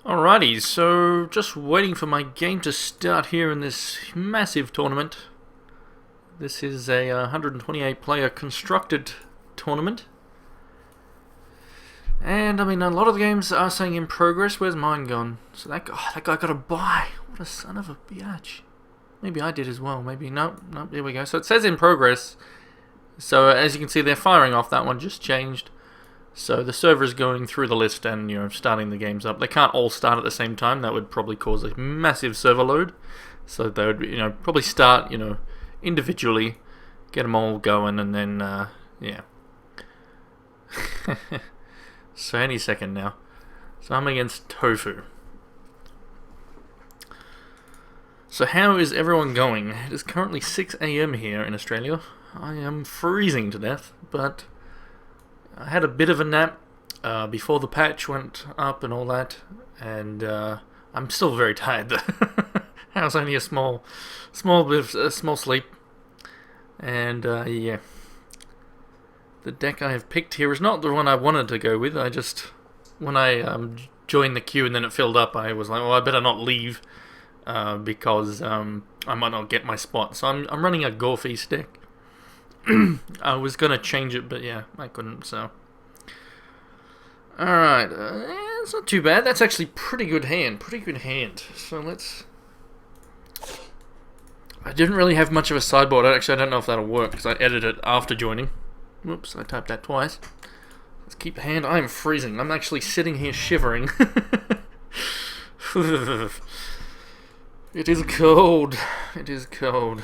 Alrighty, so just waiting for my game to start here in this massive tournament. This is a 128 player constructed tournament. And I mean, a lot of the games are saying in progress. Where's mine gone? So that guy got a buy. What a son of a bitch. Maybe I did as well. Maybe nope. There we go. So it says in progress. So as you can see, they're firing off. That one just changed. So the server is going through the list and starting the games up. They can't all start at the same time. That would probably cause a massive server load. So they would probably start individually, get them all going, and then yeah. So any second now. So I'm against Tofu. So how is everyone going? It is currently 6 AM here in Australia. I am freezing to death, but I had a bit of a nap before the patch went up and all that, and I'm still very tired. That was only a small sleep, and yeah. The deck I have picked here is not the one I wanted to go with. When I joined the queue and then it filled up, I was like, well, I better not leave because I might not get my spot. So I'm running a Gorfeast deck. I was gonna change it, but yeah, I couldn't. So, all right, it's not too bad. That's actually pretty good hand. So let's. I didn't really have much of a sideboard. Actually, I don't know if that'll work because I edited it after joining. Whoops, I typed that twice. Let's keep the hand. I am freezing. I'm actually sitting here shivering. It is cold. It is cold.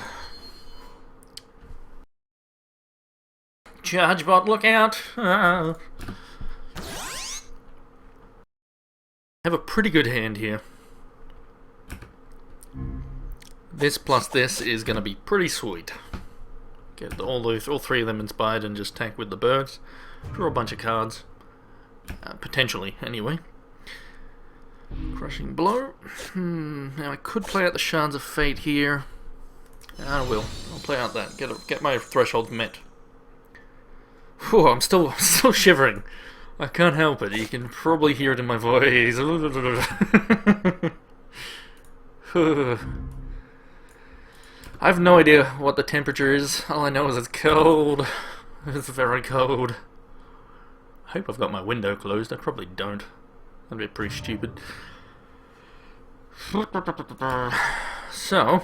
Charge bot, look out! I have a pretty good hand here. This plus this is going to be pretty sweet. Get all three of them inspired and just tank with the birds. Draw a bunch of cards. Potentially, anyway. Crushing blow. Now I could play out the Shards of Fate here. I will. I'll play out that. Get my thresholds met. Whew, I'm still shivering. I can't help it. You can probably hear it in my voice. I have no idea what the temperature is. All I know is it's cold. It's very cold. I hope I've got my window closed. I probably don't. That'd be pretty stupid. So,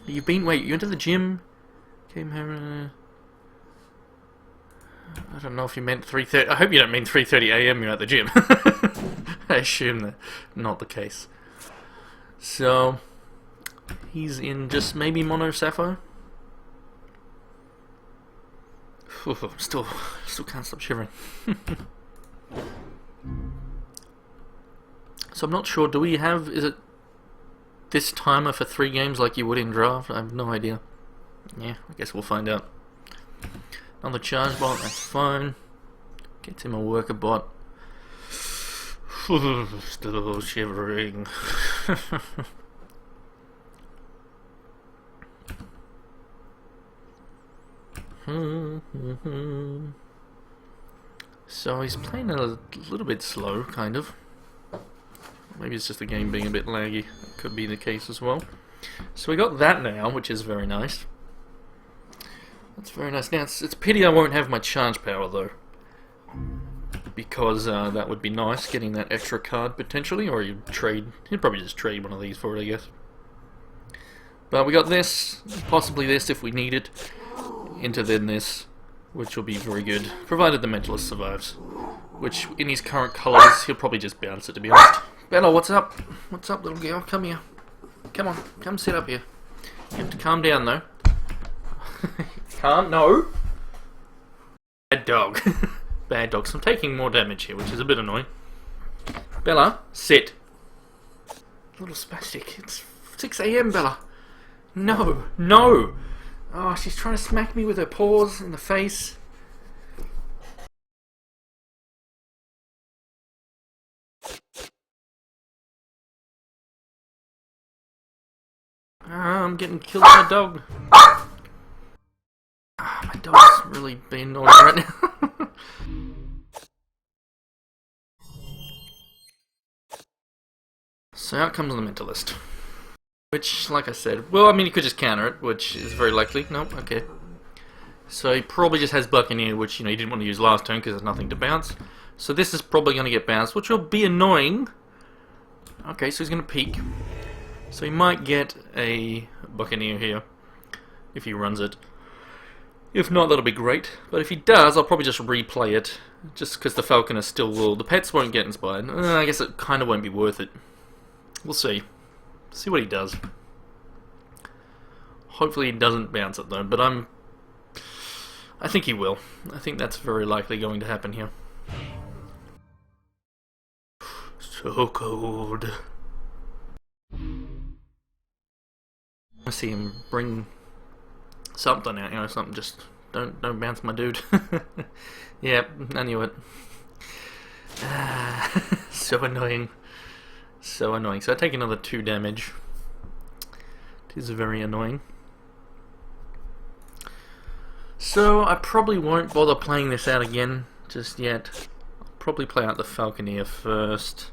you went to the gym, came home. I don't know if you meant 3:30. I hope you don't mean 3:30 AM. You're at the gym. I assume that's not the case. So, he's in just maybe mono Sapphire. Still can't stop shivering. So I'm not sure. Do we have? Is it this timer for 3 games like you would in draft? I have no idea. Yeah, I guess we'll find out. Another charge bot, that's fine. Gets him a worker bot. Still shivering. So he's playing a little bit slow, kind of. Maybe it's just the game being a bit laggy. That could be the case as well. So we got that now, which is very nice. That's very nice. Now, it's a pity I won't have my charge power, though. Because that would be nice, getting that extra card, potentially. Or you'd probably just trade one of these for it, I guess. But we got this, possibly this if we need it. Into then this, which will be very good, provided the Mentalist survives. Which, in his current colours, he'll probably just bounce it, to be honest. Bella, what's up? What's up, little girl? Come here. Come on, come sit up here. You have to calm down, though. No. Bad dog. Bad dog. So I'm taking more damage here, which is a bit annoying. Bella, sit. Little spastic. It's 6 AM, Bella. No. Oh, she's trying to smack me with her paws in the face. I'm getting killed by a dog. My dog's really being naughty right now. So out comes the Mentalist. Which, like I said, well, I mean, he could just counter it, which is very likely. Nope, okay. So he probably just has Buccaneer, which, he didn't want to use last turn because there's nothing to bounce. So this is probably going to get bounced, which will be annoying. Okay, so he's going to peek. So he might get a Buccaneer here, if he runs it. If not, that'll be great. But if he does, I'll probably just replay it, just because the Falconer still will. The pets won't get inspired. I guess it kind of won't be worth it. We'll see. See what he does. Hopefully he doesn't bounce it though, but I think he will. I think that's very likely going to happen here. So cold. I see him bring something out, something. Just don't bounce my dude. Yeah, I knew it. So annoying. So annoying. So I take another 2 damage. It is very annoying. So I probably won't bother playing this out again just yet. I'll probably play out the Falconeer first.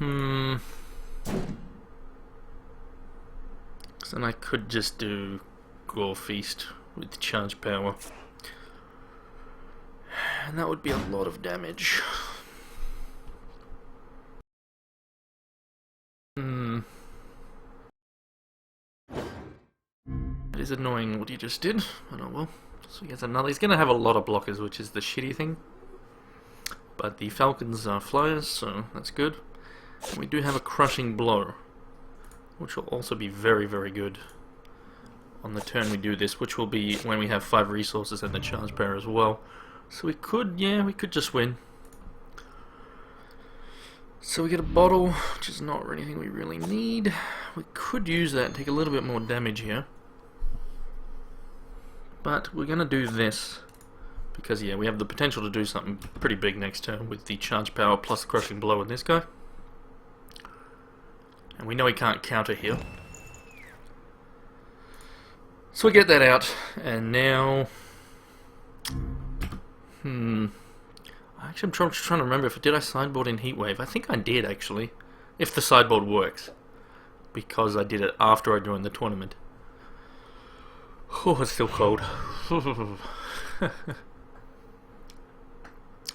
So then I could just do Gore Feast with charge power. And that would be a lot of damage. It is annoying what he just did, but oh well. So he gets another. He's going to have a lot of blockers, which is the shitty thing. But the Falcons are flyers, so that's good. And we do have a Crushing Blow, which will also be very, very good on the turn we do this, which will be when we have 5 resources and the charge power as well. So we could, yeah, we could just win. So we get a bottle, which is not anything we really need. We could use that and take a little bit more damage here. But we're going to do this, because yeah, we have the potential to do something pretty big next turn with the charge power plus the Crushing Blow on this guy. And we know he can't counter here. So we get that out, and now... Actually, I'm trying to remember if did I sideboard in Heatwave. I think I did, actually. If the sideboard works. Because I did it after I joined the tournament. Oh, it's still cold.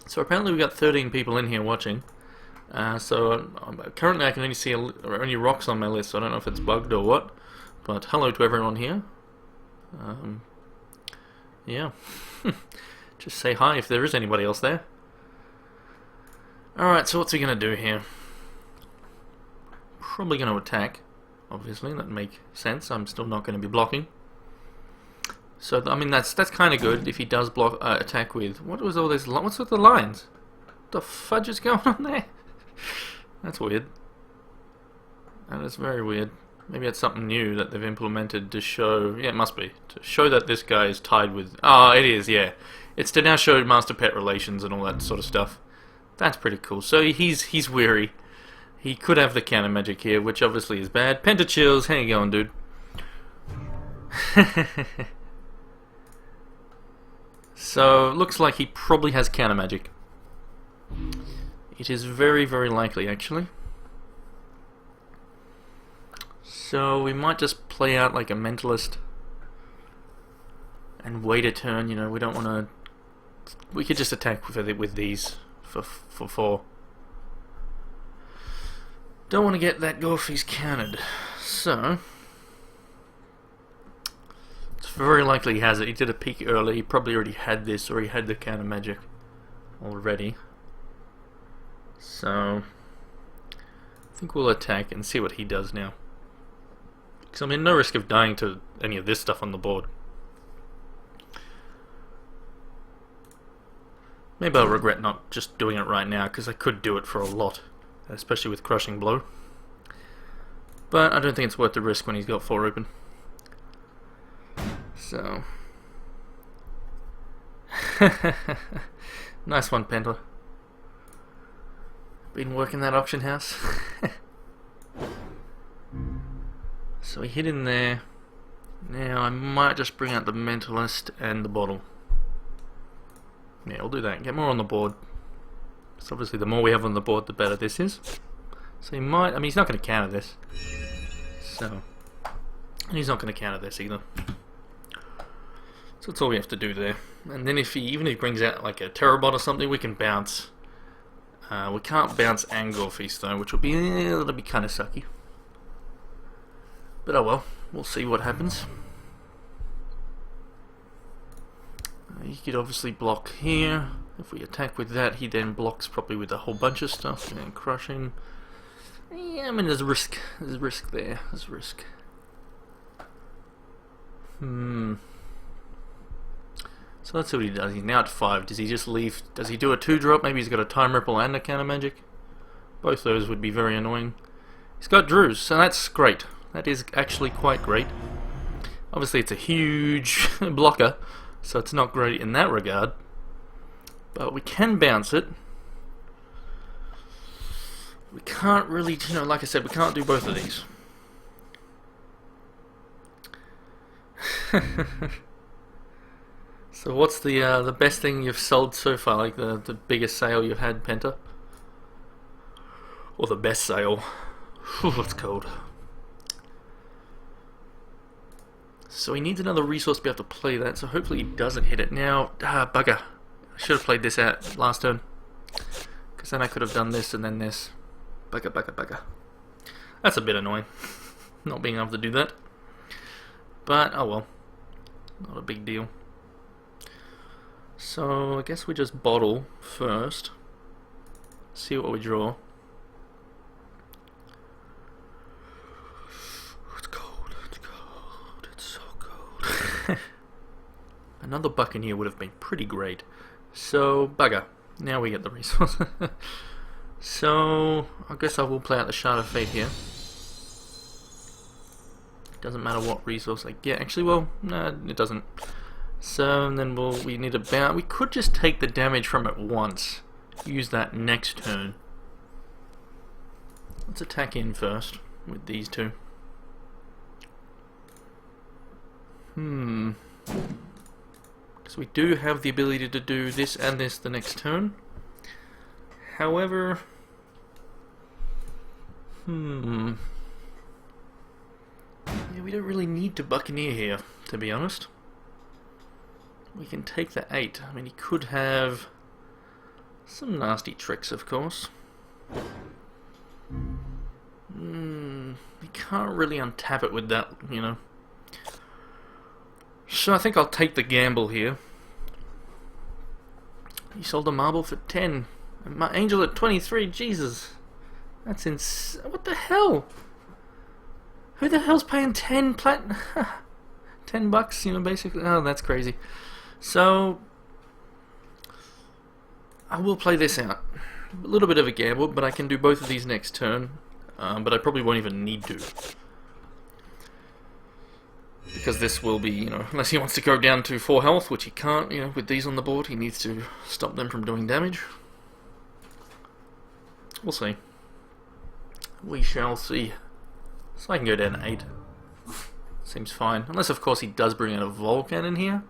So apparently we got 13 people in here watching. Currently I can only see only rocks on my list, so I don't know if it's bugged or what. But hello to everyone here. Yeah. Just say hi if there is anybody else there. Alright, so what's he going to do here? Probably going to attack. Obviously, that makes sense. I'm still not going to be blocking. So, I mean, that's kind of good if he does block attack with... What was all this? What's with the lines? What the fudge is going on there? That's weird. That is very weird. Maybe it's something new that they've implemented to show... Yeah, it must be. To show that this guy is tied with... Oh, it is, yeah. It's to now show master-pet relations and all that sort of stuff. That's pretty cool. So he's weary. He could have the counter magic here, which obviously is bad. Pentachills, how you going, dude? So, looks like he probably has counter magic. It is very, very likely, actually. So, we might just play out like a Mentalist and wait a turn, we don't want to... We could just attack with these for 4. Don't want to get that Gorfy's countered. So... It's very likely he has it. He did a peek early. He probably already had this, or he had the counter magic already. So... I think we'll attack and see what he does now. Because I mean, no risk of dying to any of this stuff on the board. Maybe I'll regret not just doing it right now, because I could do it for a lot, especially with Crushing Blow. But I don't think it's worth the risk when he's got 4 open. So... Nice one, Pendler. Been working that auction house. So we hit in there. Now I might just bring out the Mentalist and the bottle. Yeah, we'll do that. Get more on the board. So obviously the more we have on the board, the better this is. So he might... I mean, he's not going to counter this. So... And he's not going to counter this either. So that's all we have to do there. And then if he... Even if he brings out like a Terrorbot or something, we can bounce. We can't bounce Angor Feast though, which will be... that'll be kind of sucky. But oh well. We'll see what happens. He could obviously block here. If we attack with that, he then blocks probably with a whole bunch of stuff and crushing. Yeah, I mean there's risk. There's risk there. There's risk. So let's see what he does. He's now at 5. Does he just leave? Does he do a 2-drop? Maybe he's got a Time Ripple and a Counter Magic. Both those would be very annoying. He's got Drews, so that's great. That is actually quite great. Obviously it's a huge blocker, so it's not great in that regard. But we can bounce it. We can't really, you know, like I said, we can't do both of these. So what's the best thing you've sold so far? Like the biggest sale you've had, Penta? Or the best sale? Whew, it's cold. So he needs another resource to be able to play that, so hopefully he doesn't hit it. Now, bugger. I should have played this out last turn. Because then I could have done this and then this. Bugger, bugger, bugger. That's a bit annoying. Not being able to do that. But, oh well. Not a big deal. So, I guess we just bottle first. See what we draw. Another Buccaneer would have been pretty great. So, bugger. Now we get the resource. So, I guess I will play out the Shard of Fate here. Doesn't matter what resource I get. Actually, well, no, it doesn't. So, and then we need a bounce. We could just take the damage from it once. Use that next turn. Let's attack in first with these two. Because we do have the ability to do this and this the next turn. However, yeah, we don't really need to Buccaneer here, to be honest. We can take the 8. I mean, he could have some nasty tricks, of course. We can't really untap it with that, you know. So I think I'll take the gamble here. He sold a marble for 10. And my angel at 23. Jesus. That's what the hell? Who the hell's paying 10 $10 bucks, you know, basically? Oh, that's crazy. So I will play this out. A little bit of a gamble, but I can do both of these next turn. But I probably won't even need to. Because this will be, you know, unless he wants to go down to 4 health, which he can't, you know, with these on the board, he needs to stop them from doing damage. We'll see. We shall see. So I can go down to 8. Seems fine. Unless, of course, he does bring out a Volcan in here.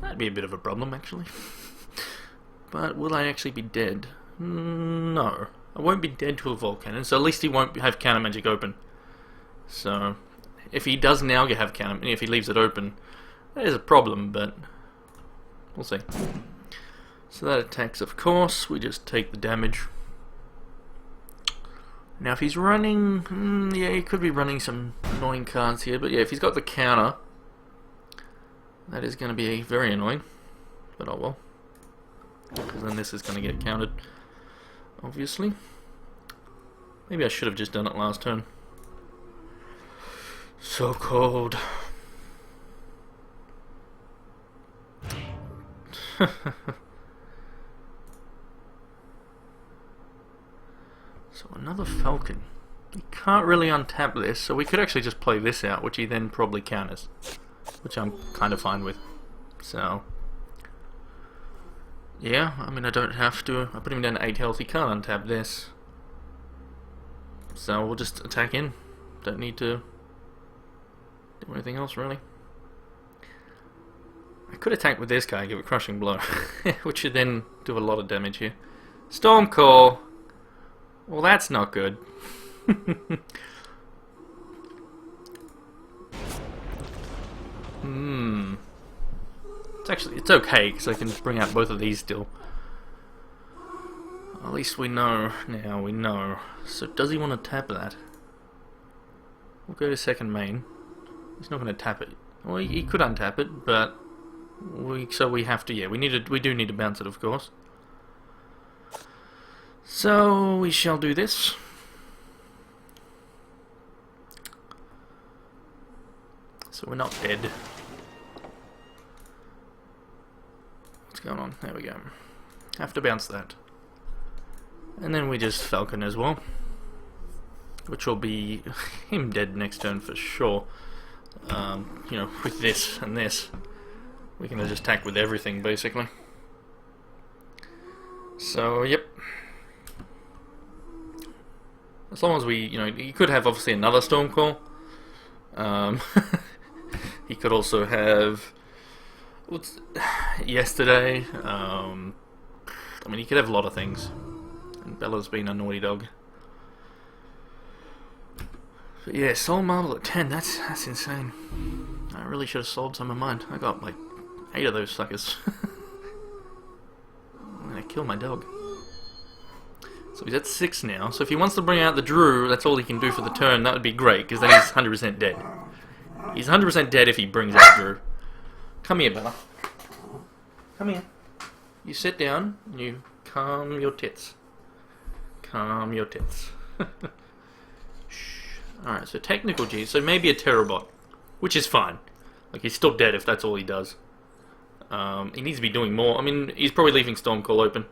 That'd be a bit of a problem, actually. But will I actually be dead? No. I won't be dead to a Volcan, so at least he won't have Counter Magic open. So, if he does now have Counter, if he leaves it open, that is a problem, but we'll see. So that attacks, of course. We just take the damage. Now if he's running, yeah, he could be running some annoying cards here, but yeah, if he's got the counter, that is going to be very annoying. But oh well. Because then this is going to get countered, obviously. Maybe I should have just done it last turn. So cold. So another Falcon. We can't really untap this, so we could actually just play this out, which he then probably counters. Which I'm kind of fine with. So, yeah, I mean I don't have to. I put him down to 8 health, he can't untap this. So we'll just attack in. Don't need to do anything else really. I could attack with this guy and give a crushing blow. Which would then do a lot of damage here. Stormcore! Well, that's not good. It's okay, because I can bring out both of these still. At least we know now, we know. So does he want to tap that? We'll go to second main. He's not going to tap it. Well, he could untap it, but we have to. Yeah, we do need to bounce it, of course. So we shall do this. So we're not dead. What's going on? There we go. Have to bounce that. And then we just Falcon as well. Which will be him dead next turn for sure. You know, with this and this, we can just attack with everything basically. So, yep. As long as we, you know, he could have obviously another Stormcall. He could also have yesterday. I mean, he could have a lot of things. And Bella's been a naughty dog. But yeah, Soul Marble at 10, that's insane. I really should have sold some of mine. I got like 8 of those suckers. I'm gonna kill my dog. So he's at 6 now, so if he wants to bring out the Drew, that's all he can do for the turn, that would be great, because then he's 100% dead. He's 100% dead if he brings out Drew. Come here, Bella. Come here. You sit down, and you calm your tits. Calm your tits. Alright, so technical G, so maybe a Terrorbot, which is fine. Like, he's still dead if that's all he does. He needs to be doing more. I mean, he's probably leaving Stormcall open.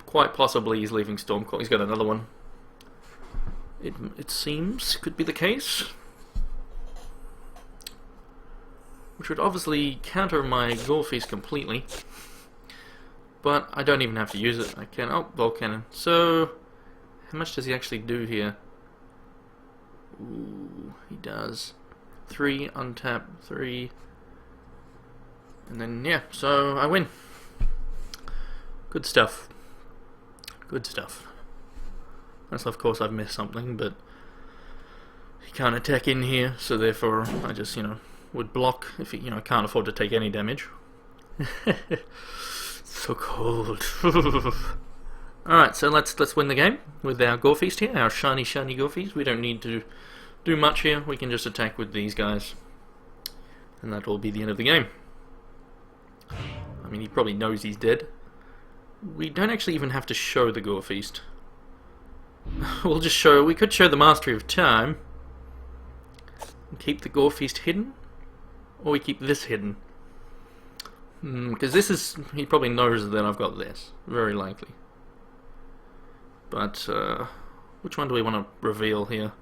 Quite possibly he's leaving Stormcall. He's got another one. It seems could be the case. Which would obviously counter my Gore Feast completely. But I don't even have to use it. I can... Oh, Bolt Cannon. So... how much does he actually do here? Ooh, he does 3, untap 3, and then yeah, so I win. Good stuff. Good stuff. Unless of course I've missed something, but he can't attack in here, so therefore I just, you know, would block if he, you know, can't afford to take any damage. So cold. Alright, so let's win the game with our Gore Feast here, our shiny Gore Feast. We don't need to do much here, we can just attack with these guys. And that will be the end of the game. I mean, he probably knows he's dead. We don't actually even have to show the Gore Feast. We'll just show, we could show the Mastery of Time. And keep the Gore Feast hidden. Or we keep this hidden. Because this is, he probably knows that I've got this. Very likely. But, which one do we want to reveal here?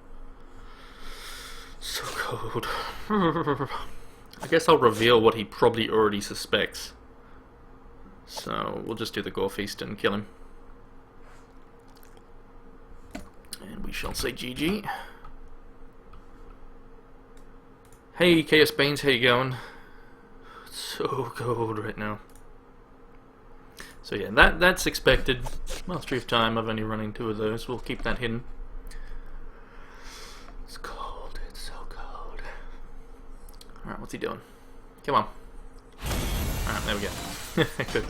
So cold. I guess I'll reveal what he probably already suspects. So, we'll just do the Gore Feast and kill him. And we shall say GG. Hey, Chaos Banes, how you going? It's so cold right now. So yeah, that's expected. Mastery of Time, I've only run into 2 of those. We'll keep that hidden. It's cold, it's so cold. Alright, what's he doing? Come on. Alright, there we go. Good.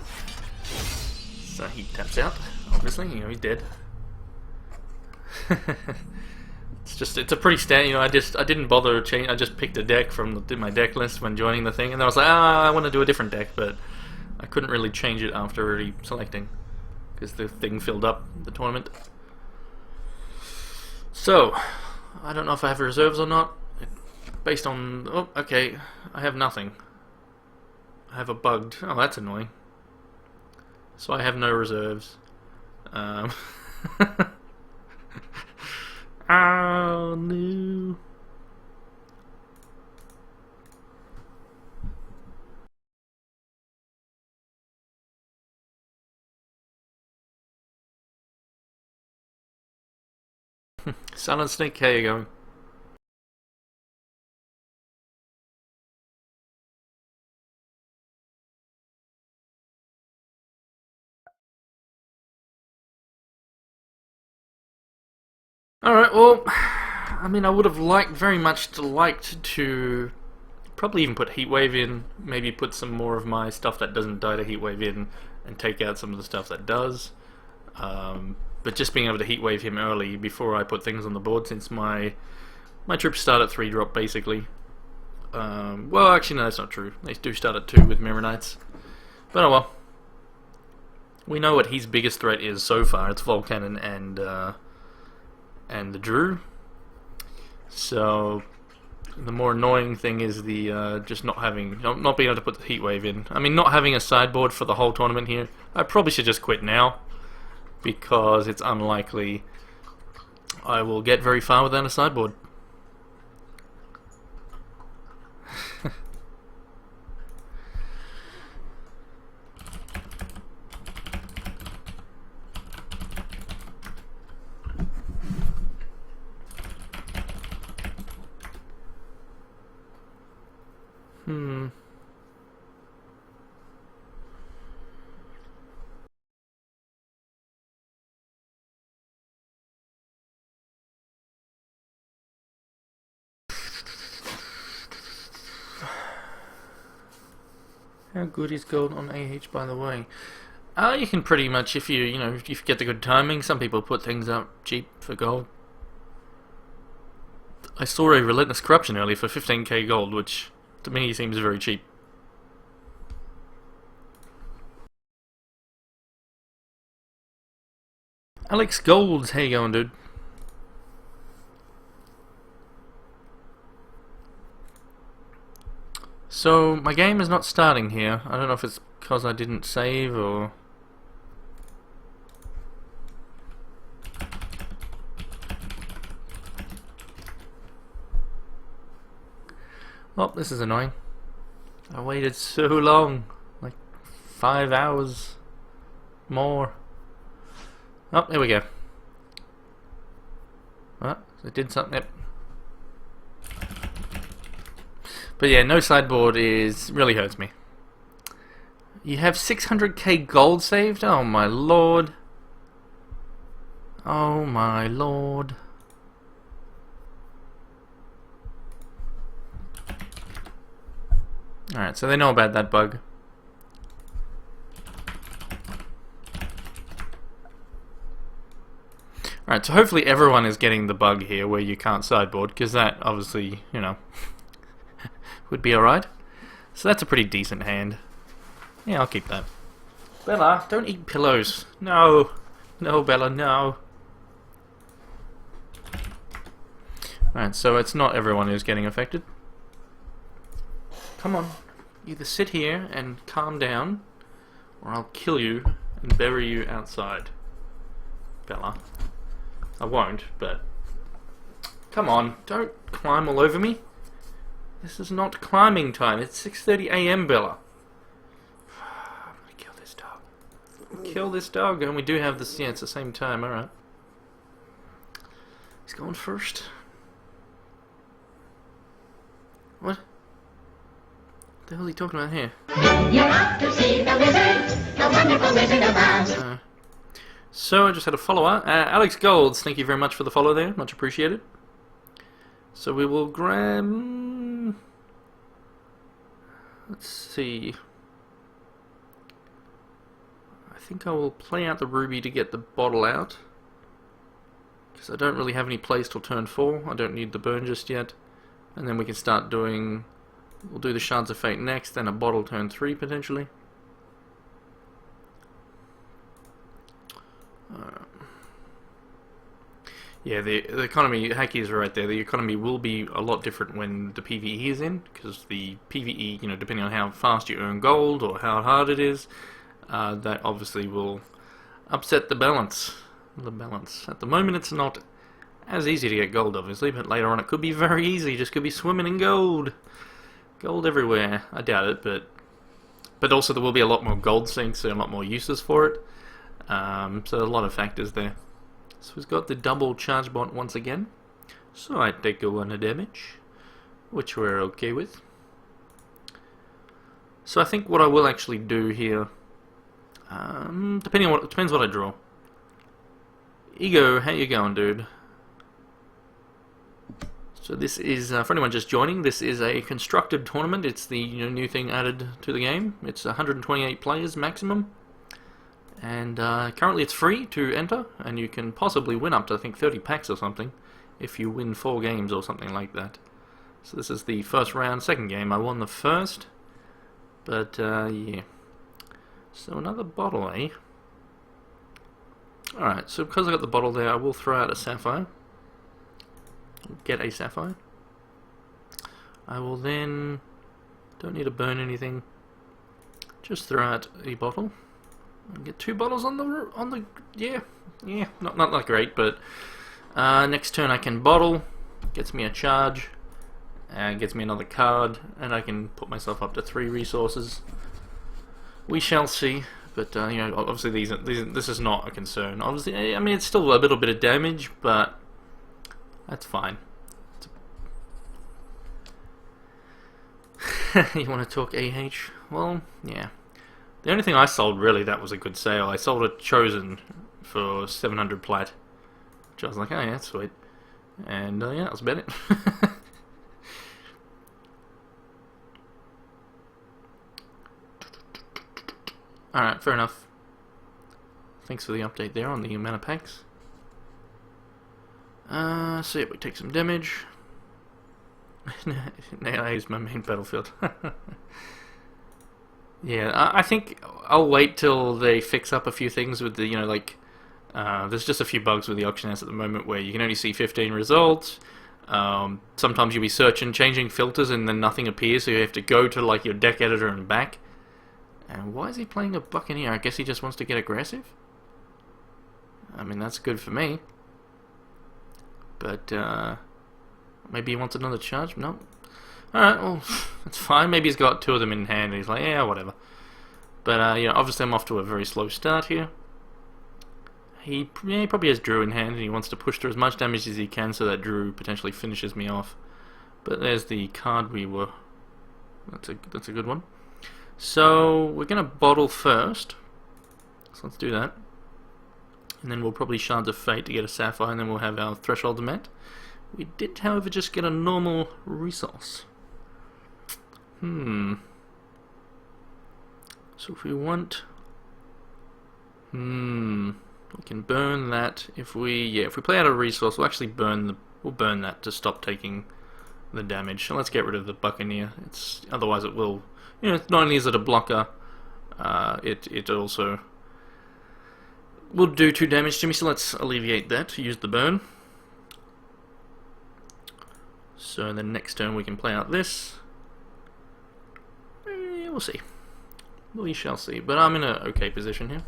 So he taps out, obviously, you know, he's dead. It's a pretty standard, you know, I didn't bother change. I just picked a deck from my deck list when joining the thing, and I was like, I want to do a different deck, but I couldn't really change it after already selecting, because the thing filled up the tournament. So, I don't know if I have reserves or not. Based on... oh, okay, I have nothing. I have a bugged... oh, that's annoying. So I have no reserves. Oh, no. Silent Snake, how you going? Alright, well, I mean, I would have very much liked to probably even put Heatwave in, maybe put some more of my stuff that doesn't die to Heatwave in, and take out some of the stuff that does. But just being able to Heatwave him early before I put things on the board, since my troops start at 3 drop basically. Well, actually no, that's not true. They do start at 2 with Mirror Knights. But oh well. We know what his biggest threat is so far. It's Volcannon and the Drew. So the more annoying thing is the just not being able to put the Heatwave in. I mean, not having a sideboard for the whole tournament here. I probably should just quit now, because it's unlikely I will get very far without a sideboard. How good is gold on AH, by the way? You can pretty much, if you get the good timing. Some people put things up cheap for gold. I saw a Relentless Corruption earlier for 15k gold, which to me seems very cheap. Alex Golds, how you going, dude? So, my game is not starting here. I don't know if it's because I didn't save or... Oh, this is annoying. I waited so long. Like 5 hours more. Oh, there we go. What? It did something. Yep. But yeah, no sideboard really hurts me. You have 600k gold saved? Oh my lord. Oh my lord. Alright, so they know about that bug. Alright, so hopefully everyone is getting the bug here where you can't sideboard, because that obviously, you know, would be alright. So that's a pretty decent hand. Yeah, I'll keep that. Bella, don't eat pillows. No. No, Bella, no. Alright, so it's not everyone who's getting affected. Come on. Either sit here and calm down, or I'll kill you and bury you outside. Bella. I won't, but... Come on, don't climb all over me. This is not climbing time. It's 6:30 AM, Bella. I'm gonna kill this dog. Kill this dog, and we do have this. Yeah, it's the same time. All right. He's going first. What? What the hell are you talking about here? You're off to see the wizard, the wonderful Wizard of Oz. So I just had a follower, Alex Golds. Thank you very much for the follow there. Much appreciated. So we will grab... Let's see. I think I will play out the ruby to get the bottle out, because I don't really have any place till turn 4. I don't need the burn just yet. And then we can start doing... We'll do the Shards of Fate next, then a bottle turn 3 potentially. Yeah, the economy, Hacky is right there. The economy will be a lot different when the PvE is in, because the PvE, you know, depending on how fast you earn gold or how hard it is, that obviously will upset the balance. At the moment, it's not as easy to get gold, obviously, but later on it could be very easy. Just could be swimming in gold. Gold everywhere. I doubt it, but also there will be a lot more gold sinks and a lot more uses for it. So a lot of factors there. So we've got the double charge bot once again. So I take a 1 damage, which we're okay with. So I think what I will actually do here, depends what I draw. Ego, how you going, dude? So this is, for anyone just joining, this is a constructed tournament. It's the new thing added to the game. It's 128 players maximum. And currently it's free to enter, and you can possibly win up to, I think, 30 packs or something if you win 4 games or something like that. So this is the first round, second game. I won the first, but yeah. So another bottle, eh? Alright, so because I got the bottle there, I will throw out a sapphire. Get a sapphire. I will then, don't need to burn anything, just throw out a bottle. And get 2 bottles on the yeah, not that great, but next turn I can bottle, gets me a charge, gets me another card, and I can put myself up to 3 resources. We shall see. But obviously this is not a concern. Obviously, I mean, it's still a little bit of damage, but that's fine. You want to talk AH? Well, yeah. The only thing I sold, really, that was a good sale. I sold a Chosen for 700 plat, which I was like, oh yeah, that's sweet. And yeah, that was about it. Alright, fair enough. Thanks for the update there on the amount of packs. So yeah, we take some damage. Now is my main battlefield. Yeah, I think I'll wait till they fix up a few things with the, there's just a few bugs with the auction house at the moment where you can only see 15 results. Sometimes you'll be searching, changing filters, and then nothing appears, so you have to go to like your deck editor and back. And why is he playing a Buccaneer? I guess he just wants to get aggressive? I mean, that's good for me. But, maybe he wants another charge? No. Alright, well, that's fine. Maybe he's got 2 of them in hand and he's like, yeah, whatever. But, obviously I'm off to a very slow start here. He probably has Drew in hand and he wants to push through as much damage as he can so that Drew potentially finishes me off. But there's the card we were... That's a good one. So, we're going to bottle first. So let's do that. And then we'll probably Shards of Fate to get a Sapphire, and then we'll have our Threshold met. We did, however, just get a normal resource. So if we want... we can burn that. If we play out a resource, we'll actually burn that to stop taking the damage. So let's get rid of the Buccaneer. Otherwise it will... not only is it a blocker, it also will do 2 damage to me, so let's alleviate that, use the burn. So then next turn we can play out this. We'll see. We shall see, but I'm in an okay position here.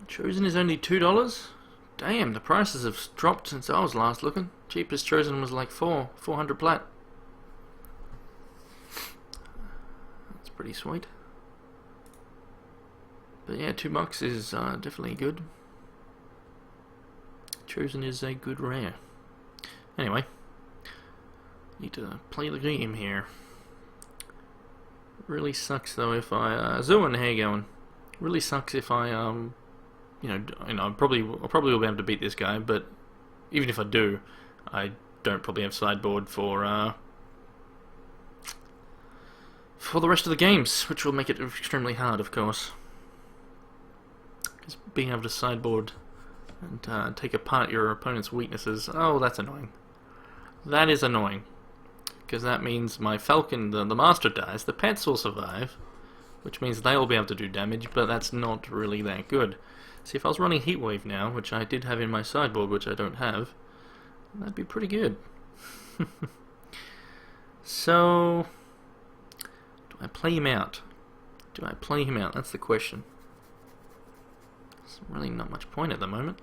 Chosen is only $2. Damn, the prices have dropped since I was last looking. Cheapest Chosen was like 400 plat. That's pretty sweet. But yeah, $2 is definitely good. Chosen is a good rare. Anyway, need to play the game here. Really sucks though if I Zoan, how you going? Really sucks if I I'll probably will be able to beat this guy, but even if I do, I don't probably have sideboard for the rest of the games, which will make it extremely hard, of course. Because being able to sideboard and take apart your opponent's weaknesses, oh, that's annoying. That is annoying, because that means my Falcon, the Master dies, the pets will survive, which means they'll be able to do damage, but that's not really that good. See, if I was running Heatwave now, which I did have in my sideboard, which I don't have, that'd be pretty good. So, do I play him out? Do I play him out? That's the question. There's really not much point at the moment.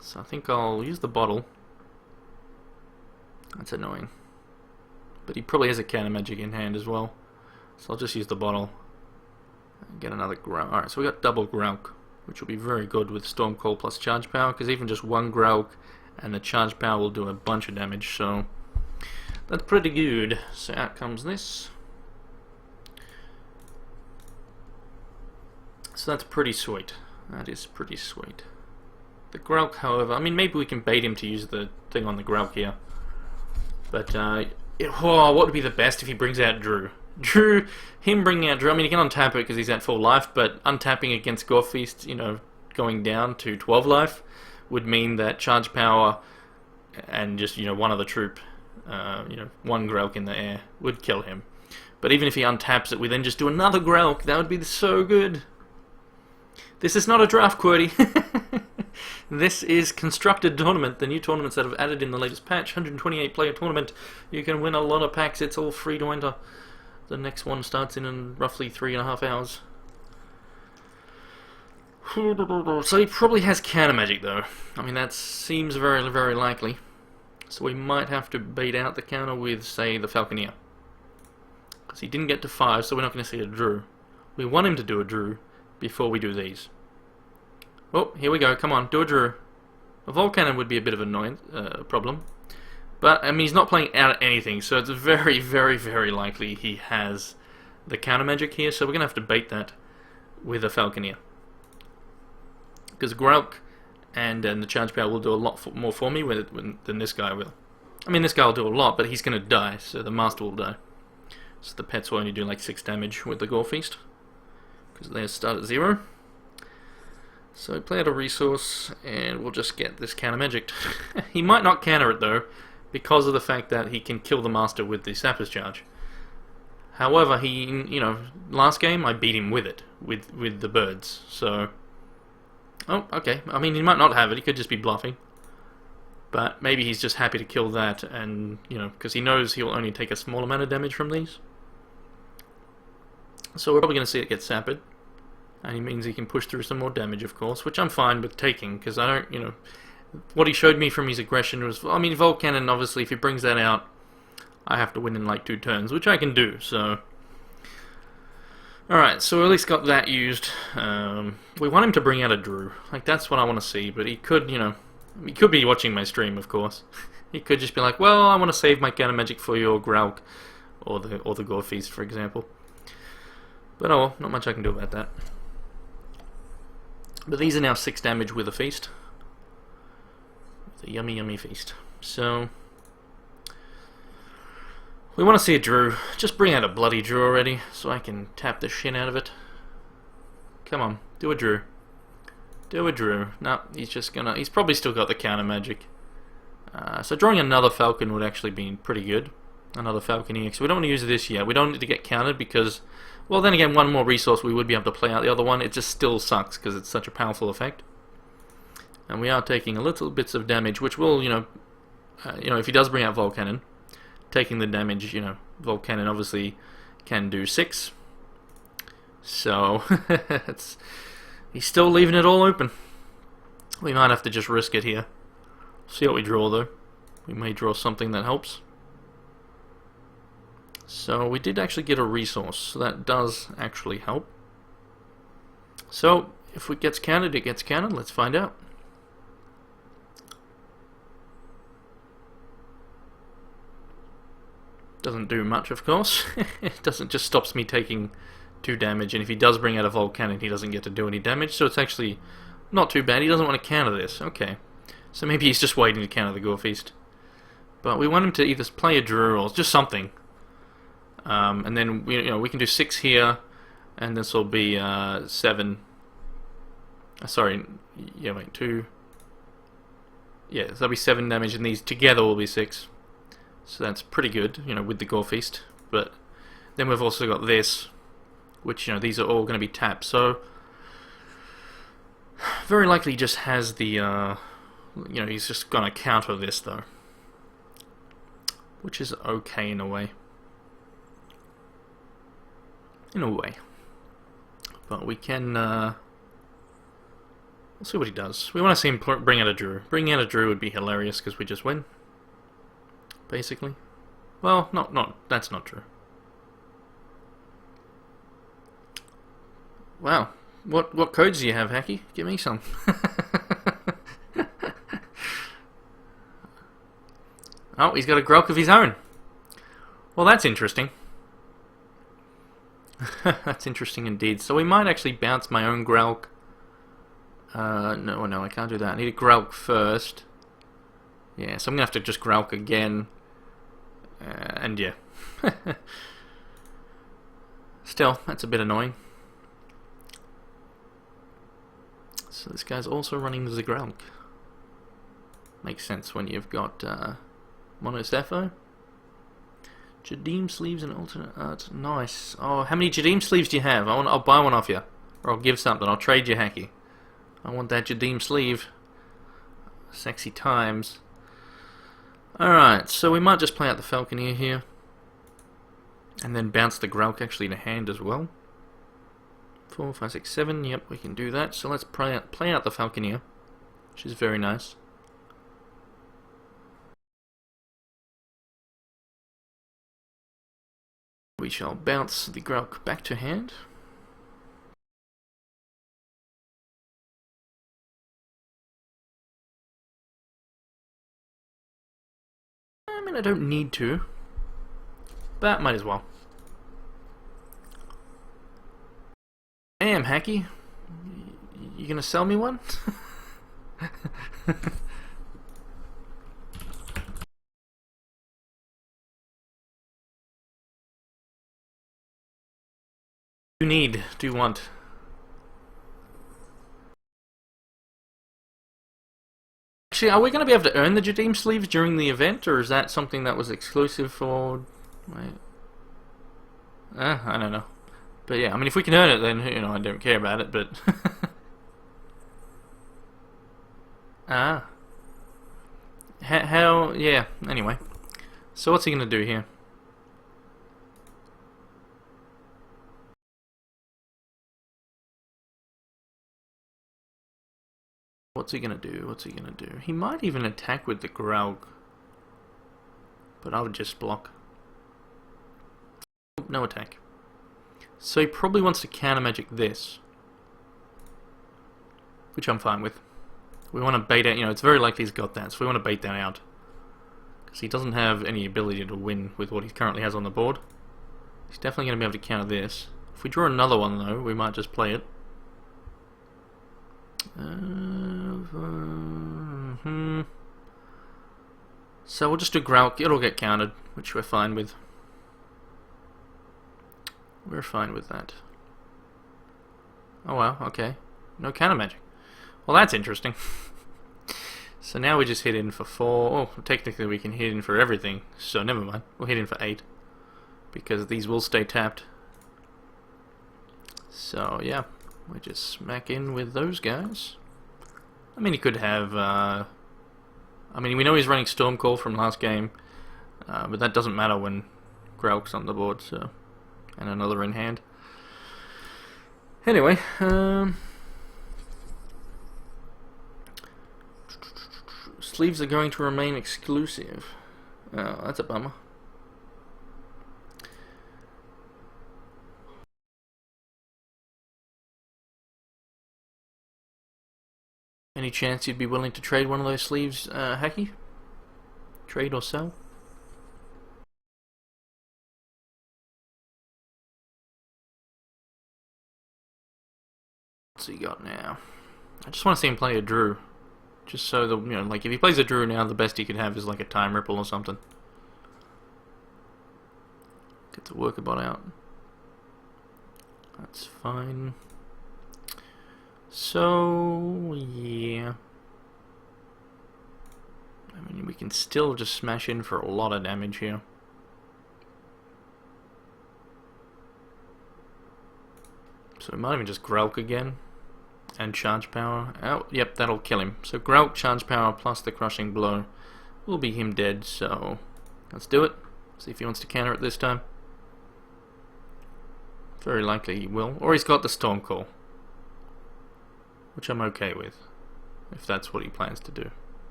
So I think I'll use the bottle. That's annoying. But he probably has a counter magic in hand as well. So I'll just use the bottle. Get another Grauk. Alright, so we got double Grauk, which will be very good with Stormcall plus Charge Power, because even just one Grauk and the Charge Power will do a bunch of damage, so That's pretty good. So out comes this. So that's pretty sweet. That is pretty sweet. The Grelk, however, I mean, maybe we can bait him to use the thing on the Grelk here. But, what would be the best if he brings out Drew? Him bringing out Drew, I mean, he can untap it because he's at full life, but untapping against Gorefeast, you know, going down to 12 life would mean that charge power and just, you know, one other troop, you know, one Grelk in the air would kill him. But even if he untaps it, we then just do another Grelk. That would be so good. This is not a draft, QWERTY. This is Constructed Tournament, the new tournaments that have added in the latest patch. 128 player tournament. You can win a lot of packs. It's all free to enter. The next one starts in roughly 3.5 hours. So he probably has counter magic though. I mean, that seems very, very likely. So we might have to bait out the counter with, say, the Falconeer. Because he didn't get to 5, so we're not going to see a Drew. We want him to do a Drew before we do these. Oh, here we go. Come on, do a Drew. A Volcannon would be a bit of an annoyance, problem. But, I mean, he's not playing out anything, so it's very, very, very likely he has the counter magic here, so we're going to have to bait that with a Falconeer. Because Grelk and the charge power will do a lot more for me than this guy will. I mean, this guy will do a lot, but he's going to die, so the Master will die. So the pets will only do like 6 damage with the Gorefeast, because they start at 0. So play out a resource, and we'll just get this counter magic. He might not counter it though, because of the fact that he can kill the Master with the Sapper's Charge. However, you know, last game I beat him with it, with the birds. So, oh, okay. I mean, he might not have it. He could just be bluffing. But maybe he's just happy to kill that, and you know, because he knows he'll only take a small amount of damage from these. So we're probably going to see it get sappered. And he means he can push through some more damage, of course, which I'm fine with taking, because I don't, you know, what he showed me from his aggression was, I mean, Volcannon, obviously, if he brings that out, I have to win in like 2 turns, which I can do, so. Alright, so we at least got that used. We want him to bring out a Drew. Like, that's what I want to see, but he could, you know, he could be watching my stream, of course. He could just be like, well, I want to save my counter magic for your Grelk, or the Gorefeast, for example. But oh well, not much I can do about that. But these are now 6 damage with a feast. With a yummy, yummy feast. So, we want to see a Drew. Just bring out a bloody Drew already, so I can tap the shit out of it. Come on, do a Drew. Do a Drew. No, he's just gonna... He's probably still got the counter magic. So drawing another Falcon would actually be pretty good. Another Falconeer. So we don't want to use this yet. We don't need to get countered because... Well, then again, one more resource we would be able to play out the other one. It just still sucks because it's such a powerful effect. And we are taking a little bits of damage, which will, you know, if he does bring out Volcannon, taking the damage, you know, Volcannon obviously can do 6. So, he's still leaving it all open. We might have to just risk it here. See what we draw, though. We may draw something that helps. So we did actually get a resource, so that does actually help. So if it gets countered, it gets countered. Let's find out. Doesn't do much, of course. It doesn't, just stops me taking 2 damage, and if he does bring out a Volcannon, he doesn't get to do any damage, so it's actually not too bad. He doesn't want to counter this. Okay. So maybe he's just waiting to counter the Gorefeast. But we want him to either play a Drew or just something. And then we can do 6 here, and this will be 7. Sorry, yeah, wait, 2. Yeah, so that'll be 7 damage, and these together will be 6. So that's pretty good, you know, with the Gorefeast. But then we've also got this, which, you know, these are all going to be tapped. So very likely he just has the, you know, he's just going to counter this though, which is okay in a way. In a way. But we can, we'll see what he does. We want to see him bring out a Drew. Bringing out a Drew would be hilarious because we just win. Basically. Well, that's not true. Wow. What codes do you have, Hacky? Give me some. Oh, he's got a Grelk of his own. Well, that's interesting. That's interesting indeed. So we might actually bounce my own Gralk. No, I can't do that. I need a Gralk first. Yeah, so I'm going to have to just Gralk again. And yeah. Still, that's a bit annoying. So this guy's also running the Gralk. Makes sense when you've got Monocepho. Jadeem sleeves and alternate art. Nice. Oh, how many Jadeem sleeves do you have? I'll buy one off you. Or I'll give something. I'll trade you, Hacky. I want that Jadeem sleeve. Sexy times. Alright, so we might just play out the Falconeer here. And then bounce the Gralk actually to hand as well. 4, 5, 6, 7. Yep, we can do that. So let's play out the Falconeer, which is very nice. We shall bounce the Gralk back to hand. I mean, I don't need to, but might as well. Damn, Hacky. You gonna sell me one? Do you want? Actually, are we going to be able to earn the Jadeem sleeves during the event, or is that something that was exclusive for... Wait. I don't know. But yeah, I mean, if we can earn it, then, you know, I don't care about it, but... How... Yeah, anyway. So what's he going to do here? What's he gonna do? He might even attack with the Gralk. But I would just block. No attack. So he probably wants to counter magic this. Which I'm fine with. We want to bait out, you know, it's very likely he's got that, so we want to bait that out. Because he doesn't have any ability to win with what he currently has on the board. He's definitely going to be able to counter this. If we draw another one though, we might just play it. So we'll just do Gralk. It'll get countered, which we're fine with. We're fine with that. Oh wow, okay. No counter magic. Well, that's interesting. So now we just hit in for 4. Oh, technically we can hit in for everything, so never mind. We'll hit in for 8. Because these will stay tapped. So yeah, we just smack in with those guys. I mean, he could have... I mean, we know he's running Stormcall from last game, but that doesn't matter when Gralk's on the board, so... And another in hand. Anyway, sleeves are going to remain exclusive. Oh, that's a bummer. Any chance you'd be willing to trade one of those sleeves, Hacky? Trade or sell? What's he got now? I just want to see him play a Drew. Just so the, you know, like if he plays a Drew now, the best he could have is like a Time Ripple or something. Get the Workerbot out. That's fine. So, yeah. I mean, we can still just smash in for a lot of damage here. So we might even just Gralk again. And Charge Power. Oh, yep, that'll kill him. So Gralk, Charge Power, plus the Crushing Blow will be him dead, so let's do it. See if he wants to counter it this time. Very likely he will. Or he's got the Storm Call. Which I'm okay with, if that's what he plans to do.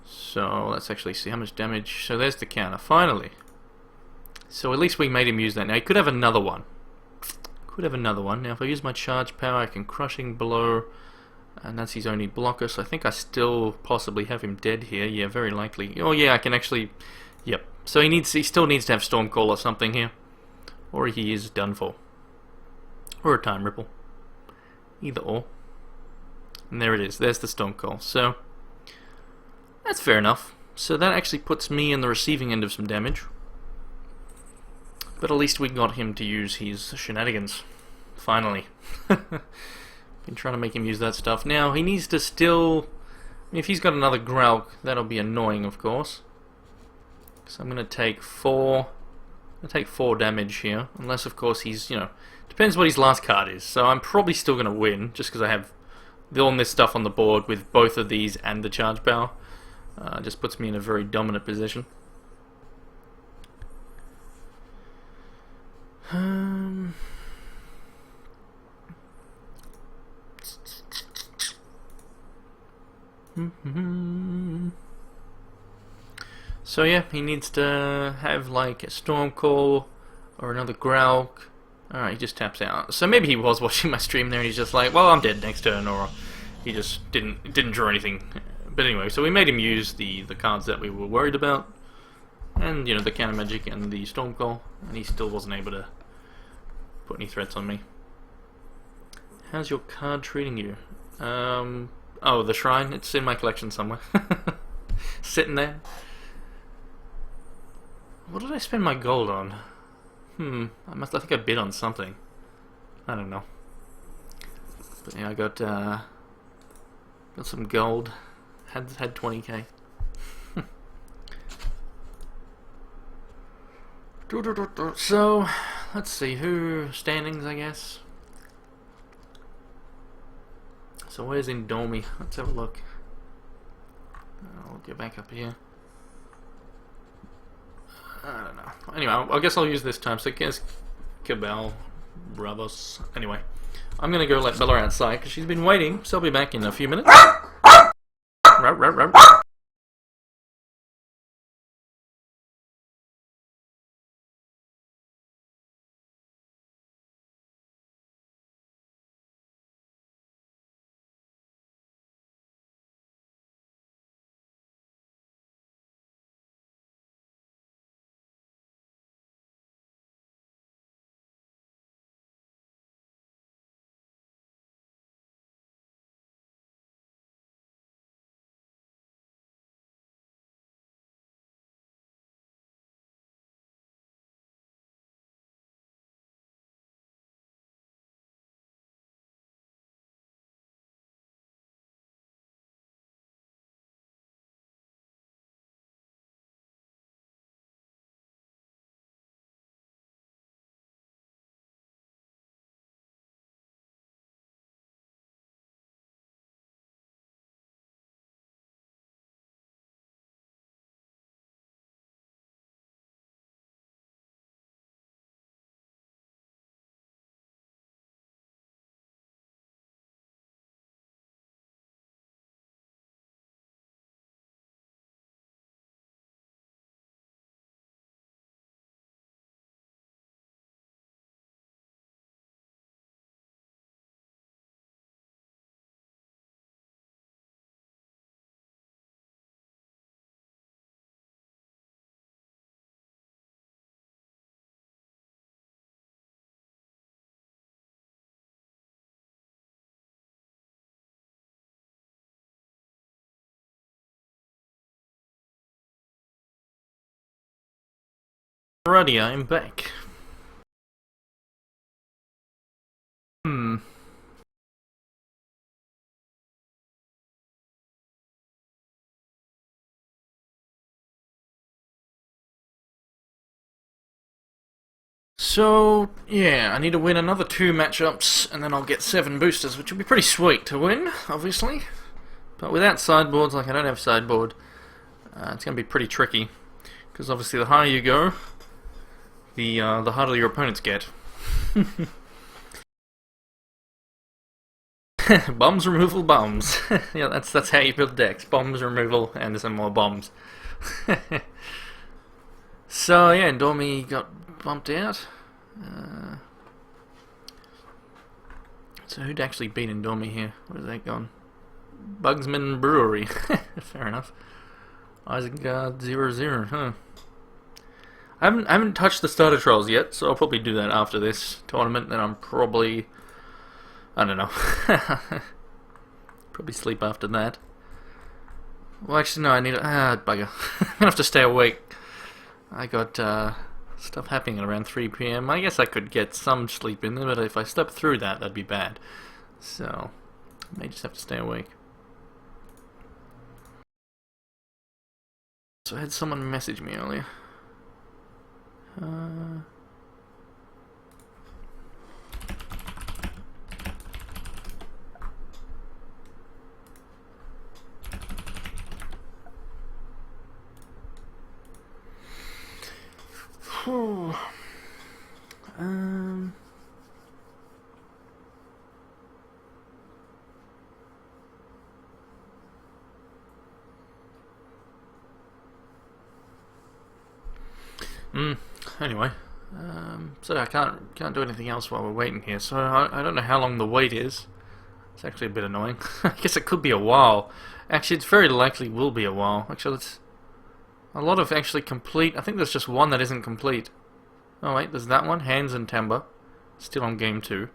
So let's actually see how much damage. So there's the counter, finally. So at least we made him use that. Now he could have another one. Now if I use my Charge Power, I can Crushing Blow, and that's his only blocker, so I think I still possibly have him dead here. Yeah, very likely. Oh yeah, I can actually, Yep. So he still needs to have Stormcall or something here, or he is done for, or a Time Ripple, either or. And there it is. There's the Stormcall. So that's fair enough. So that actually puts me in the receiving end of some damage. But at least we got him to use his shenanigans. Finally. Been trying to make him use that stuff. Now, he needs to still... if he's got another Grauk, that'll be annoying, of course. So I'm going to take 4... I'm going to take 4 damage here. Unless, of course, he's, you know... depends what his last card is. So I'm probably still going to win, just because I have all this stuff on the board with both of these and the charge power. Just puts me in a very dominant position. So yeah, he needs to have like a Stormcall or another Grauk. Alright, he just taps out. So maybe he was watching my stream there and he's just like, well, I'm dead next turn, or he just didn't draw anything. But anyway, so we made him use the cards that we were worried about. And, you know, the counter magic and the Stormcall, and he still wasn't able to put any threats on me. How's your card treating you? Oh, the Shrine, it's in my collection somewhere. Sitting there. What did I spend my gold on? I think I bid on something. I don't know. But yeah, I got some gold. Had 20k. So, let's see, who standings, I guess. So where's Indomi? Let's have a look. I'll get back up here. I don't know. Anyway, I guess I'll use this time. So I guess Cabal, Bravos. Anyway, I'm gonna go let Bella outside because she's been waiting. So I'll be back in a few minutes. Alrighty, I'm back. So, yeah, I need to win another 2 matchups, and then I'll get 7 boosters, which will be pretty sweet to win, obviously. But without sideboards, like I don't have sideboard, it's going to be pretty tricky. Because obviously the higher you go, the harder your opponents get. Bombs removal, bombs. Yeah, that's how you build decks. Bombs removal and some more bombs. So yeah, Dormy got bumped out. So who'd actually beat Dormy here? Where's that gone? Bugsman Brewery. Fair enough. Isengard 0-0, huh? I haven't touched the starter trials yet, so I'll probably do that after this tournament. Then I'm probably, I don't know, probably sleep after that. Well, actually, no, I need bugger. I'm gonna have to stay awake. I got stuff happening at around 3 p.m. I guess I could get some sleep in there, but if I slept through that, that'd be bad. So, I may just have to stay awake. So I had someone message me earlier. Anyway, so I can't do anything else while we're waiting here. So I don't know how long the wait is. It's actually a bit annoying. I guess it could be a while. Actually, it's very likely will be a while. Actually, it's a lot of actually complete. I think there's just one that isn't complete. Oh wait, there's that one. Hands and Timber, still on game 2.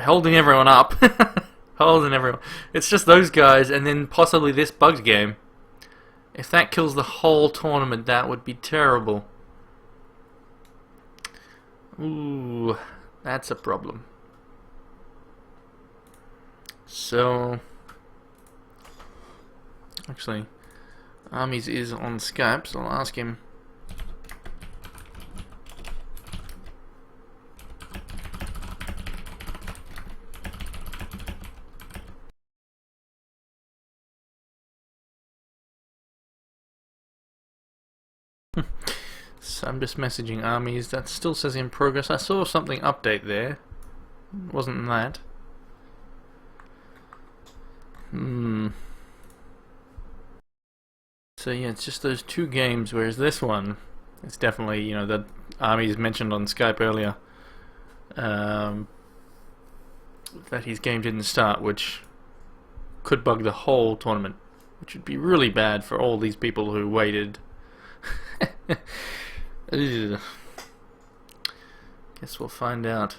Holding everyone up. Holding everyone. It's just those guys, and then possibly this bugged game. If that kills the whole tournament, that would be terrible. Ooh, that's a problem. So, actually, Armies is on Skype, so I'll ask him. So I'm just messaging Armies. That still says in progress. I saw something update there. Wasn't that? So yeah, it's just those 2 games, whereas this one, it's definitely, you know, the Armies mentioned on Skype earlier, that his game didn't start, which could bug the whole tournament, which would be really bad for all these people who waited. Guess we'll find out.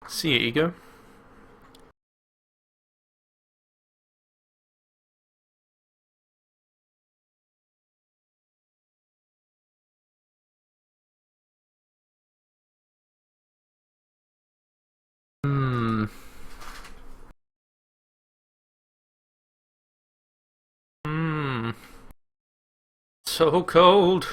See ya, Ego. So cold.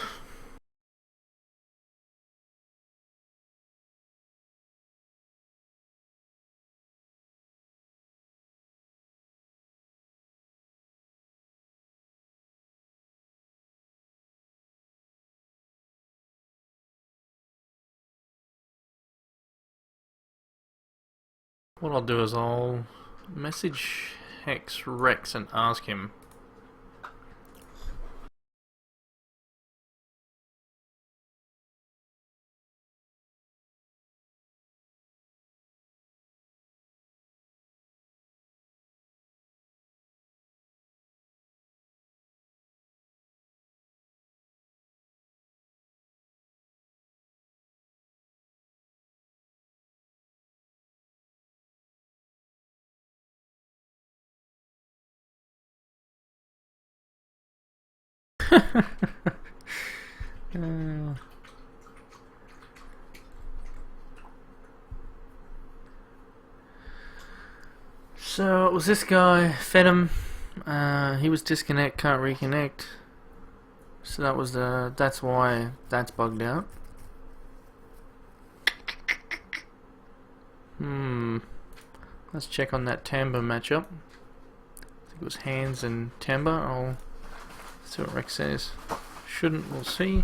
What I'll do is I'll message HEX Rex and ask him. So it was this guy, fed him. He was disconnect, can't reconnect. So that was that's why that's bugged out. Let's check on that Tamba matchup. I think it was Hands and Tamba. I'll see what Rex says. We'll see.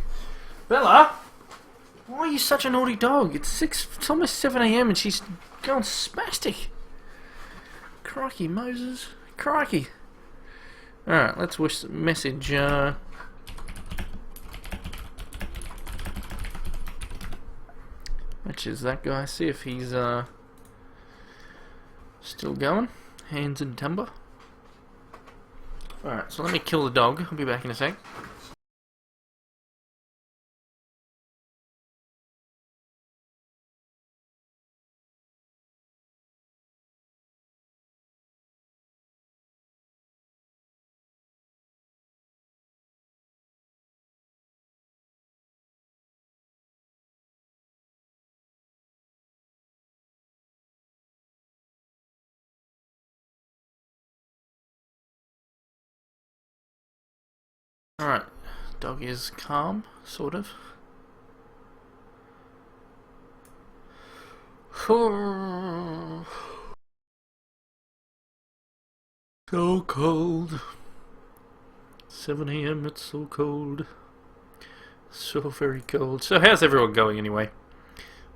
Bella, why are you such a naughty dog? It's almost 7 a.m. and she's going spastic. Crikey, Moses. Crikey. Alright, let's message, which is that guy, see if he's, still going. Hands and Timber. Alright, so let me kill the dog. I'll be back in a sec. Alright, dog is calm, sort of. So cold. 7 AM, it's so cold. So very cold. So how's everyone going anyway?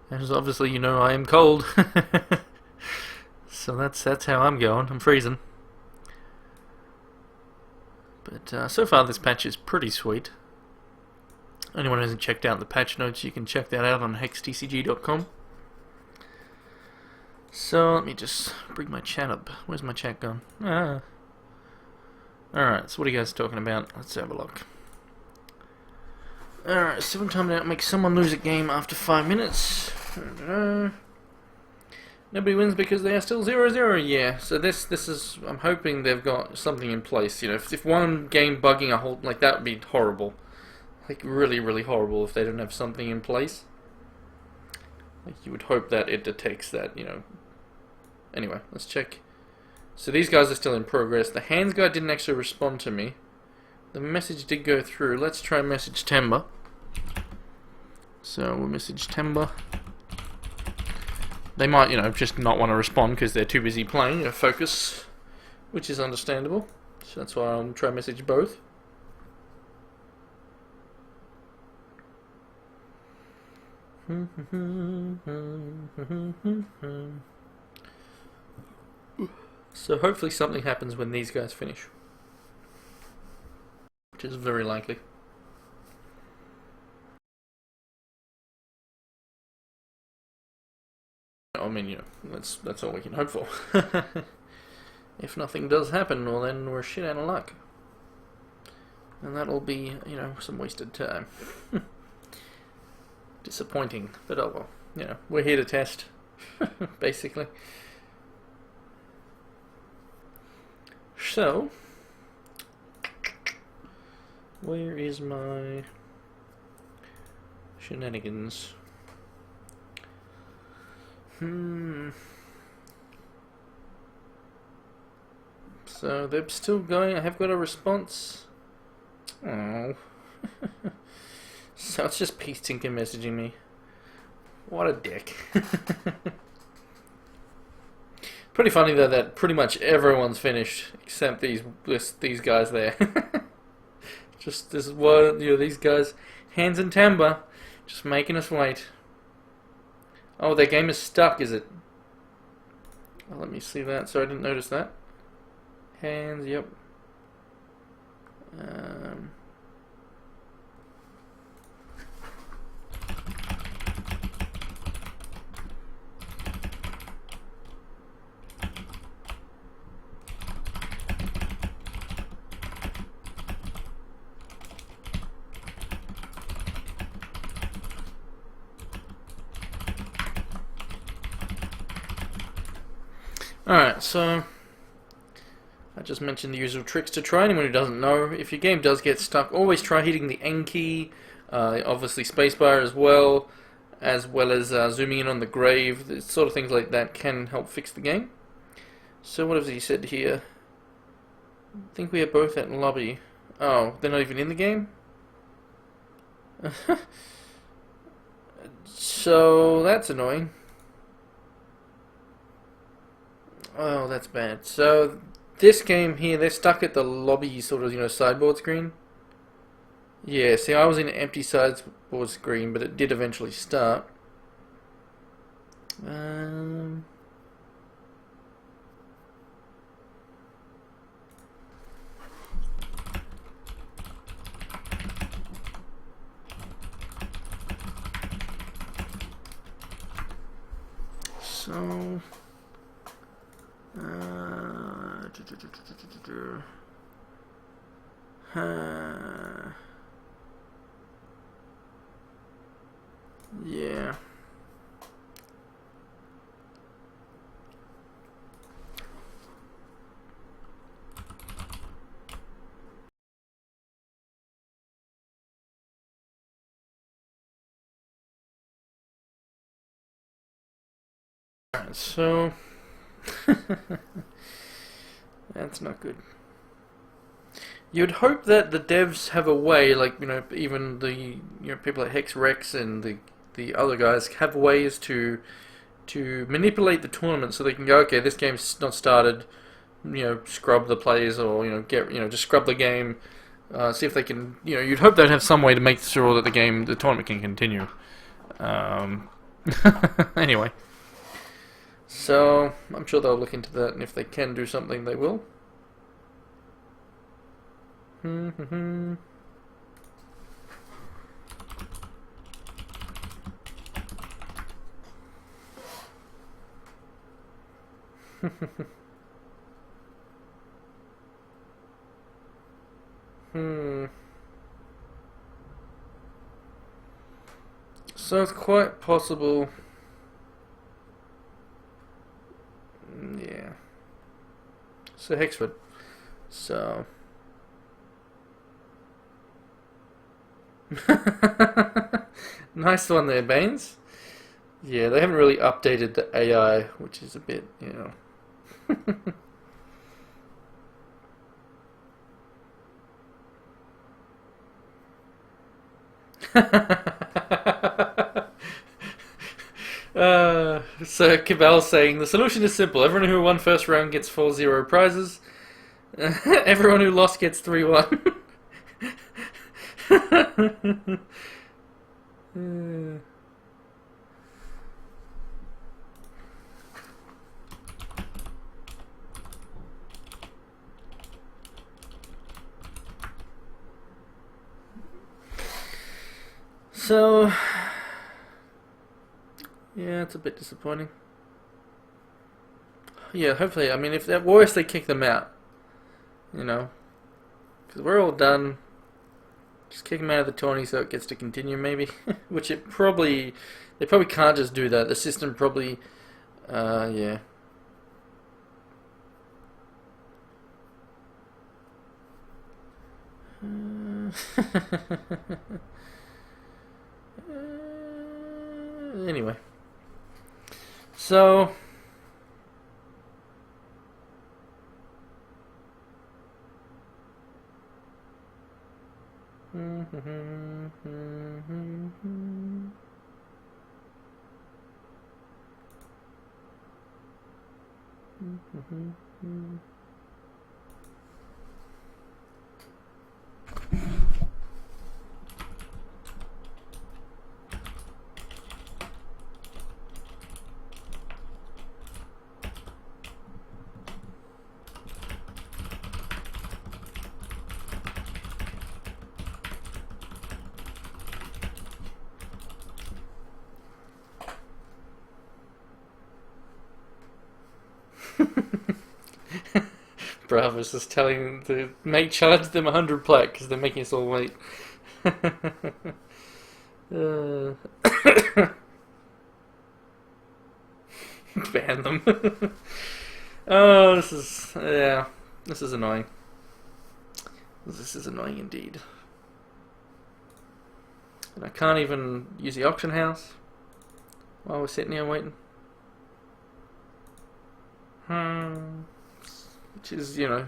As obviously you know I am cold. So that's how I'm going. I'm freezing. But so far this patch is pretty sweet. Anyone who hasn't checked out the patch notes, you can check that out on hextcg.com. So let me just bring my chat up. Where's my chat gone? Ah. Alright, so what are you guys talking about? Let's have a look. Alright, 7 times out makes someone lose a game after 5 minutes. Nobody wins because they are still 0-0. Yeah, so this is, I'm hoping they've got something in place. You know, if one game bugging a whole, like, that would be horrible. Like, really, really horrible if they don't have something in place. Like, you would hope that it detects that, you know. Anyway, let's check. So these guys are still in progress. The hands guy didn't actually respond to me. The message did go through. Let's try message Timber. So we'll message Timber. They might, you know, just not want to respond because they're too busy playing, focus, which is understandable. So that's why I'll try message both. So hopefully something happens when these guys finish, which is very likely. I mean, you know, that's all we can hope for. If nothing does happen, well then we're shit out of luck. And that'll be, you know, some wasted time. Disappointing, but oh well. You know, we're here to test, basically. So, where is my shenanigans? So they're still going. I have got a response. Oh. So it's just Peace Tinker messaging me. What a dick. Pretty funny though that pretty much everyone's finished except these guys there. Just this is what, you know, these guys, Hands and Timber, just making us wait. Oh, their game is stuck, is it? Oh, let me see that. Sorry, I didn't notice that. Hands, yep. Alright, so I just mentioned the usual tricks to try. Anyone who doesn't know, if your game does get stuck, always try hitting the N key, obviously spacebar as well as zooming in on the grave. Sort of things like that can help fix the game. So what has he said here? I think we are both at lobby. Oh, they're not even in the game? So that's annoying. Oh, that's bad. So this game here, they're stuck at the lobby sort of, you know, sideboard screen. Yeah, see, I was in an empty sideboard screen, but it did eventually start. So Yeah. Alright, so that's not good. You'd hope that the devs have a way, like, you know, even the people at HEX and the other guys have ways to manipulate the tournament so they can go, okay, this game's not started, you know, scrub the players, or just scrub the game. See if they can, you'd hope they'd have some way to make sure that the tournament can continue. Anyway, so I'm sure they'll look into that, and if they can do something, they will. So it's quite possible. Yeah. So Hexford. So. Nice one there, Baines. Yeah, they haven't really updated the AI, which is a bit, So Cabal saying the solution is simple. Everyone who won first round gets 4-0 prizes. Everyone who lost gets 3-1. So, yeah, it's a bit disappointing. Yeah, hopefully, I mean, if at worst they kick them out, because we're all done. Just kick them out of the tourney so it gets to continue, maybe. Which they probably can't just do that. The system probably, yeah. Anyway, so Bravo's just telling the mate charge them 100 plaque because they're making us all wait. Ban them. Oh, this is annoying. This is annoying indeed. And I can't even use the auction house while we're sitting here waiting. Which is, you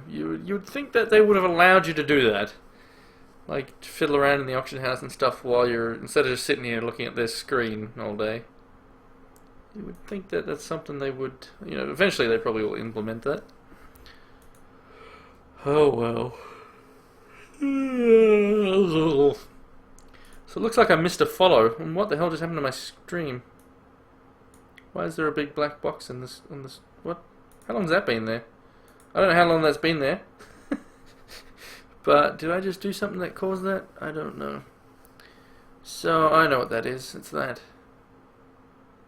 would think that they would have allowed you to do that. Like, to fiddle around in the auction house and stuff while instead of just sitting here looking at their screen all day. You would think that that's something they would, eventually they probably will implement that. Oh well. So it looks like I missed a follow. And what the hell just happened to my stream? Why is there a big black box on this, what? How long's that been there? I don't know how long that's been there. But did I just do something that caused that? I don't know. So I know what that is. It's that.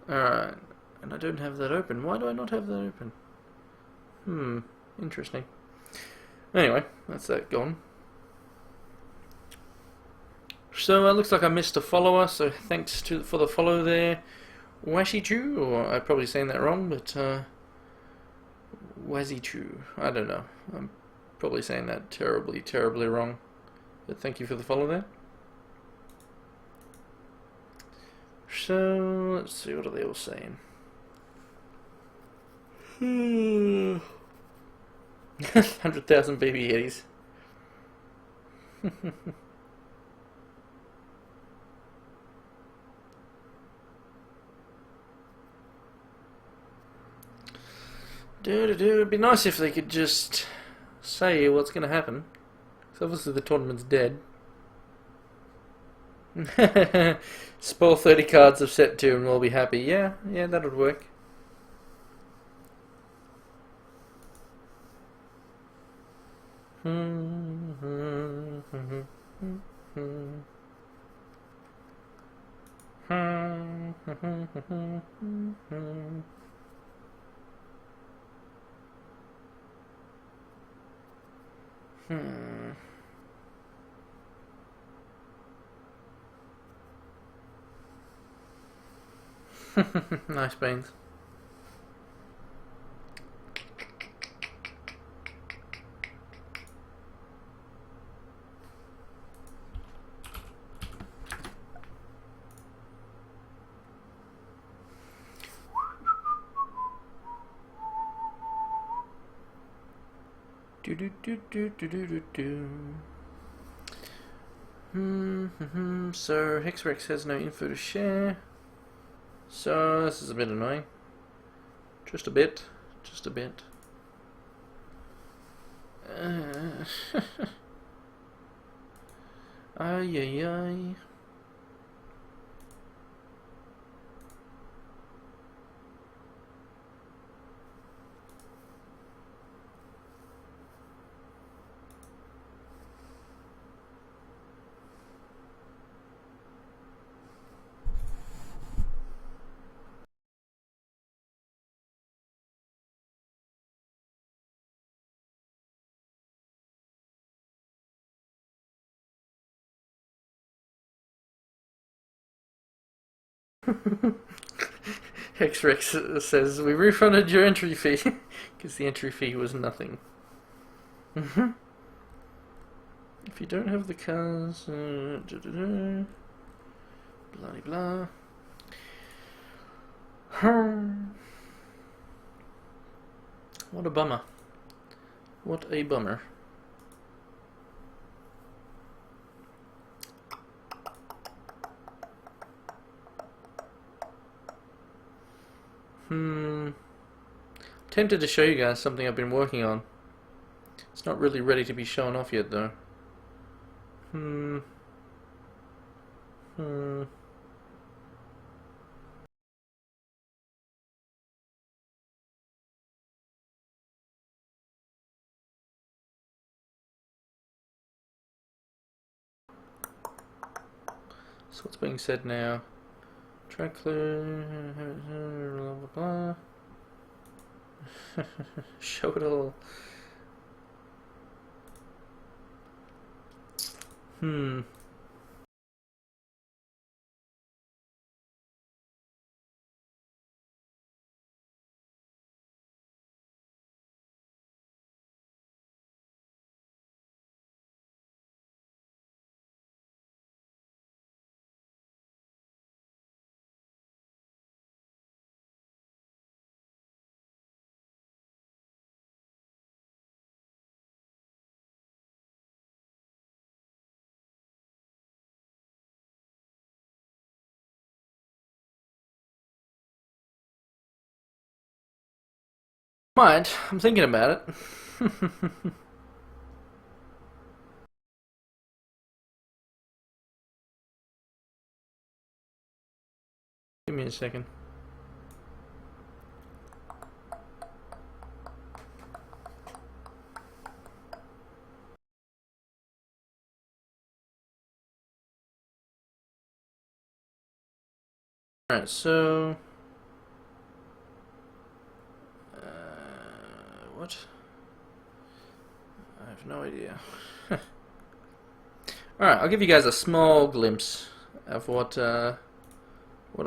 Alright. And I don't have that open. Why do I not have that open? Interesting. Anyway, that's that gone. So it looks like I missed a follower, so thanks for the follow there, Washichu, or I'm probably saying that wrong, but Wazichu, I don't know. I'm probably saying that terribly, terribly wrong, but thank you for the follow there. So let's see, what are they all saying? 100,000 baby Yetis. It'd be nice if they could just say what's going to happen. Because obviously the tournament's dead. Spoil 30 cards of set 2 and we'll be happy. Yeah, that would work. Nice beans. So HEX has no info to share. So this is a bit annoying. Just a bit. Ay. HEX says, we refunded your entry fee, because the entry fee was nothing. If you don't have the cars, blah blah. What a bummer. What a bummer. Tempted to show you guys something I've been working on. It's not really ready to be shown off yet though. So what's being said now? Track clear, blah blah blah. Show it all. Might. I'm thinking about it. Give me a second. Alright, so... what? I have no idea. Alright, I'll give you guys a small glimpse of what I'm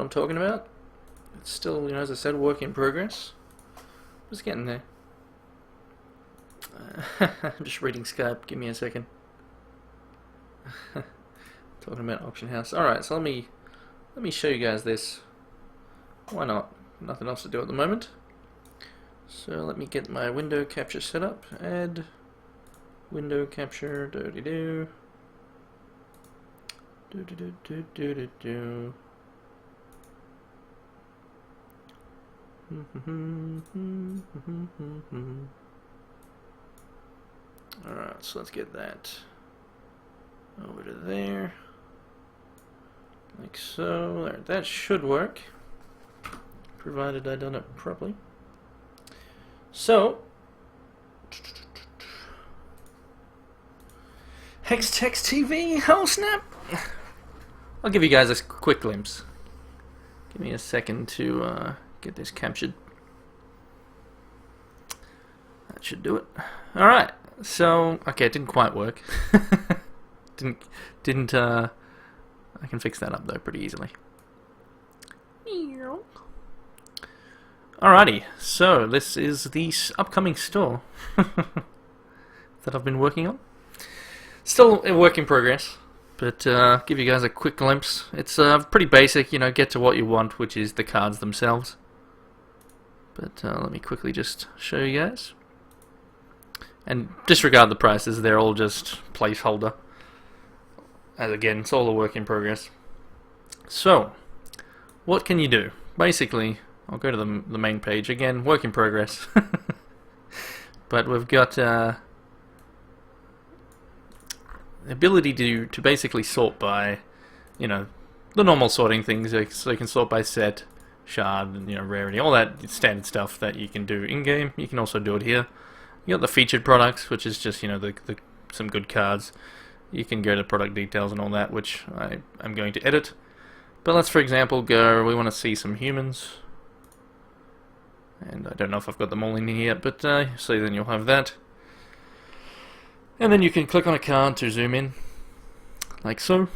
talking about. It's still, as I said, work in progress. Just getting there. I'm just reading Skype. Give me a second. Talking about auction house. Alright, so let me show you guys this. Why not? Nothing else to do at the moment. So let me get my window capture set up. Add window capture. Do-de-do. Do-do-do-do-do-do-do. Alright, so let's get that over to there. Like so. There, that should work. Provided I done it properly. So, HEX TV, oh snap! I'll give you guys a quick glimpse. Give me a second to get this captured. That should do it. Alright, so, okay, it didn't quite work. didn't I can fix that up though pretty easily. Alrighty, so this is the upcoming store that I've been working on. Still a work in progress, but give you guys a quick glimpse. It's pretty basic, get to what you want, which is the cards themselves. But let me quickly just show you guys. And disregard the prices, they're all just placeholder. As again, it's all a work in progress. So, what can you do? Basically, I'll go to the main page again, work in progress. But we've got the ability to basically sort by, the normal sorting things. So you can sort by set, shard, and rarity, all that standard stuff that you can do in game. You can also do it here. You got the featured products, which is just some good cards. You can go to product details and all that, which I'm going to edit. But let's, for example, go. We want to see some humans. And I don't know if I've got them all in here yet, but so then you'll have that. And then you can click on a card to zoom in, like so.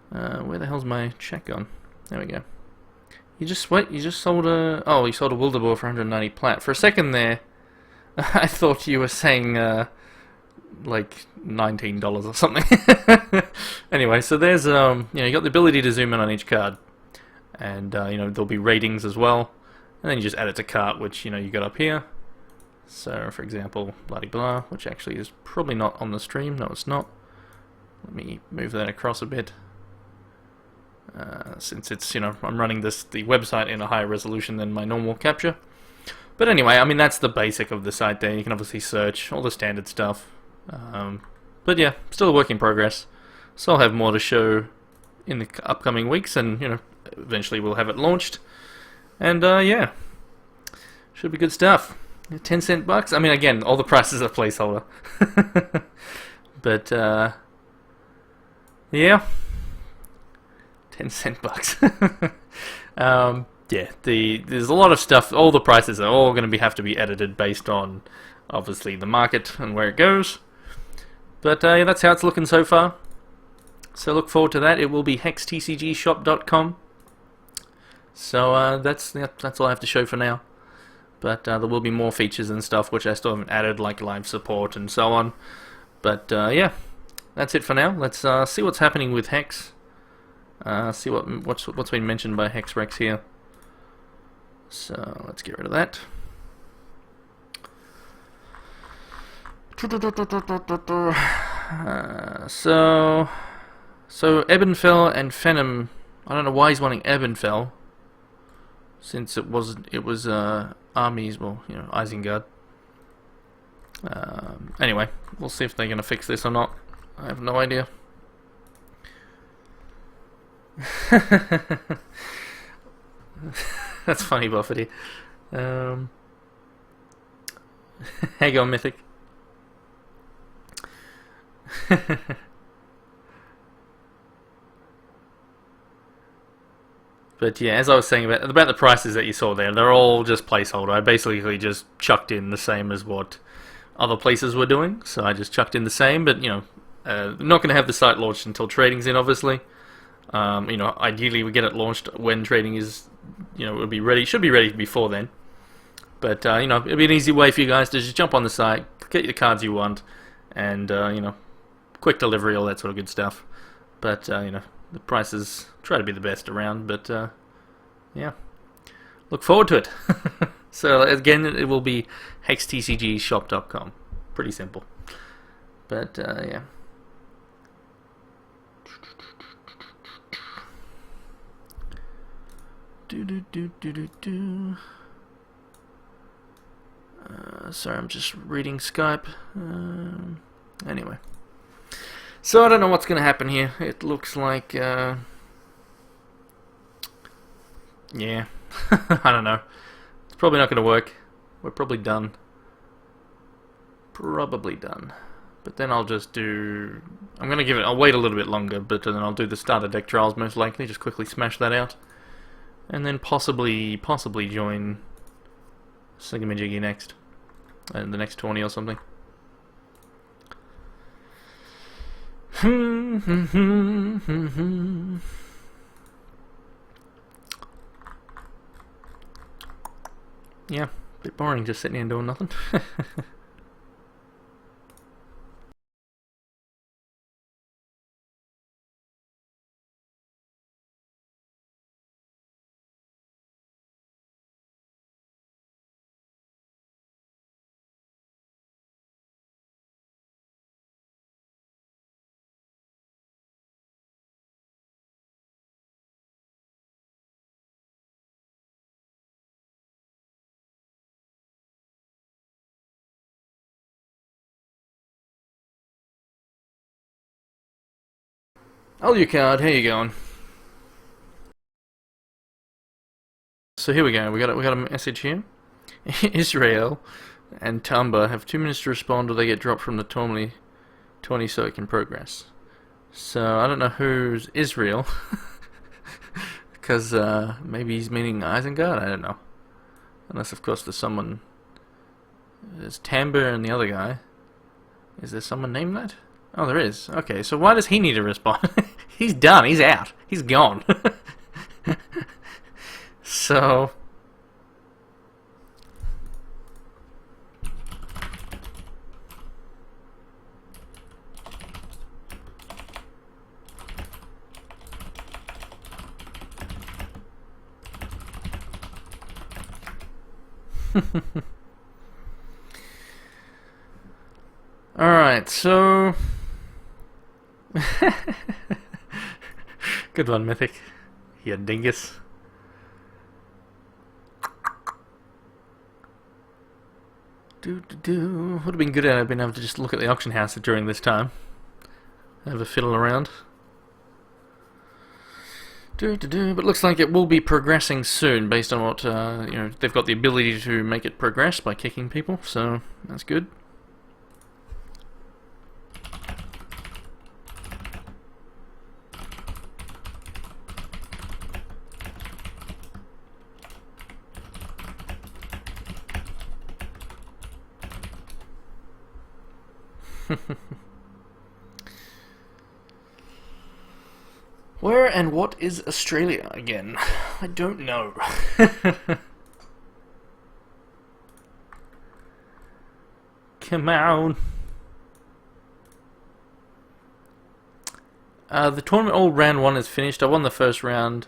Where the hell's my chat gone? There we go. You just sold a... Oh, you sold a Wilderbore for 190 plat. For a second there, I thought you were saying, like, $19 or something. Anyway, so there's, you got the ability to zoom in on each card. And, there'll be ratings as well. And then you just add it to cart, which, you got up here. So, for example, blah-de-blah, which actually is probably not on the stream. No, it's not. Let me move that across a bit. Since it's, I'm running the website in a higher resolution than my normal capture. But anyway, I mean, that's the basic of the site there. You can obviously search, all the standard stuff. But yeah, still a work in progress. So I'll have more to show in the upcoming weeks, and, eventually we'll have it launched. And, yeah. Should be good stuff. 10 cent bucks? I mean, again, all the prices are placeholder. But, yeah. 10 cent bucks. Yeah, there's a lot of stuff. All the prices are all going to have to be edited based on, obviously, the market and where it goes. But yeah, that's how it's looking so far. So look forward to that. It will be hextcgshop.com. So that's all I have to show for now. But there will be more features and stuff which I still haven't added, like live support and so on. But yeah, that's it for now. Let's see what's happening with HEX. See what's been mentioned by HexRex here. So let's get rid of that. So Ebenfell and Phenom. I don't know why he's wanting Ebenfell, since it was Armies. Well, Isengard. Anyway, we'll see if they're gonna fix this or not. I have no idea. That's funny, Buffety. How you going, Mythic? But yeah, as I was saying about the prices that you saw there, they're all just placeholder. I basically just chucked in the same as what other places were doing, so I just chucked in the same, but Not going to have the site launched until trading's in, obviously. You know, ideally we get it launched when trading is, you know, it'll be ready. Should be ready before then. But you know, it'll be an easy way for you guys to just jump on the site, get the cards you want, and you know, quick delivery, all that sort of good stuff. But you know, the prices try to be the best around. But yeah, look forward to it. So again, it will be hextcgshop.com. Pretty simple. But yeah. Sorry, I'm just reading Skype. Anyway. So I don't know what's going to happen here. It looks like... yeah. I don't know. It's probably not going to work. We're probably done. Probably done. But then I'll just do... I'm going to give it... I'll wait a little bit longer, but then I'll do the starter deck trials most likely. Just quickly smash that out. And then possibly join Sigamajiggy next. And the next 20 or something. Yeah, a bit boring just sitting here and doing nothing. Oh, your card. How you going? So here we go. We got a message here. Israel and Tamba have 2 minutes to respond, or they get dropped from the 20 so it can progress. So I don't know who's Israel, because maybe he's meaning Isengard. I don't know. Unless of course there's someone. There's Tamba and the other guy. Is there someone named that? Oh, there is. Okay, so why does he need to respond? He's done. He's out. He's gone. So... Alright, so... Good one, Mythic. You dingus. Would have been good had I been able to just look at the auction house during this time. Have a fiddle around. But looks like it will be progressing soon, based on what, you know, they've got the ability to make it progress by kicking people, so that's good. Where and what is Australia again? I don't know. Come on. The tournament all round 1 is finished. I won the first round.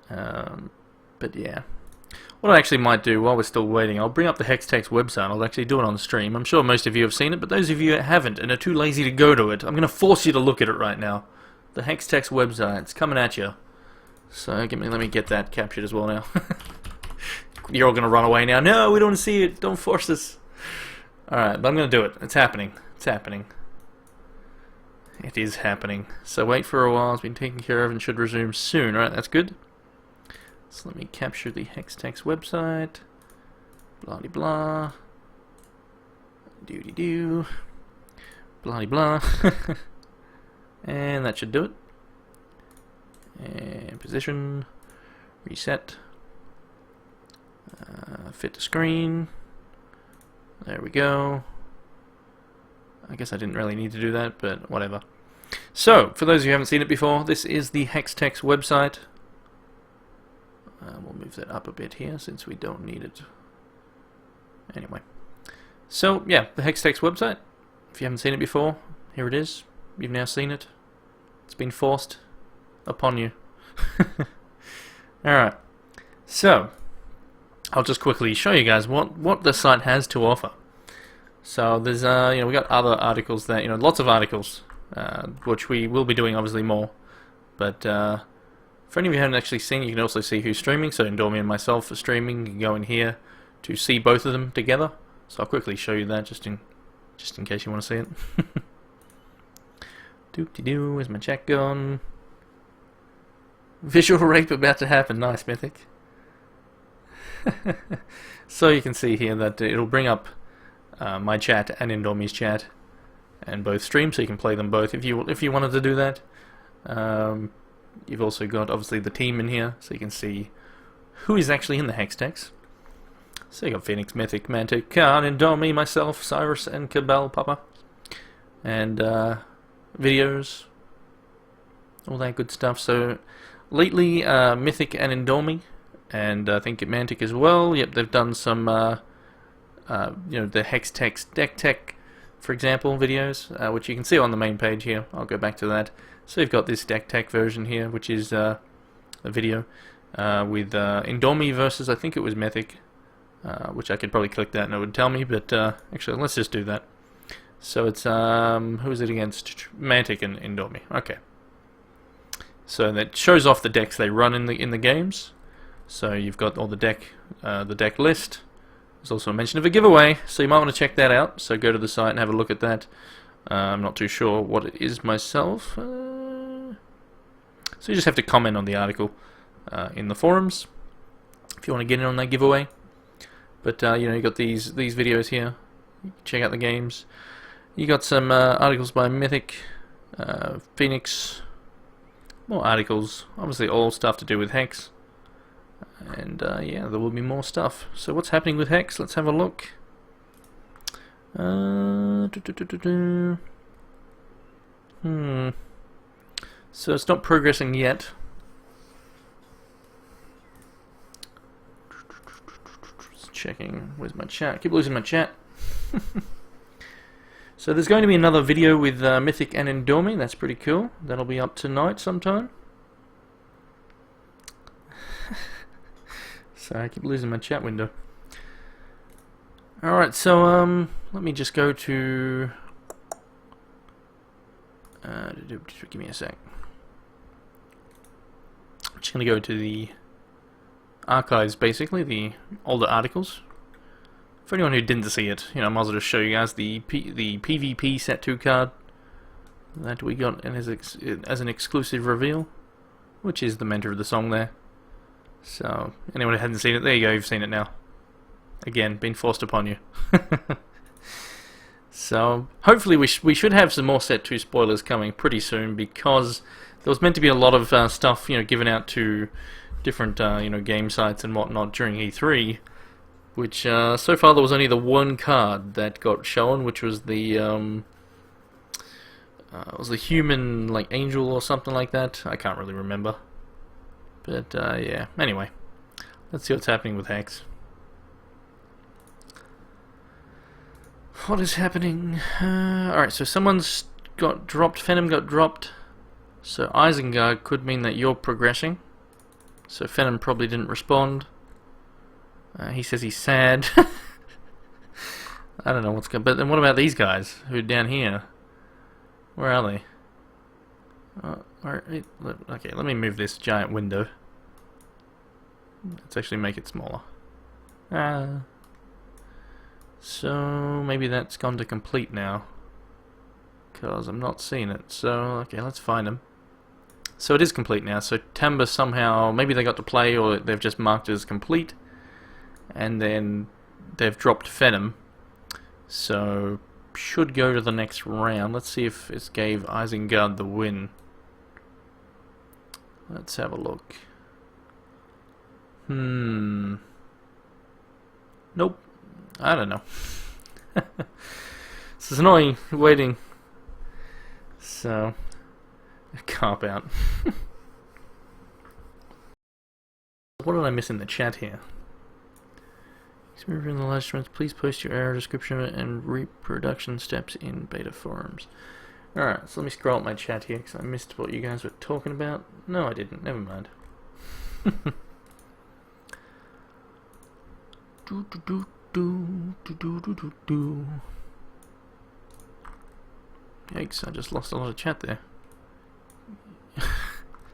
But yeah. What I actually might do while we're still waiting, I'll bring up the HEX website. I'll actually do it on stream. I'm sure most of you have seen it, but those of you that haven't and are too lazy to go to it, I'm going to force you to look at it right now. The HEX website. It's coming at you. So let me get that captured as well now. You're all going to run away now. No, we don't want to see it. Don't force us. Alright, but I'm going to do it. It's happening. It's happening. It is happening. So wait for a while. It's been taken care of and should resume soon. Alright, that's good. So let me capture the HEX website. Blah de blah. Doody doo. Blah de blah. And that should do it. And position. Reset. Fit to screen. There we go. I guess I didn't really need to do that, but whatever. So, for those of you who haven't seen it before, this is the HEX website. We'll move that up a bit here since we don't need it. Anyway. So, yeah, the HEX website. If you haven't seen it before, here it is. You've now seen it. It's been forced upon you. Alright. So, I'll just quickly show you guys what the site has to offer. So there's we got other articles there, lots of articles, which we will be doing obviously more. But for any of you who haven't actually seen, you can also see who's streaming. So Endormi and myself are streaming. You can go in here to see both of them together. So I'll quickly show you that just in case you want to see it. Doop-de-doo, where's my chat gone? Visual rape about to happen. Nice, Mythic. So you can see here that it'll bring up my chat and Endormi's chat and both streams, so you can play them both if you wanted to do that. You've also got obviously the team in here, so you can see who is actually in the HEX. So you got Phoenix, Mythic, Mantic, Khan, Endormi, myself, Cyrus, and Cabal Papa, and videos, all that good stuff. So lately, Mythic and Endormi, and I think Mantic as well. Yep, they've done some, the HEX deck tech, for example, videos, which you can see on the main page here. I'll go back to that. So you've got this deck tech version here, which is a video with Endormi versus, I think it was Mythic, which I could probably click that and it would tell me, but actually let's just do that. So it's, who is it against? Mantic and Endormi. Okay. So that shows off the decks they run in the games. So you've got all the deck list. There's also a mention of a giveaway, so you might want to check that out. So go to the site and have a look at that. I'm not too sure what it is myself. So you just have to comment on the article in the forums if you want to get in on that giveaway. But you got these videos here. Check out the games. You got some articles by Mythic, Phoenix, more articles. Obviously, all stuff to do with HEX. And yeah, there will be more stuff. So what's happening with HEX? Let's have a look. So it's not progressing yet. Just checking. Where's my chat? I keep losing my chat. So there's going to be another video with Mythic and Endormi. That's pretty cool. That'll be up tonight sometime. So I keep losing my chat window. Alright, so let me just go to give me a sec. I'm just going to go to the archives, basically, the older articles. For anyone who didn't see it, I might as well just show you guys the PvP Set 2 card that we got as an exclusive reveal, which is the mentor of the song there. So, anyone who hadn't seen it, there you go, you've seen it now. Again, been forced upon you. So, hopefully we should have some more Set 2 spoilers coming pretty soon, because there was meant to be a lot of stuff, given out to different, game sites and whatnot during E3, which, so far there was only the one card that got shown, which was the, human, angel or something like that. I can't really remember. But, yeah. Anyway, let's see what's happening with HEX. What is happening? Alright, so someone's got dropped. Phenom got dropped. So Isengard could mean that you're progressing. So Phenom probably didn't respond. He says he's sad. I don't know what's going on. But then what about these guys who are down here? Where are they? Okay, let me move this giant window. Let's actually make it smaller. So maybe that's gone to complete now, because I'm not seeing it. So okay, let's find them. So it is complete now. So Tamba somehow, maybe they got to play, or they've just marked it as complete, and then they've dropped Phenom. So should go to the next round. Let's see if it gave Isengard the win. Let's have a look. Nope. I don't know. This is annoying, waiting. So, carp out. What did I miss in the chat here? In the live streams, please post your error description and reproduction steps in beta forums. Alright, so let me scroll up my chat here because I missed what you guys were talking about. No, I didn't. Never mind. Yikes, I just lost a lot of chat there.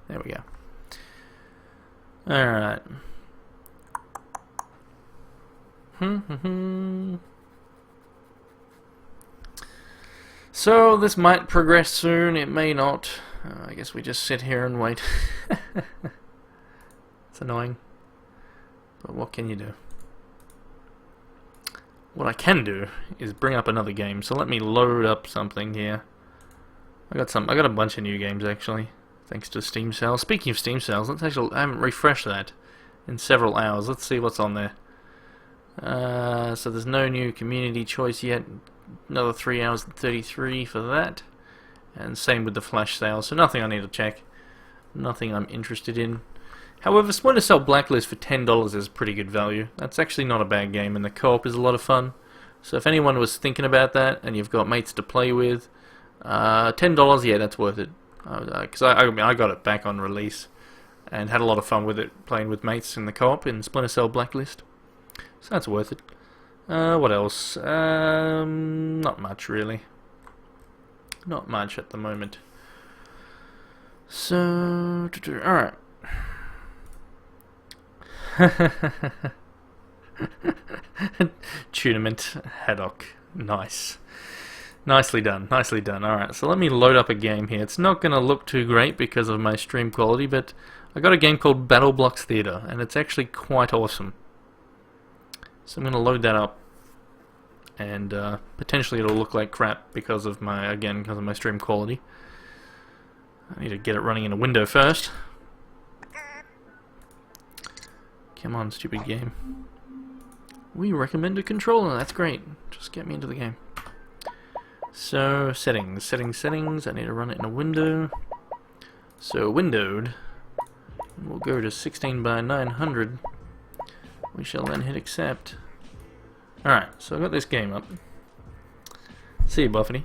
There we go. Alright. So, this might progress soon, it may not. I guess we just sit here and wait. It's annoying. But what can you do? What I can do is bring up another game. So let me load up something here. I got a bunch of new games actually, thanks to Steam sales. Speaking of Steam sales, I haven't refreshed that in several hours. Let's see what's on there. So there's no new community choice yet. Another 3 hours and 33 for that. And same with the flash sale. So nothing I need to check. Nothing I'm interested in. However, Splinter Cell Blacklist for $10 is pretty good value. That's actually not a bad game, and the co-op is a lot of fun. So if anyone was thinking about that, and you've got mates to play with, $10, yeah, that's worth it. Because I got it back on release, and had a lot of fun with it, playing with mates in the co-op in Splinter Cell Blacklist. So that's worth it. What else? Not much, really. Not much at the moment. So, alright. Tournament Haddock. Nice. Nicely done, nicely done. Alright, so let me load up a game here. It's not going to look too great because of my stream quality, but I got a game called Battle Blocks Theater, and it's actually quite awesome. So I'm going to load that up, and potentially it'll look like crap because of my stream quality. I need to get it running in a window first. Come on, stupid game. We recommend a controller. That's great. Just get me into the game. So, settings. I need to run it in a window. So, windowed. We'll go to 16 by 900. We shall then hit accept. Alright, so I've got this game up. See you, Buffety.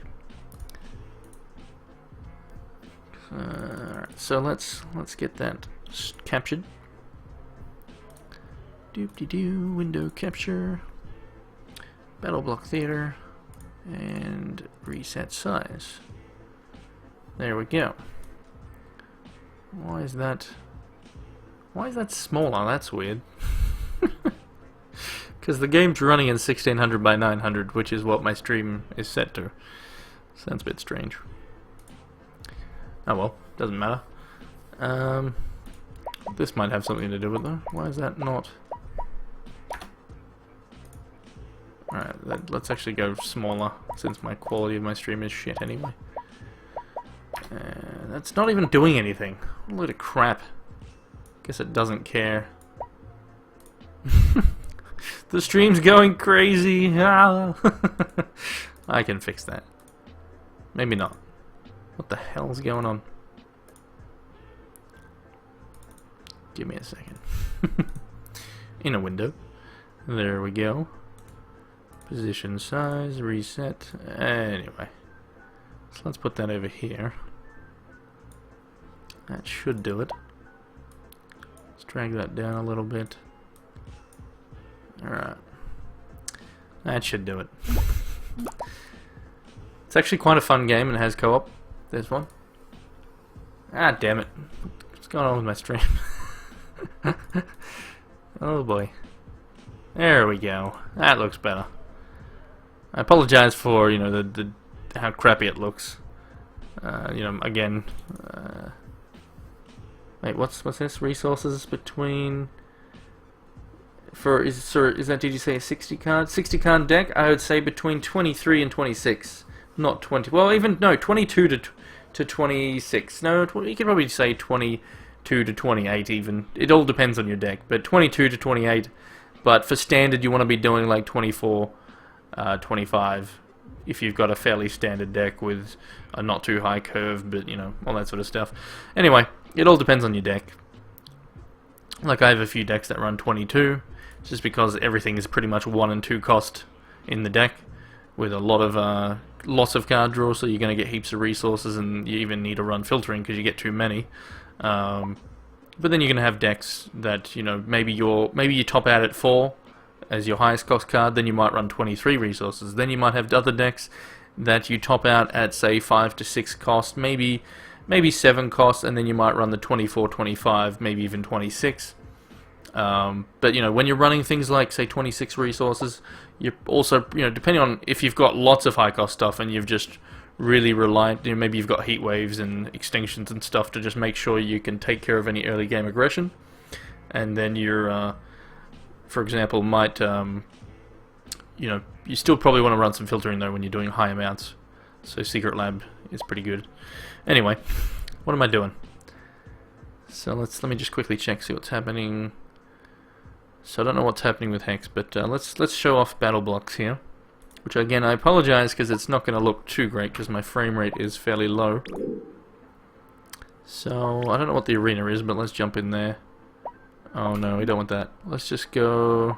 Alright, so let's get that captured. Doop-de-doo, window capture, Battle Block Theater, and reset size. There we go. Why is that smaller? That's weird. Because the game's running in 1600 by 900, which is what my stream is set to. Sounds a bit strange. Oh well, doesn't matter. This might have something to do with it. Why is that not? Alright, let's actually go smaller, since my quality of my stream is shit anyway. That's not even doing anything. What a load of crap. Guess it doesn't care. The stream's going crazy. Ah. I can fix that. Maybe not. What the hell's going on? Give me a second. In a window. There we go. Position size, reset. Anyway. So let's put that over here. That should do it. Let's drag that down a little bit. Alright. That should do it. It's actually quite a fun game and it has co-op. There's one. Ah, damn it. What's going on with my stream? Oh boy. There we go. That looks better. I apologize for, you know, the how crappy it looks. You know, again. Wait, what's this? Resources between. Is that, did you say a 60 card? 60 card deck? I would say between 23 and 26. Not 20. Well, even, no, 22 to 26. No, you can probably say 22 to 28 even. It all depends on your deck. But 22 to 28. But for standard, you want to be doing like 24, 25, if you've got a fairly standard deck with a not too high curve, but you know, all that sort of stuff. Anyway, it all depends on your deck. Like I have a few decks that run 22, just because everything is pretty much 1 and 2 cost in the deck, with a lot of lots of card draw, so you're going to get heaps of resources, and you even need to run filtering because you get too many. But then you're going to have decks that, you know, maybe you top out at 4 as your highest cost card, then you might run 23 resources. Then you might have other decks that you top out at, say, 5 to 6 cost, maybe 7 cost, and then you might run the 24, 25, maybe even 26. But you know, when you're running things like, say, 26 resources, you're also, you know, depending on if you've got lots of high cost stuff and you've just really reliant, you know, maybe you've got heat waves and extinctions and stuff to just make sure you can take care of any early game aggression, and then you're, for example, might, you know, you still probably want to run some filtering though when you're doing high amounts. So Secret Lab is pretty good. Anyway, what am I doing? So let me just quickly check, see what's happening. So I don't know what's happening with HEX, but let's show off battle blocks here. Which again, I apologize because it's not going to look too great because my frame rate is fairly low. So I don't know what the arena is, but let's jump in there. Oh no, we don't want that. Let's just go.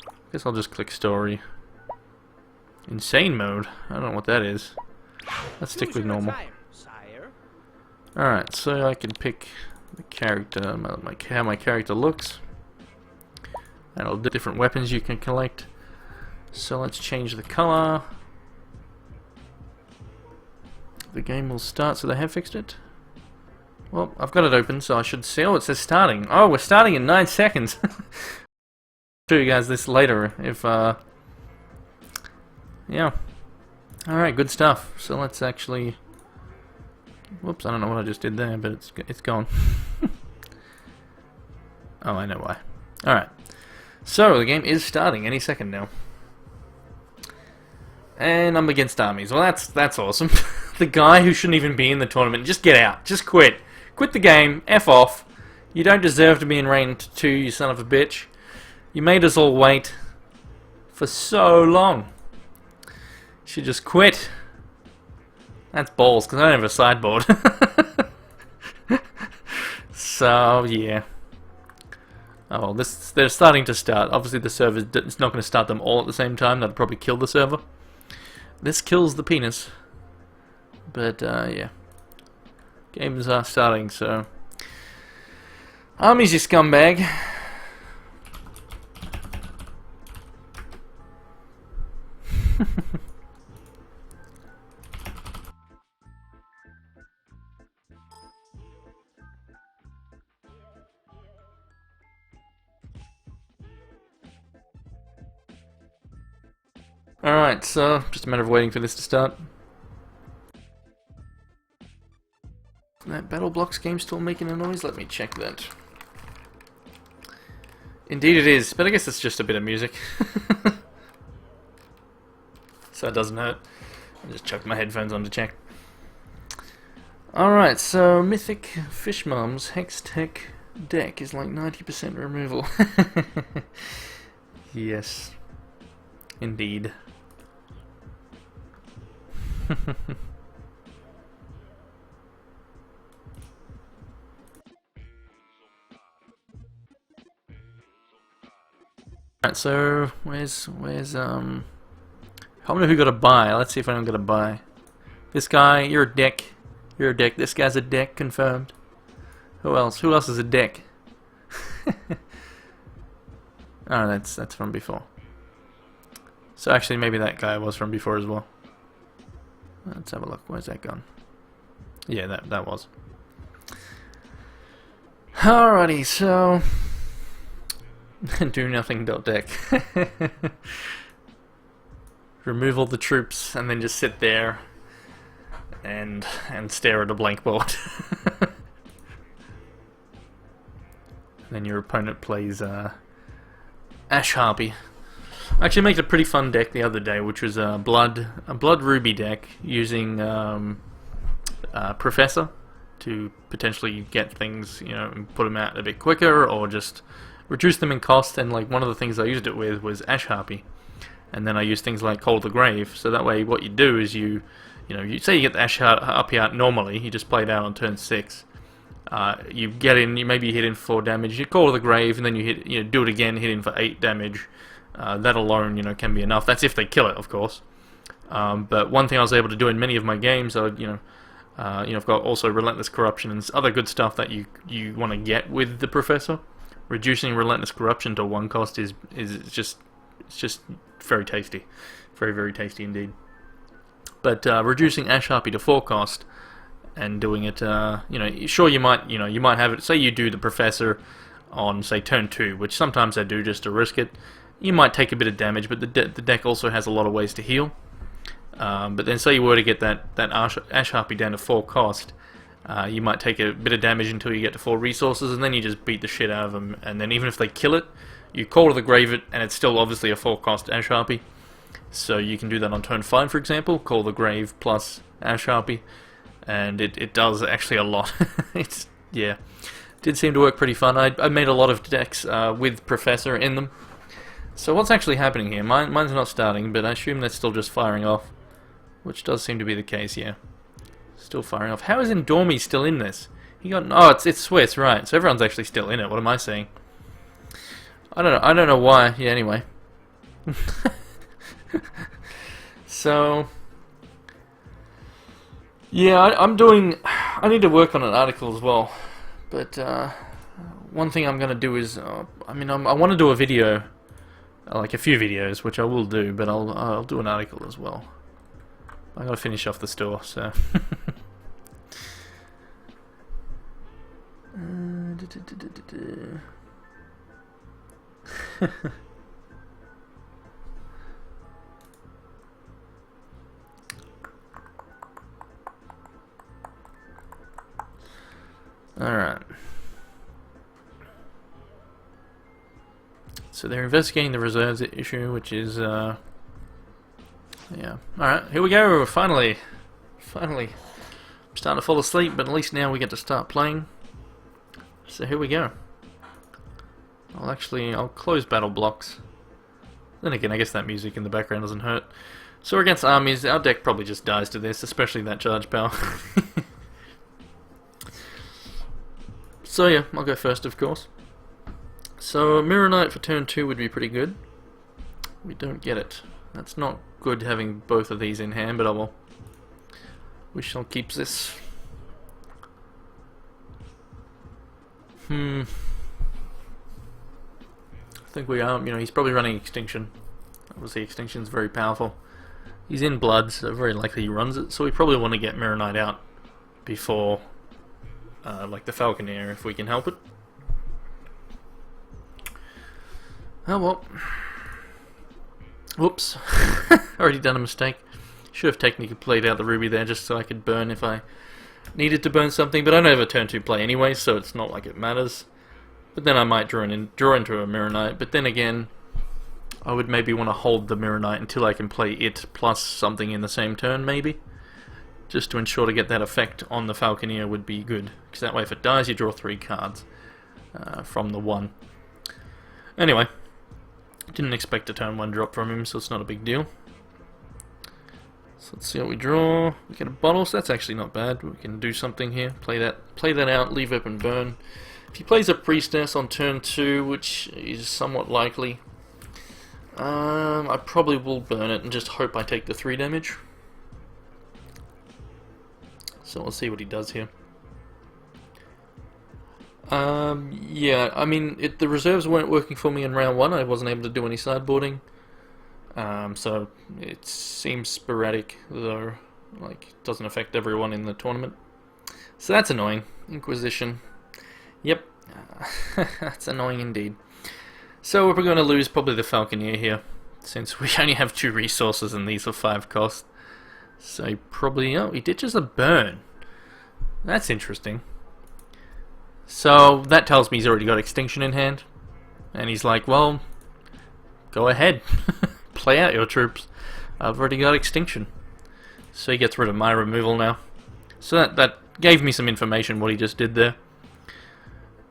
I guess I'll just click story. Insane mode. I don't know what that is. Let's stick with normal. Alright, so I can pick the character, how my character looks. And all the different weapons you can collect. So let's change the color. The game will start, so they have fixed it. Well, I've got it open, so I should see. Oh, it says starting. Oh, we're starting in 9 seconds. I'll show you guys this later if, yeah. Alright, good stuff. So let's actually... Whoops, I don't know what I just did there, but it's gone. Oh, I know why. Alright. So, the game is starting any second now. And I'm against Armies. Well, that's awesome. The guy who shouldn't even be in the tournament, just get out. Just quit. Quit the game. F off. You don't deserve to be in Reign 2, you son of a bitch. You made us all wait for so long. You should just quit. That's balls, because I don't have a sideboard. So, yeah. Oh, well, they're starting to start. Obviously, the server is not going to start them all at the same time. That'd probably kill the server. This kills the penis. But, yeah. Games are starting, so... Armies, you scumbag. Alright, so just a matter of waiting for this to start. That battle blocks game still making a noise? Let me check that. Indeed it is, but I guess it's just a bit of music. So it doesn't hurt. I just chucked my headphones on to check. Alright, so Mythic Fish Mom's Hex Tech deck is like 90% removal. Yes. Indeed. Alright, so where's I wonder who got a buy. Let's see if anyone got a buy. This guy, you're a deck. You're a deck. This guy's a deck, confirmed. Who else? Who else is a deck? Oh, that's from before. So actually maybe that guy was from before as well. Let's have a look. Where's that gone? Yeah, that was. Alrighty, so do nothing deck. Remove all the troops and then just sit there and stare at a blank board. Then your opponent plays Ash Harpy. I actually made a pretty fun deck the other day, which was a blood ruby deck using Professor to potentially get things, you know, and put them out a bit quicker, or just reduce them in cost. And like one of the things I used it with was Ash Harpy, and then I use things like Call the Grave. So that way, what you do is you say you get the Ash Harpy out normally, you just play it out on turn 6. You get in, you maybe hit in 4 damage, you Call the Grave, and then you hit, do it again, hit in for 8 damage. That alone, can be enough. That's if they kill it, of course. But one thing I was able to do in many of my games, I've got also Relentless Corruption and other good stuff that you want to get with the Professor. Reducing Relentless Corruption to 1 cost is just very tasty, very, very tasty indeed. But reducing Ash Harpy to 4 cost and doing it, sure you might have it. Say you do the Professor on say turn 2, which sometimes I do just to risk it. You might take a bit of damage, but the deck also has a lot of ways to heal. But then say you were to get that Ash Harpy down to 4 cost, you might take a bit of damage until you get to 4 resources, and then you just beat the shit out of them. And then even if they kill it, you Call to the Grave it, and it's still obviously a 4 cost Ash Harpy. So you can do that on turn 5, for example, Call the Grave plus Ash Harpy, and it does actually a lot. Did seem to work pretty fun. I made a lot of decks with Professor in them. So what's actually happening here? Mine's not starting, but I assume they're still just firing off. Which does seem to be the case, yeah. Still firing off. How is Endormi still in this? It's Swiss, right. So everyone's actually still in it. What am I saying? I don't know why. Yeah, anyway. So yeah, I need to work on an article as well. But one thing I'm gonna do is I want to do a video, like a few videos, which I will do, but I'll do an article as well. I gotta finish off the store, so. Alright. So they're investigating the reserves issue, which is, yeah. Alright, here we go, finally. I'm starting to fall asleep, but at least now we get to start playing. So here we go. I'll close battle blocks. Then again, I guess that music in the background doesn't hurt. So we're against armies, our deck probably just dies to this, especially that charge power. So yeah, I'll go first, of course. So Mirror Knight for turn 2 would be pretty good. We don't get it. That's not good having both of these in hand, but oh well. We shall keep this. I think we are, he's probably running Extinction. Obviously Extinction's very powerful. He's in Blood, so very likely he runs it, so we probably want to get Mirror Knight out before like the Falconeer, if we can help it. Oh well. Whoops. Already done a mistake. Should have technically played out the Ruby there just so I could burn if I needed to burn something, but I don't have a turn 2 play anyway, so it's not like it matters. But then I might draw into a Mirror Knight, but then again, I would maybe want to hold the Mirror Knight until I can play it plus something in the same turn, maybe. Just to ensure to get that effect on the Falconeer would be good, because that way if it dies you draw 3 cards from the 1. Anyway, didn't expect a turn 1 drop from him, so it's not a big deal. So let's see what we draw. We get a bottle, so that's actually not bad. We can do something here. Play that out, leave open burn. If he plays a Priestess on turn 2, which is somewhat likely, I probably will burn it and just hope I take the 3 damage. So we'll see what he does here. Yeah, I mean, the reserves weren't working for me in round 1. I wasn't able to do any sideboarding. So it seems sporadic, though, like, it doesn't affect everyone in the tournament. So that's annoying. Inquisition. Yep. That's annoying indeed. So we're going to lose probably the Falconeer here, since we only have 2 resources and these are 5 cost. So he probably... oh, he ditches a burn. That's interesting. So that tells me he's already got Extinction in hand. And he's like, well, go ahead. Play out your troops. I've already got Extinction. So he gets rid of my removal now. So that gave me some information what he just did there.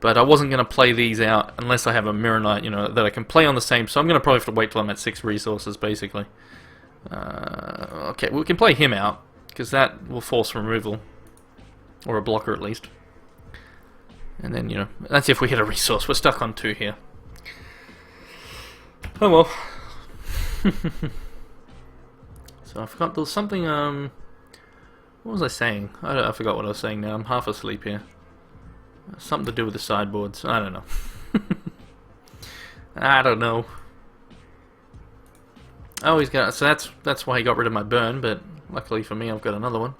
But I wasn't going to play these out unless I have a Mirror Knight, you know, that I can play on the same. So I'm going to probably have to wait till I'm at 6 resources, basically. Okay, we can play him out, because that will force removal. Or a blocker, at least. And then, you know, that's if we hit a resource. We're stuck on 2 here. Oh well. So I forgot there was something, what was I saying? I forgot what I was saying now. I'm half asleep here. Something to do with the sideboards. I don't know. I don't know. Oh, he's got... So that's why he got rid of my burn, but luckily for me I've got another one.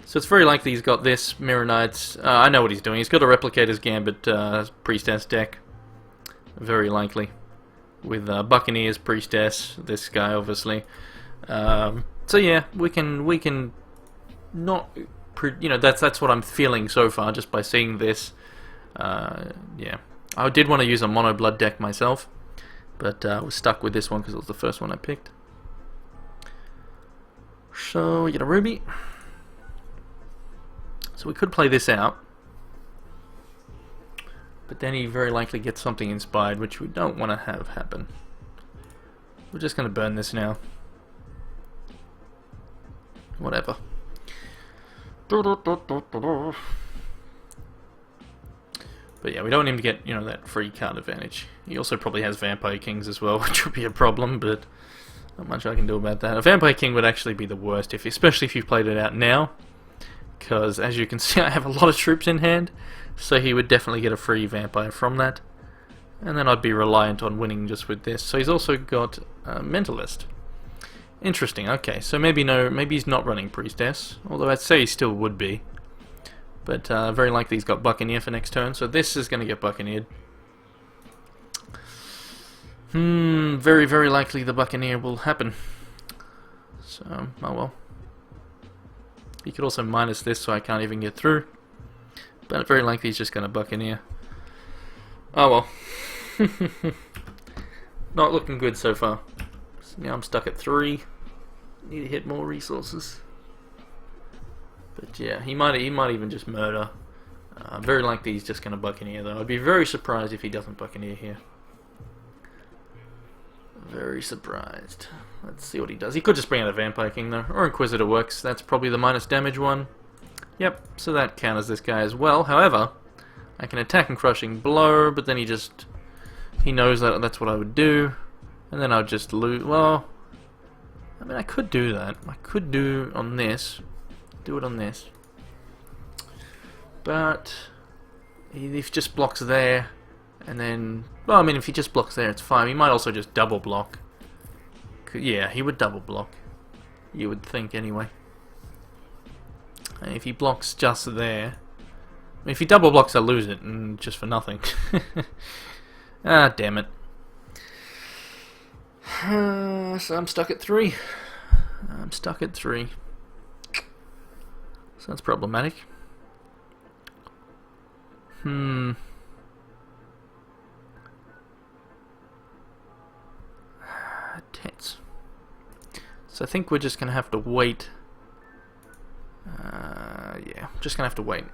So it's very likely he's got this Mirror Knights. I know what he's doing. He's got a Replicator's Gambit Priestess deck. Very likely. With Buccaneers, Priestess, this guy obviously. So yeah, we can not... You know, that's what I'm feeling so far, just by seeing this. Yeah. I did want to use a mono blood deck myself, but I was stuck with this one because it was the first one I picked. So we get a ruby. So we could play this out, but then he very likely gets something inspired, which we don't want to have happen. We're just going to burn this now. Whatever. But yeah, we don't want him to get, you know, that free card advantage. He also probably has Vampire Kings as well, which would be a problem, but not much I can do about that. A Vampire King would actually be the worst, especially if you played it out now, because as you can see I have a lot of troops in hand, so he would definitely get a free Vampire from that, and then I'd be reliant on winning just with this. So he's also got Mentalist. Interesting, okay, so maybe he's not running Priestess, although I'd say he still would be. But very likely he's got Buccaneer for next turn, so this is going to get Buccaneered. Very, very likely the Buccaneer will happen. So, oh well. He could also minus this, so I can't even get through. But very likely he's just going to Buccaneer. Oh well. Not looking good so far. So now I'm stuck at 3. Need to hit more resources. But yeah, he might even just murder. Very likely he's just going to Buccaneer though. I'd be very surprised if he doesn't Buccaneer here. Very surprised. Let's see what he does. He could just bring out a Vampire King though, or Inquisitor works. That's probably the minus damage one. Yep, so that counters this guy as well. However, I can attack and crushing blow, but then he knows that that's what I would do, and then I'll just lose. Well, I mean, I could do that. I could do it on this, but if he just blocks there, and then, well, I mean, if he just blocks there, it's fine. He might also just double block. Yeah, he would double block. You would think, anyway. And if he blocks just there, I mean, if he double blocks, I lose it, and just for nothing. Ah, damn it. So I'm stuck at 3. So that's problematic. Tense. So I think we're just gonna have to wait. Yeah, just gonna have to wait.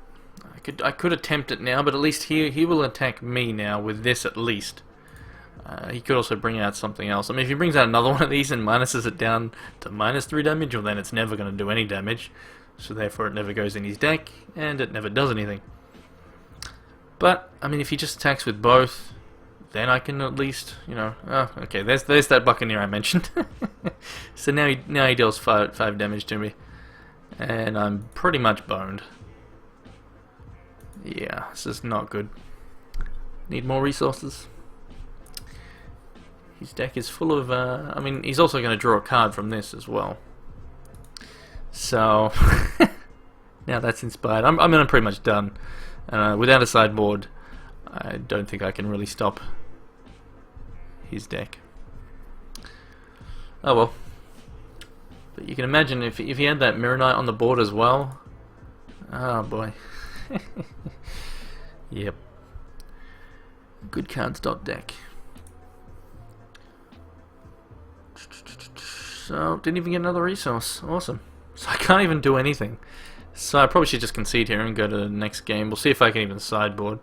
I could attempt it now, but at least he will attack me now with this at least. He could also bring out something else. I mean, if he brings out another one of these and minuses it down to -3 damage, well then it's never going to do any damage. So therefore it never goes in his deck, and it never does anything. But, I mean, if he just attacks with both, then I can at least, you know... Oh, okay, there's that Buccaneer I mentioned. So now he deals 5 damage to me. And I'm pretty much boned. Yeah, this is not good. Need more resources. His deck is full of... I mean, he's also going to draw a card from this as well. So... now that's inspired. I'm pretty much done. Without a sideboard, I don't think I can really stop his deck. Oh well. But you can imagine if he had that Mirror Knight on the board as well. Oh boy. Yep. Good cardstock deck. So, didn't even get another resource. Awesome. So I can't even do anything. So I probably should just concede here and go to the next game. We'll see if I can even sideboard.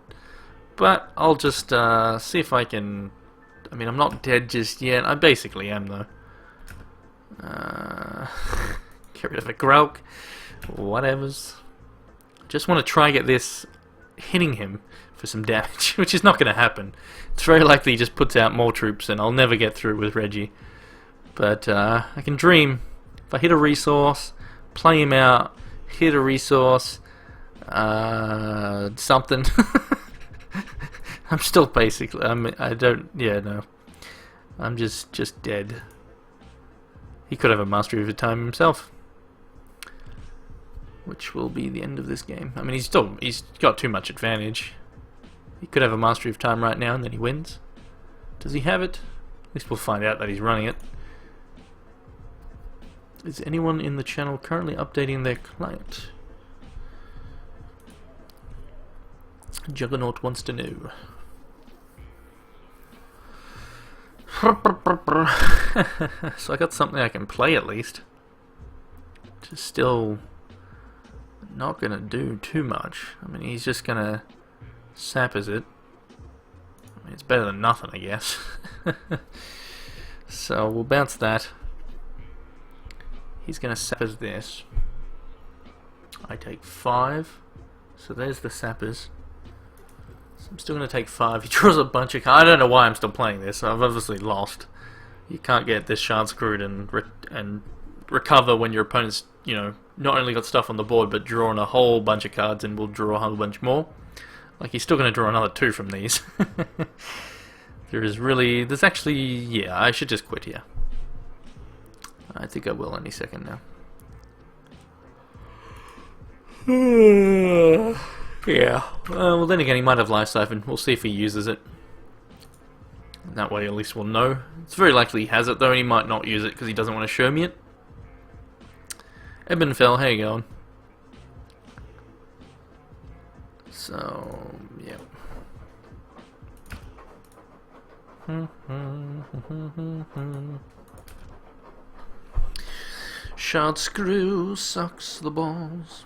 But I'll just see if I can... I mean, I'm not dead just yet. I basically am, though. Get rid of a Grelk. Whatevers. Just want to try get this hitting him for some damage, which is not going to happen. It's very likely he just puts out more troops and I'll never get through with Reggie. But I can dream. If I hit a resource, play him out, hit a resource, something. I'm still basically, I don't, yeah, no. I'm just dead. He could have a Mastery of Time himself, which will be the end of this game. I mean, he's got too much advantage. He could have a Mastery of Time right now and then he wins. Does he have it? At least we'll find out that he's running it. Is anyone in the channel currently updating their client? Juggernaut wants to know. So I got something I can play at least. Just still not gonna do too much. I mean, he's just gonna sap as it. I mean, it's better than nothing, I guess. So we'll bounce that. He's gonna sap as this. I take 5. So there's the sappers. So I'm still going to take 5. He draws a bunch of cards. I don't know why I'm still playing this. I've obviously lost. You can't get this shard screwed and recover when your opponent's, you know, not only got stuff on the board but drawing a whole bunch of cards and will draw a whole bunch more. Like, he's still going to draw another 2 from these. There's actually, yeah, I should just quit here. I think I will any second now. Yeah. Well, then again, he might have Life Siphon. We'll see if he uses it. That way, at least we'll know. It's very likely he has it, though, and he might not use it because he doesn't want to show me it. Ebenfell, how you going? So, yeah. Shard screw sucks the balls.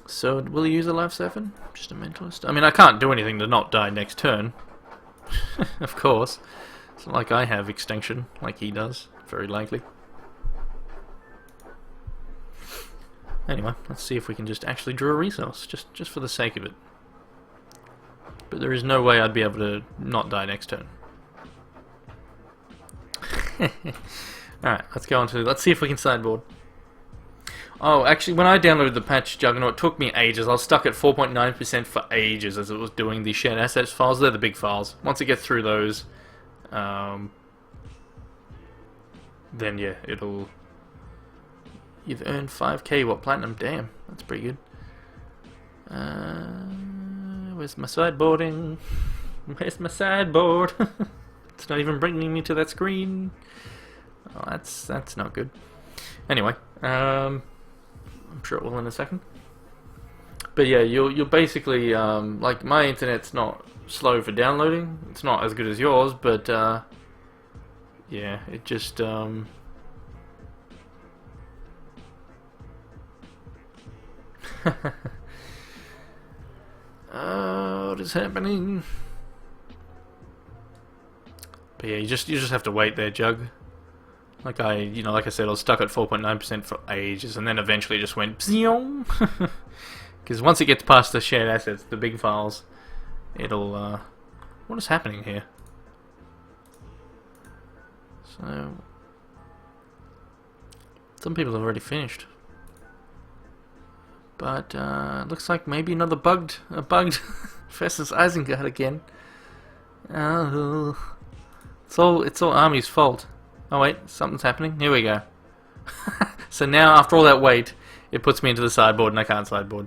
So, will he use a Life Siphon? Just a mentalist? I mean, I can't do anything to not die next turn. Of course. It's not like I have extinction, like he does. Very likely. Anyway, let's see if we can just actually draw a resource, just for the sake of it. But there is no way I'd be able to not die next turn. Alright, let's go on to... Let's see if we can sideboard. Oh, actually, when I downloaded the patch Juggernaut, it took me ages. I was stuck at 4.9% for ages as it was doing the shared assets files. They're the big files. Once it gets through those, then yeah, it'll... You've earned 5k, what, platinum? Damn, that's pretty good. Where's my sideboarding? Where's my sideboard? It's not even bringing me to that screen. Oh, that's not good. Anyway, I'm sure it will in a second. But yeah, you'll basically like, my internet's not slow for downloading. It's not as good as yours, but yeah, it just what is happening? But yeah, you just have to wait there, Jug. Like like I said, I was stuck at 4.9% for ages, and then eventually it just went because once it gets past the shared assets, the big files, it'll what is happening here? So some people have already finished, but it looks like maybe another bugged versus Isengard again. It's all Army's fault. Oh wait, something's happening. Here we go. So now, after all that wait, it puts me into the sideboard and I can't sideboard.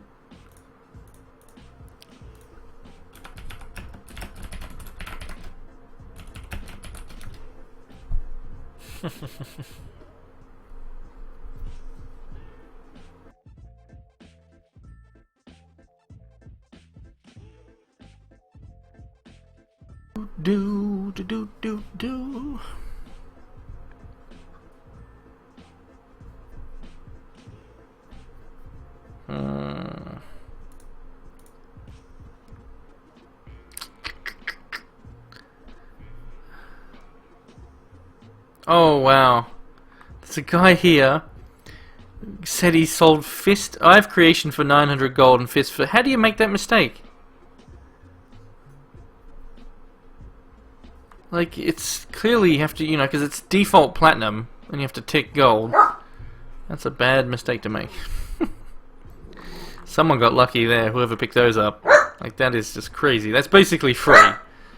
Do. Oh wow. There's a guy here said he sold fist. I have creation for 900 gold and fist for. How do you make that mistake? Like, it's clearly you have to, because it's default platinum and you have to tick gold. That's a bad mistake to make. Someone got lucky there, whoever picked those up. Like, that is just crazy. That's basically free.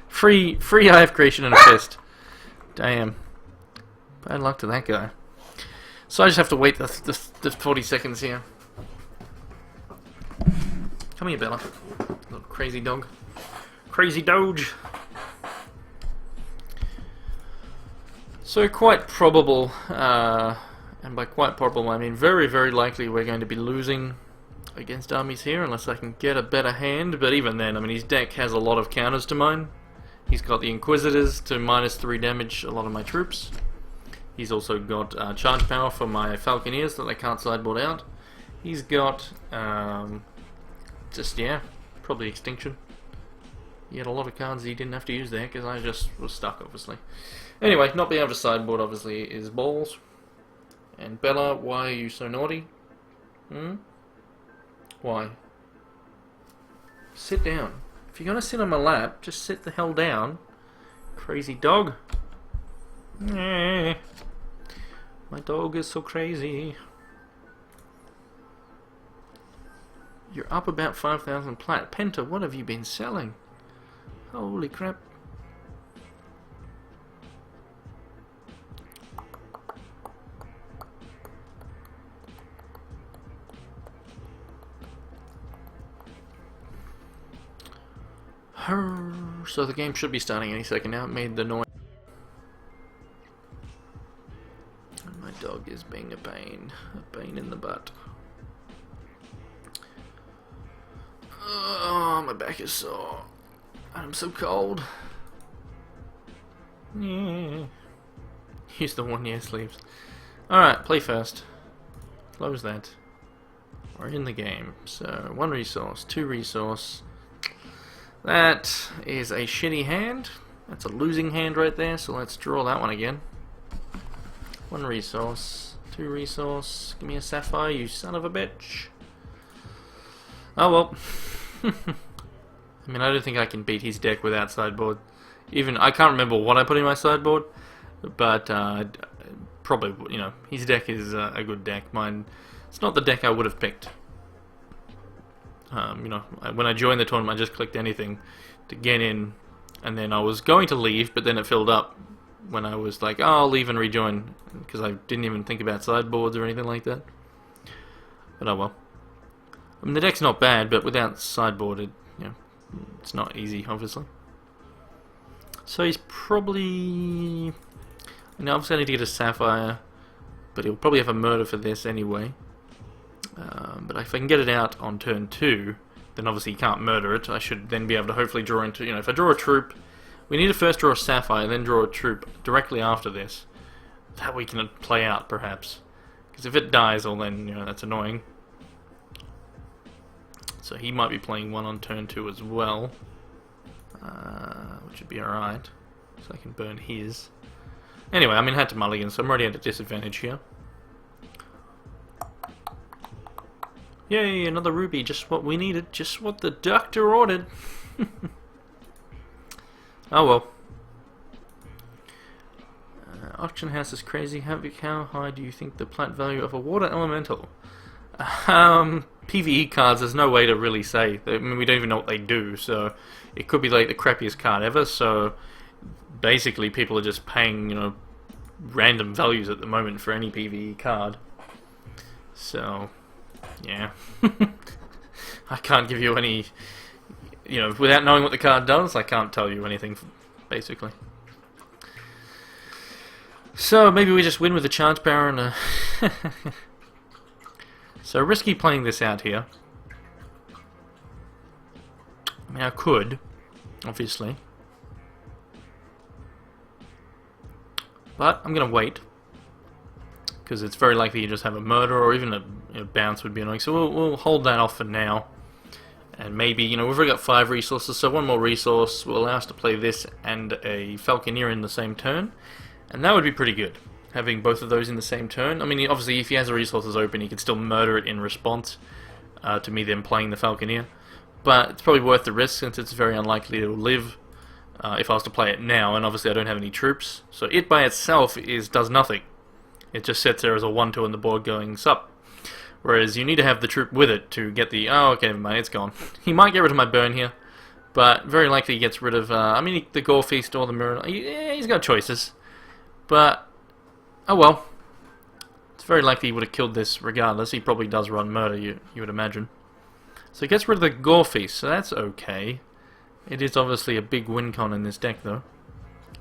Free I have creation and a fist. Damn. Bad luck to that guy. So I just have to wait the 40 seconds here. Come here, Bella. Little crazy dog. Crazy doge. So quite probable, and by quite probable I mean very, very likely we're going to be losing against armies here unless I can get a better hand, but even then, I mean, his deck has a lot of counters to mine. He's got the Inquisitors to -3 damage a lot of my troops. He's also got charge power for my Falconeers that I can't sideboard out. He's got, probably Extinction. He had a lot of cards he didn't have to use there because I just was stuck, obviously. Anyway, not being able to sideboard, obviously, is balls. And Bella, why are you so naughty? Why? Sit down. If you're gonna sit on my lap, just sit the hell down. Crazy dog. My dog is so crazy. You're up about 5,000 plat. Penta, what have you been selling? Holy crap. So the game should be starting any second now. It made the noise. And my dog is being a pain in the butt. Oh, my back is sore. I'm so cold. Yeah. Use the 1 year sleeves. Alright, play first. Close that. We're in the game. So, 1 resource, 2 resource. That is a shitty hand. That's a losing hand right there, so let's draw that one again. 1 resource, 2 resource. Give me a sapphire, you son of a bitch. Oh well. I mean, I don't think I can beat his deck without sideboard. Even, I can't remember what I put in my sideboard, but probably, his deck is a good deck. Mine, it's not the deck I would have picked. When I joined the tournament, I just clicked anything to get in, and then I was going to leave, but then it filled up when I was like, oh, I'll leave and rejoin, because I didn't even think about sideboards or anything like that. But oh well. I mean, the deck's not bad, but without sideboard, it's not easy, obviously. So he's probably... obviously I need to get a Sapphire, but he'll probably have a Murder for this anyway. But if I can get it out on turn 2, then obviously he can't murder it. I should then be able to hopefully draw into... if I draw a troop, we need to first draw a Sapphire, then draw a troop directly after this. That we can play out, perhaps. Because if it dies, well then, that's annoying. So he might be playing 1 on turn 2 as well. Which would be alright. So I can burn his. Anyway, I mean, I had to mulligan, so I'm already at a disadvantage here. Yay, another ruby, just what we needed, just what the doctor ordered. Oh well. Auction house is crazy. How high do you think the plat value of a water elemental? PvE cards, there's no way to really say. I mean, we don't even know what they do, so it could be like the crappiest card ever, so basically people are just paying, random values at the moment for any PvE card. So, yeah. I can't give you any, without knowing what the card does, I can't tell you anything, basically. So, maybe we just win with a charge power and a... So, risky playing this out here. I mean, I could, obviously. But I'm going to wait. Because it's very likely you just have a murder or even a bounce would be annoying. So we'll hold that off for now. And maybe, we've already got 5 resources, so 1 more resource will allow us to play this and a Falconeer in the same turn. And that would be pretty good, having both of those in the same turn. I mean, obviously, if he has the resources open, he can still murder it in response to me then playing the Falconeer. But it's probably worth the risk, since it's very unlikely it will live if I was to play it now, and obviously I don't have any troops. So it by itself does nothing. It just sits there as a 1-2 on the board going, sup. Whereas you need to have the troop with it to get the... Oh, okay, never mind, it's gone. He might get rid of my burn here, but very likely he gets rid of... I mean, the Gore Feast or the Mirror... Yeah, he's got choices. But, oh well. It's very likely he would have killed this regardless. He probably does run murder, you would imagine. So he gets rid of the Gore Feast, so that's okay. It is obviously a big win con in this deck, though,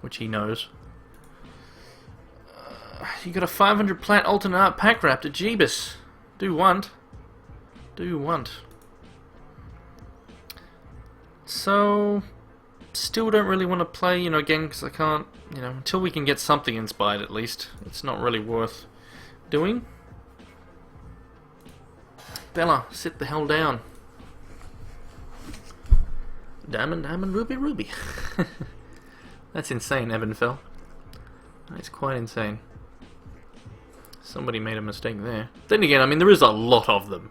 which he knows. You got a 500 plat alternate art pack raptor, Jeebus. Do want. So, still don't really want to play, again, because I can't, until we can get something inspired at least. It's not really worth doing. Bella, sit the hell down. Diamond, ruby. That's insane, Evanfell. That's quite insane. Somebody made a mistake there. Then again, I mean, there is a lot of them.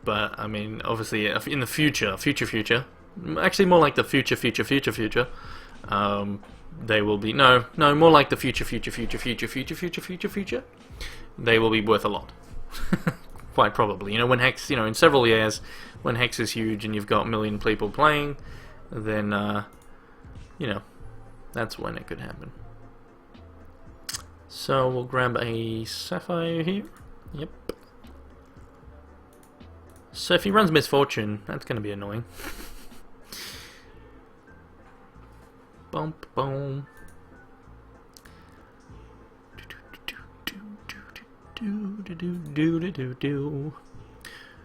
But, I mean, obviously, in the future, actually more like the future, they will be, no, more like the future, they will be worth a lot. Quite probably. When HEX, in several years, when HEX is huge and you've got a million people playing, then, that's when it could happen. So we'll grab a Sapphire here. Yep. So if he runs Misfortune, that's going to be annoying. Bump, boom.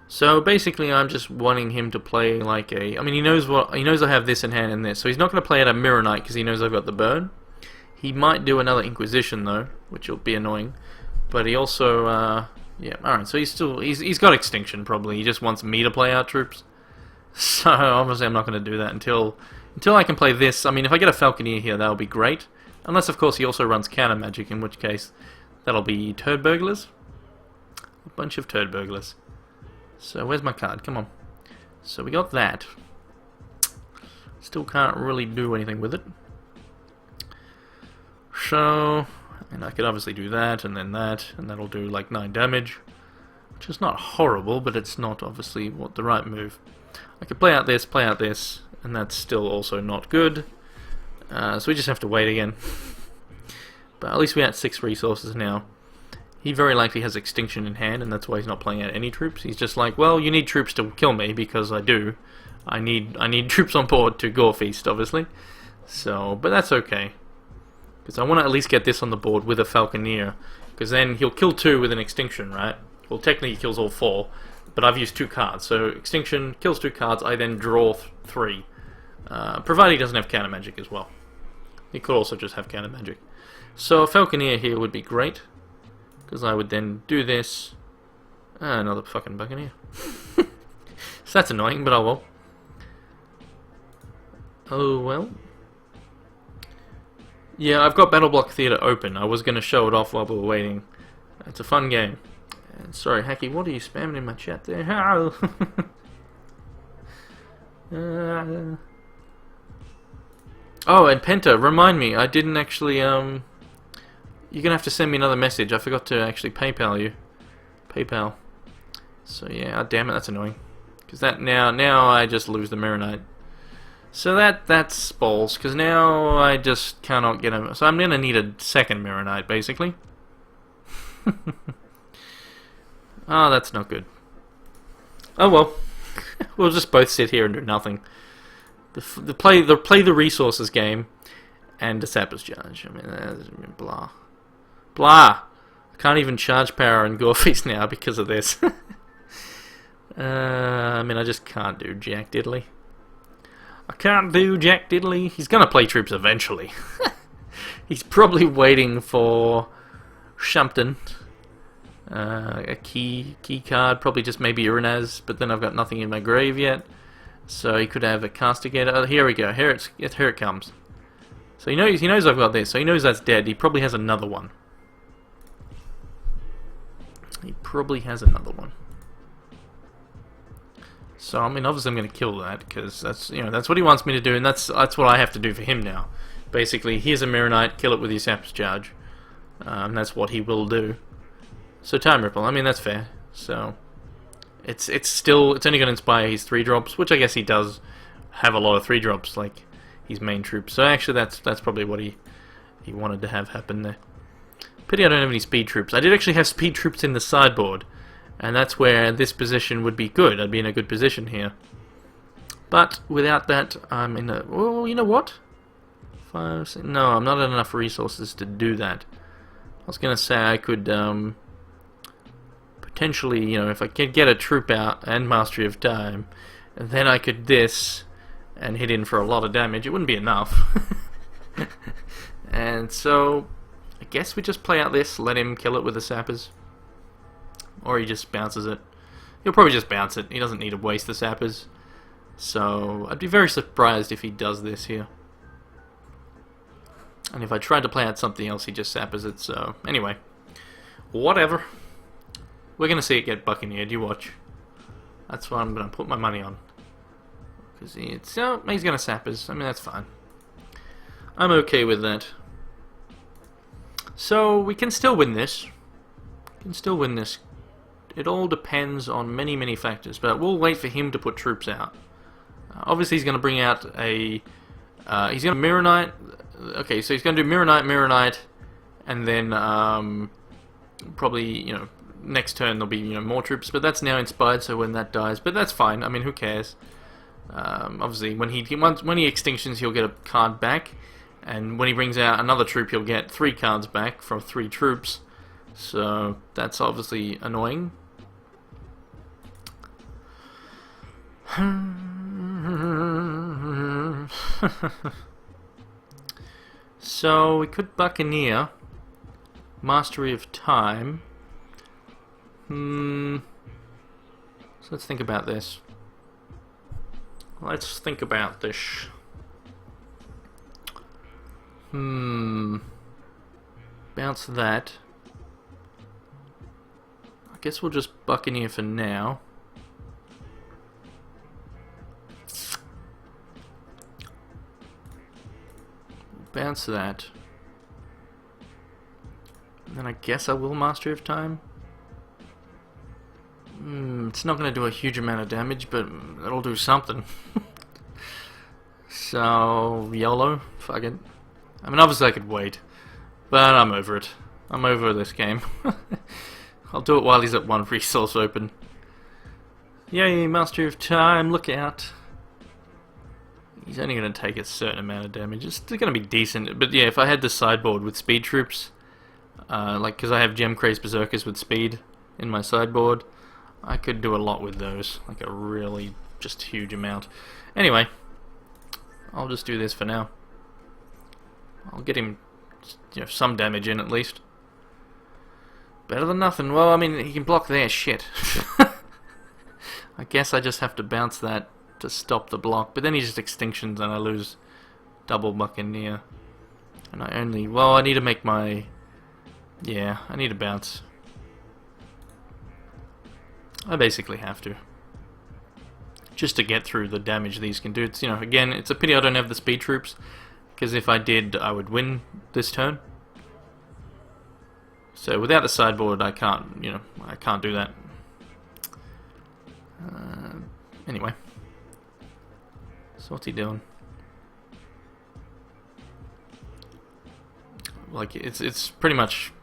So basically, I'm just wanting him to play like a. I mean, he knows I have this in hand and this, so he's not going to play at a Mirror Knight because he knows I've got the burn. He might do another Inquisition though, which will be annoying. But he also, yeah, alright, so he's got Extinction probably. He just wants me to play out troops. So obviously I'm not going to do that until I can play this. I mean, if I get a Falconeer here, that'll be great. Unless, of course, he also runs Counter Magic, in which case that'll be Turd Burglars. A bunch of Turd Burglars. So where's my card? Come on. So we got that. Still can't really do anything with it. So, and I could obviously do that, and then that, and that'll do like 9 damage, which is not horrible, but it's not obviously the right move. I could play out this, and that's still also not good. So we just have to wait again. But at least we had 6 resources now. He very likely has Extinction in hand, and that's why he's not playing out any troops. He's just like, well, you need troops to kill me, because I do. I need troops on board to Gore Feast, obviously. So, but that's okay. Because I want to at least get this on the board with a Falconeer. Because then he'll kill 2 with an Extinction, right? Well, technically he kills all 4. But I've used 2 cards. So Extinction kills 2 cards, I then draw 3. Provided he doesn't have Counter Magic as well. He could also just have Counter Magic. So a Falconeer here would be great. Because I would then do this. Another fucking Buccaneer. So that's annoying, but oh well. Oh well. Yeah, I've got Battle Block Theatre open. I was going to show it off while we were waiting. It's a fun game. And sorry, Hacky, what are you spamming in my chat there? Oh, and Penta, remind me, I didn't actually, you're going to have to send me another message. I forgot to actually PayPal you. PayPal. So yeah, damn it, that's annoying. Because that now I just lose the Mirror Knight. So that's balls, because now I just cannot get him. So I'm going to need a second Mirror Knight, basically. Oh, that's not good. Oh well. We'll just both sit here and do nothing. The play the resources game, and the Sapper's Charge. I mean, that's blah. Blah! I can't even charge power in Gore Feast now because of this. I mean, I just can't do Jack Diddley. I can't do Jack Diddley. He's gonna play troops eventually. He's probably waiting for something. A key card, probably just maybe Uranaz, but then I've got nothing in my grave yet. So he could have a Castigator. Oh, here we go. Here it comes. So he knows I've got this, so he knows that's dead. He probably has another one. He probably has another one. So I mean, obviously I'm going to kill that because that's that's what he wants me to do, and that's what I have to do for him now. Basically, here's a Mirror Knight, kill it with your Sap's Charge. That's what he will do. So Time Ripple, I mean that's fair. So it's only going to inspire his 3-drops, which I guess he does have a lot of 3-drops, like his main troops. So actually that's probably what he wanted to have happen there. Pity I don't have any speed troops. I did actually have speed troops in the sideboard, and that's where this position would be good. I'd be in a good position here. But without that, I'm in a... Well, you know what? No, I'm not at enough resources to do that. I was going to say I could potentially, if I could get a troop out and Mastery of Time, and then I could this and hit in for a lot of damage. It wouldn't be enough. And so I guess we just play out this, let him kill it with the sappers. Or he just bounces it. He'll probably just bounce it. He doesn't need to waste the sappers. So I'd be very surprised if he does this here. And if I tried to play out something else, he just sappers it. So anyway, whatever. We're going to see it get buccaneered. You watch. That's what I'm going to put my money on. Because he's going to sappers. I mean, that's fine. I'm okay with that. So we can still win this. We can still win this. It all depends on many, many factors, but we'll wait for him to put troops out. Obviously, he's going to bring out a... he's going to Mirror Knight. Okay, so he's going to do Mirror Knight, and then probably, next turn there'll be more troops, but that's now inspired, so when that dies, but that's fine. I mean, who cares? Obviously, when he extinctions, he'll get a card back, and when he brings out another troop, he'll get 3 cards back from 3 troops. So that's obviously annoying. So we could Buccaneer, Mastery of Time. So let's think about this. Bounce that. I guess we'll just Buccaneer for now. Bounce that. And then I guess I will Mastery of Time. It's not going to do a huge amount of damage, but it'll do something. So, YOLO. Fuck it. I mean, obviously I could wait, but I'm over it. I'm over this game. I'll do it while he's at 1 resource open. Yay, Mastery of Time, look out. He's only going to take a certain amount of damage. It's going to be decent, but yeah, if I had the sideboard with speed troops, because I have Gem Crazed Berserkers with speed in my sideboard, I could do a lot with those, like a really just huge amount. Anyway, I'll just do this for now. I'll get him some damage in at least. Better than nothing. Well, I mean, he can block there, shit. I guess I just have to bounce that to stop the block, but then he just extinctions and I lose double Buccaneer. And I need to make my... Yeah, I need to bounce. I basically have to. Just to get through the damage these can do. It's, again, it's a pity I don't have the speed troops, because if I did, I would win this turn. So without the sideboard, I can't, I can't do that. Anyway. So what's he doing? Like, it's pretty much...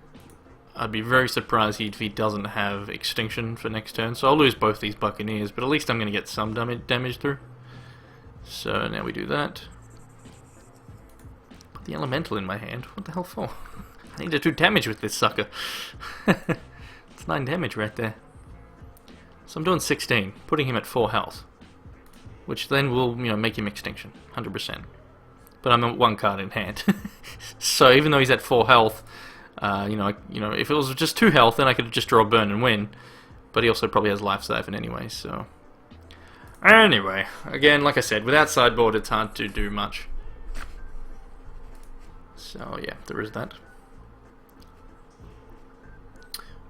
I'd be very surprised if he doesn't have Extinction for next turn. So I'll lose both these Buccaneers, but at least I'm going to get some damage through. So now we do that. Put the Elemental in my hand. What the hell for? I need to do damage with this sucker. It's 9 damage right there. So I'm doing 16, putting him at 4 health. Which then will, make him Extinction, 100%. But I'm at 1 card in hand. So even though he's at 4 health, if it was just 2 health, then I could just draw a burn and win. But he also probably has life siphon anyway, so... Anyway, again, like I said, without sideboard, it's hard to do much. So yeah, there is that.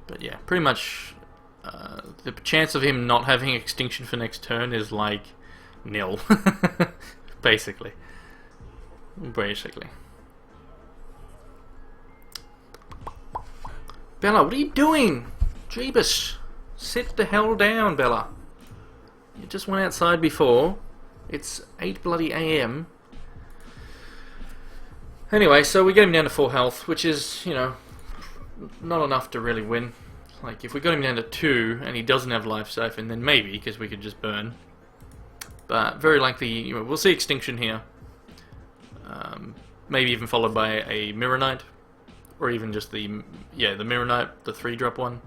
But yeah, pretty much the chance of him not having extinction for next turn is like nil. Basically. Bella, what are you doing? Jeebus. Sit the hell down, Bella. You just went outside before. It's 8 bloody AM. Anyway, so we get him down to 4 health, which is, you know, not enough to really win. Like, if we got him down to 2 and he doesn't have life siphon, then maybe, because we could just burn. But very likely, you know, we'll see extinction here. Maybe even followed by a Mirror Knight. Or even just the Mirror Knight, the 3-drop one.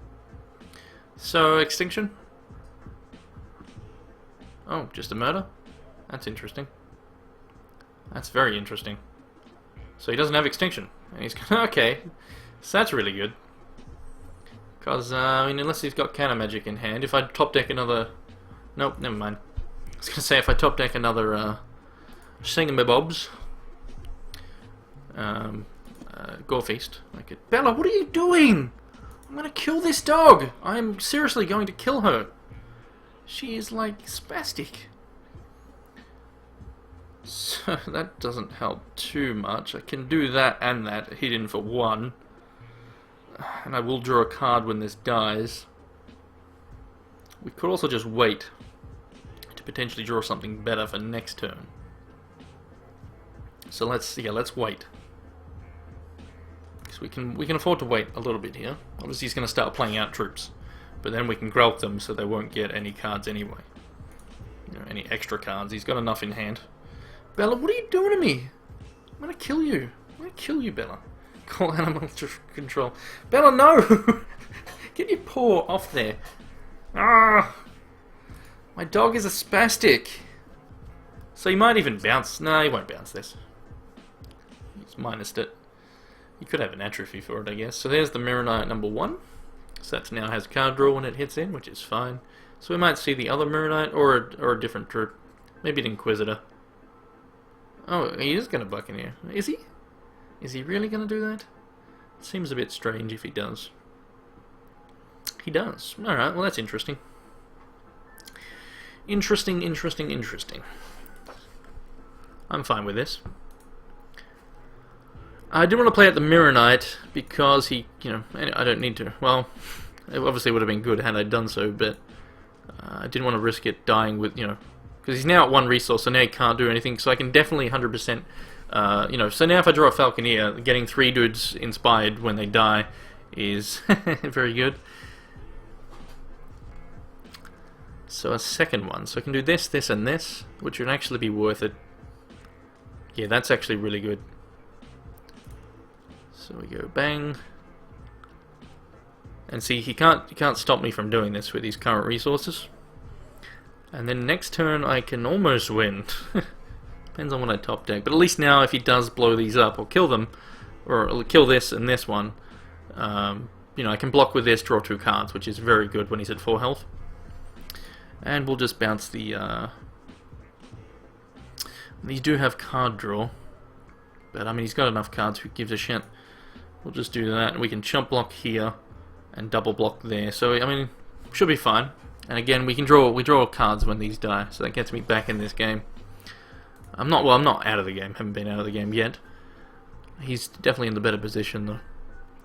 So, extinction. Oh, just a murder? That's interesting. That's very interesting. So he doesn't have extinction. And he's okay. So that's really good. Because, I mean, unless he's got counter magic in hand, if I top deck another... Nope, never mind. I was going to say, if I top deck another Singamabobs, Gore Feast, I could... Bella, what are you doing? I'm going to kill this dog! I'm seriously going to kill her. She is, like, spastic. So that doesn't help too much. I can do that and that, hit in for 1. And I will draw a card when this dies. We could also just wait to potentially draw something better for next turn. So let's wait. Because we can afford to wait a little bit here. Obviously he's going to start playing out troops, but then we can growth them so they won't get any cards anyway. You know, any extra cards. He's got enough in hand. Bella, what are you doing to me? I'm gonna kill you. I'm gonna kill you, Bella. Call animal control. Bella, no! Get your paw off there. Ah! My dog is a spastic. So he might even bounce. No, he won't bounce this. He's minused it. You could have an atrophy for it, I guess. So there's the Mirror Knight number 1. So that now has card draw when it hits in, which is fine. So we might see the other Mirror Knight or a different troop. Maybe an Inquisitor. Oh, he is going to Buccaneer. Is he? Is he really going to do that? Seems a bit strange if he does. He does. Alright, well that's interesting. Interesting. I'm fine with this. I didn't want to play at the Mirror Knight because he, you know, I don't need to. Well, it obviously would have been good had I done so, but I didn't want to risk it dying with, you know, because he's now at 1 resource, so now he can't do anything, so I can definitely 100%, you know, so now if I draw a Falconeer, getting 3 dudes inspired when they die is very good. So a second one, so I can do this, this, and this, which would actually be worth it. Yeah, that's actually really good. So we go bang. And see, he can't stop me from doing this with his current resources. And then next turn I can almost win. Depends on what I top deck. But at least now if he does blow these up or kill them, or kill this and this one, you know, I can block with this, draw 2 cards, which is very good when he's at 4 health. And we'll just bounce the... These do have card draw. But I mean, he's got enough cards, who gives a shit. We'll just do that, and we can chump block here and double block there. So I mean, should be fine. And again, we draw cards when these die, so that gets me back in this game. I'm not out of the game. Haven't been out of the game yet. He's definitely in the better position though.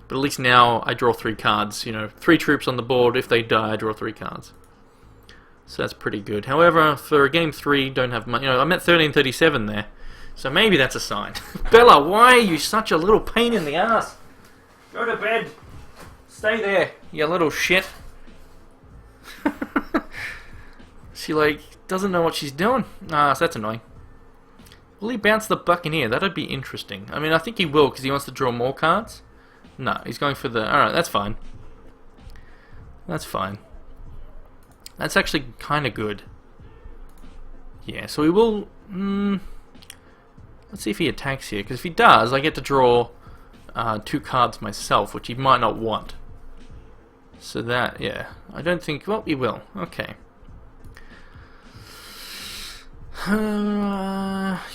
But at least now I draw 3 cards. You know, 3 troops on the board. If they die, I draw 3 cards. So that's pretty good. However, for game 3, don't have much. You know, I'm at 1337 there. So maybe that's a sign. Bella, why are you such a little pain in the ass? Go to bed. Stay there, you little shit. She, like, doesn't know what she's doing. Ah, so that's annoying. Will he bounce the Buccaneer? That'd be interesting. I mean, I think he will, because he wants to draw more cards. No, he's going for the... Alright, that's fine. That's fine. That's actually kind of good. Yeah, so we will... let's see if he attacks here, because if he does, I get to draw 2 cards myself, which he might not want. So that, yeah. I don't think... Well, he will. Okay.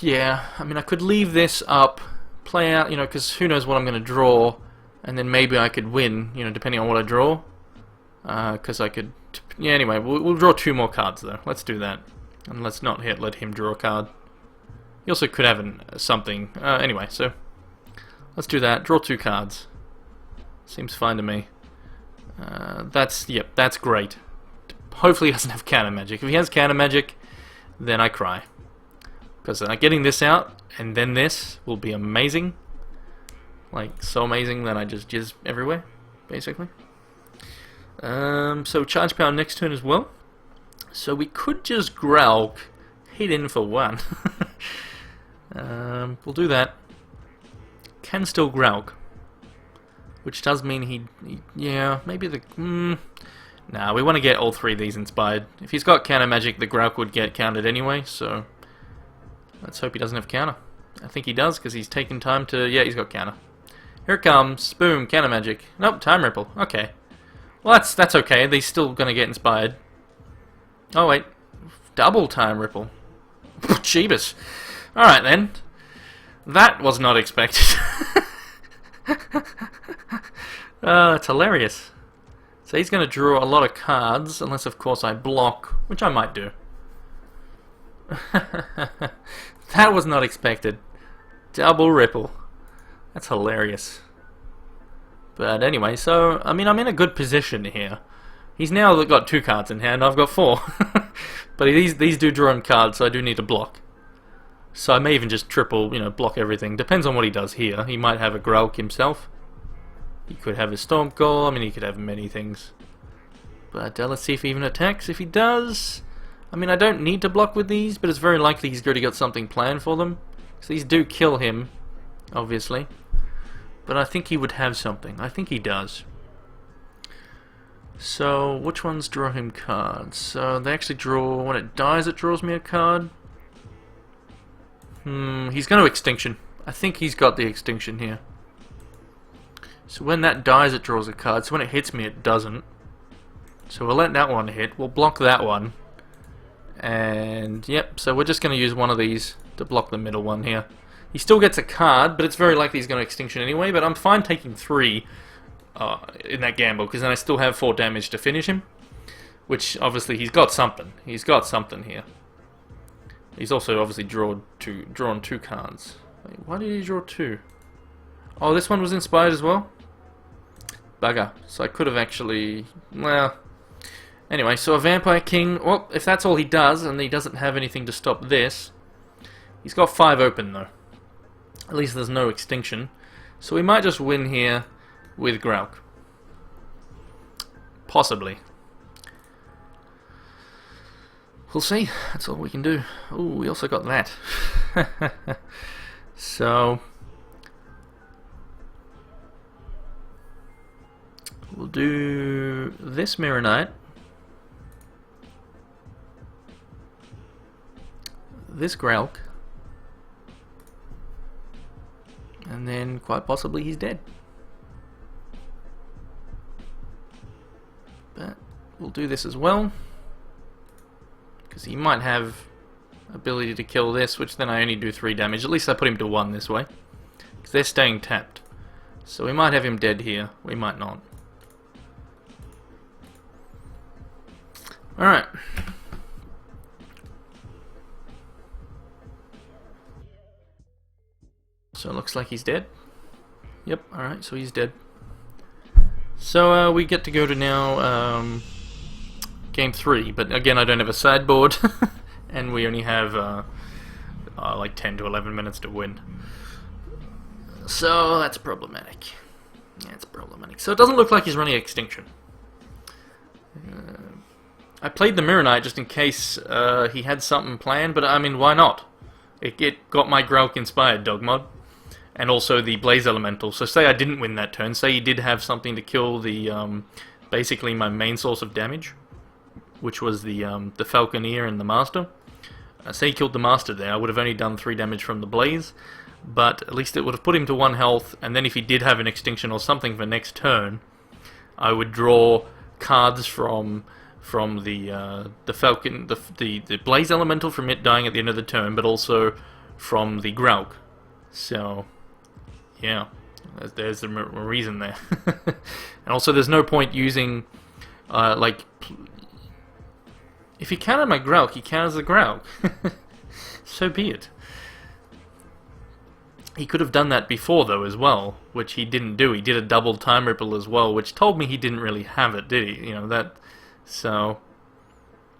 Yeah, I mean, I could leave this up, play out, you know, because who knows what I'm going to draw, and then maybe I could win, you know, depending on what I draw. Because I could... Yeah, anyway, we'll draw 2 more cards, though. Let's do that. And let's not let him draw a card. He also could have something. Anyway, so... Let's do that. Draw 2 cards. Seems fine to me. Yep, that's great. Hopefully he doesn't have counter magic. If he has counter magic, then I cry. Because getting this out, and then this, will be amazing. Like, so amazing that I just jizz everywhere, basically. So charge power next turn as well. So we could just Growlk, hit in for 1. We'll do that. Can still Growlk. Which does mean yeah, maybe the... Nah, we want to get all 3 of these inspired. If he's got counter magic, the Growlk would get countered anyway, so... Let's hope he doesn't have counter. I think he does, because he's taken time to... Yeah, he's got counter. Here it comes. Boom, counter magic. Nope, time ripple. Okay. Well, that's okay. They're still going to get inspired. Oh, wait. Double time ripple. Jeebus. Alright, then. That was not expected. It's hilarious. So he's going to draw a lot of cards, unless of course I block, which I might do. That was not expected. Double ripple. That's hilarious. But anyway, so, I mean, I'm in a good position here. He's now got 2 cards in hand, I've got 4. But these do draw him cards, so I do need to block. So I may even just triple, you know, block everything. Depends on what he does here. He might have a Growlk himself. He could have a Storm Golem. I mean, he could have many things. But let's see if he even attacks. If he does... I mean, I don't need to block with these, but it's very likely he's already got something planned for them. So these do kill him, obviously. But I think he would have something. I think he does. So, which ones draw him cards? So, they actually draw... When it dies, it draws me a card. He's going to Extinction. I think he's got the Extinction here. So when that dies, it draws a card. So when it hits me, it doesn't. So we'll let that one hit. We'll block that one. And, yep, so we're just going to use one of these to block the middle one here. He still gets a card, but it's very likely he's going to Extinction anyway. But I'm fine taking 3 in that gamble, because then I still have 4 damage to finish him. Which, obviously, he's got something. He's got something here. He's also obviously drawn 2 cards. Wait, why did he draw 2? Oh, this one was inspired as well? Bugger. So I could have actually... Well... Anyway, so a Vampire King... Well, if that's all he does, and he doesn't have anything to stop this... He's got 5 open, though. At least there's no Extinction. So we might just win here with Growlk. Possibly. We'll see. That's all we can do. Ooh, we also got that. So... We'll do this Mirror Knight. This Growlk. And then, quite possibly, he's dead. But we'll do this as well. Because he might have ability to kill this, which then I only do 3 damage. At least I put him to 1 this way. Because they're staying tapped. So we might have him dead here. We might not. Alright. So it looks like he's dead. Yep, alright, so he's dead. So we get to go to now game 3, but again I don't have a sideboard, and we only have like 10 to 11 minutes to win. So that's problematic. Yeah, it's problematic. So it doesn't look like he's running Extinction. I played the Mirror Knight just in case he had something planned, but I mean, why not? It got my Growlk inspired dog mod, and also the Blaze Elemental. So say I didn't win that turn, say he did have something to kill the basically my main source of damage, which was the Falconeer and the Master. Say he killed the Master there, I would have only done 3 damage from the Blaze, but at least it would have put him to 1 health, and then if he did have an Extinction or something for next turn, I would draw cards from the Falcon, the Blaze Elemental from it dying at the end of the turn, but also from the Growlk. So, Yeah, there's a reason there. And also, there's no point using, like, if he countered my Grauk, he counters the Grauk. So be it. He could have done that before, though, as well, which he didn't do. He did a double time ripple as well, which told me he didn't really have it, did he? You know, that... So...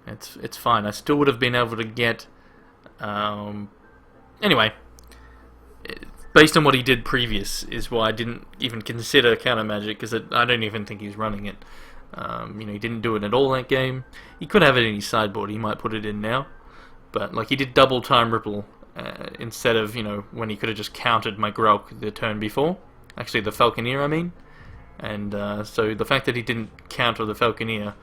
It's fine. I still would have been able to get... Anyway... Based on what he did previous is why I didn't even consider counter magic, because I don't even think he's running it. You know, he didn't do it at all that game. He could have it in his sideboard. He might put it in now. But, like, he did double time ripple... instead of, you know, when he could have just countered my Grauk the turn before. Actually, the Falconeer, I mean. And so the fact that he didn't counter the Falconeer,